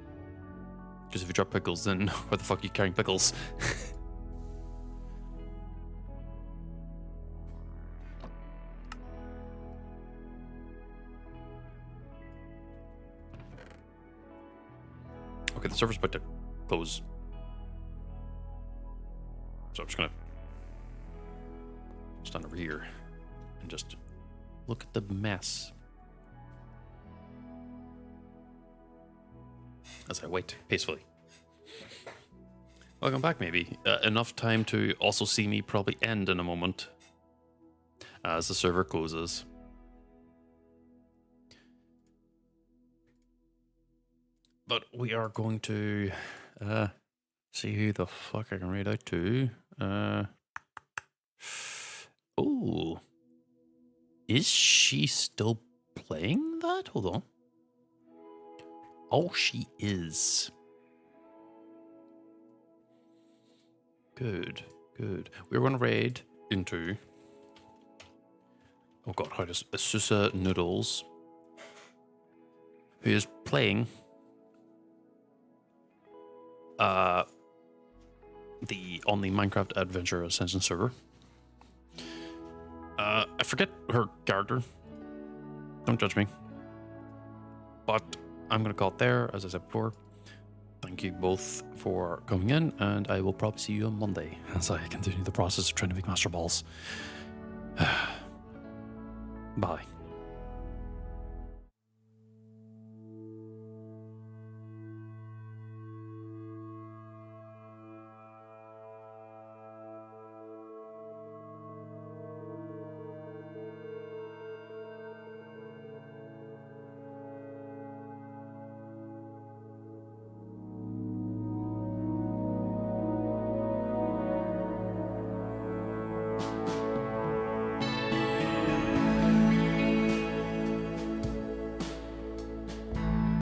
Because if you drop pickles, then where the fuck are you carrying pickles? Okay, the server's about to close. So I'm just gonna stand over here and just look at the mess as I wait peacefully. Welcome back, maybe. Enough time to also see me probably end in a moment as the server closes. But we are going to see who the fuck I can read out to. Oh. Is she still playing that? Hold on. Oh, she is. Good, good. We're going to raid into... Oh god, how does Asusa Noodles, who is playing on the Minecraft Adventure Ascension server. I forget her character. Don't judge me. But I'm going to call it there, as I said before. Thank you both for coming in, and I will probably see you on Monday as I continue the process of trying to make Master Balls. Bye.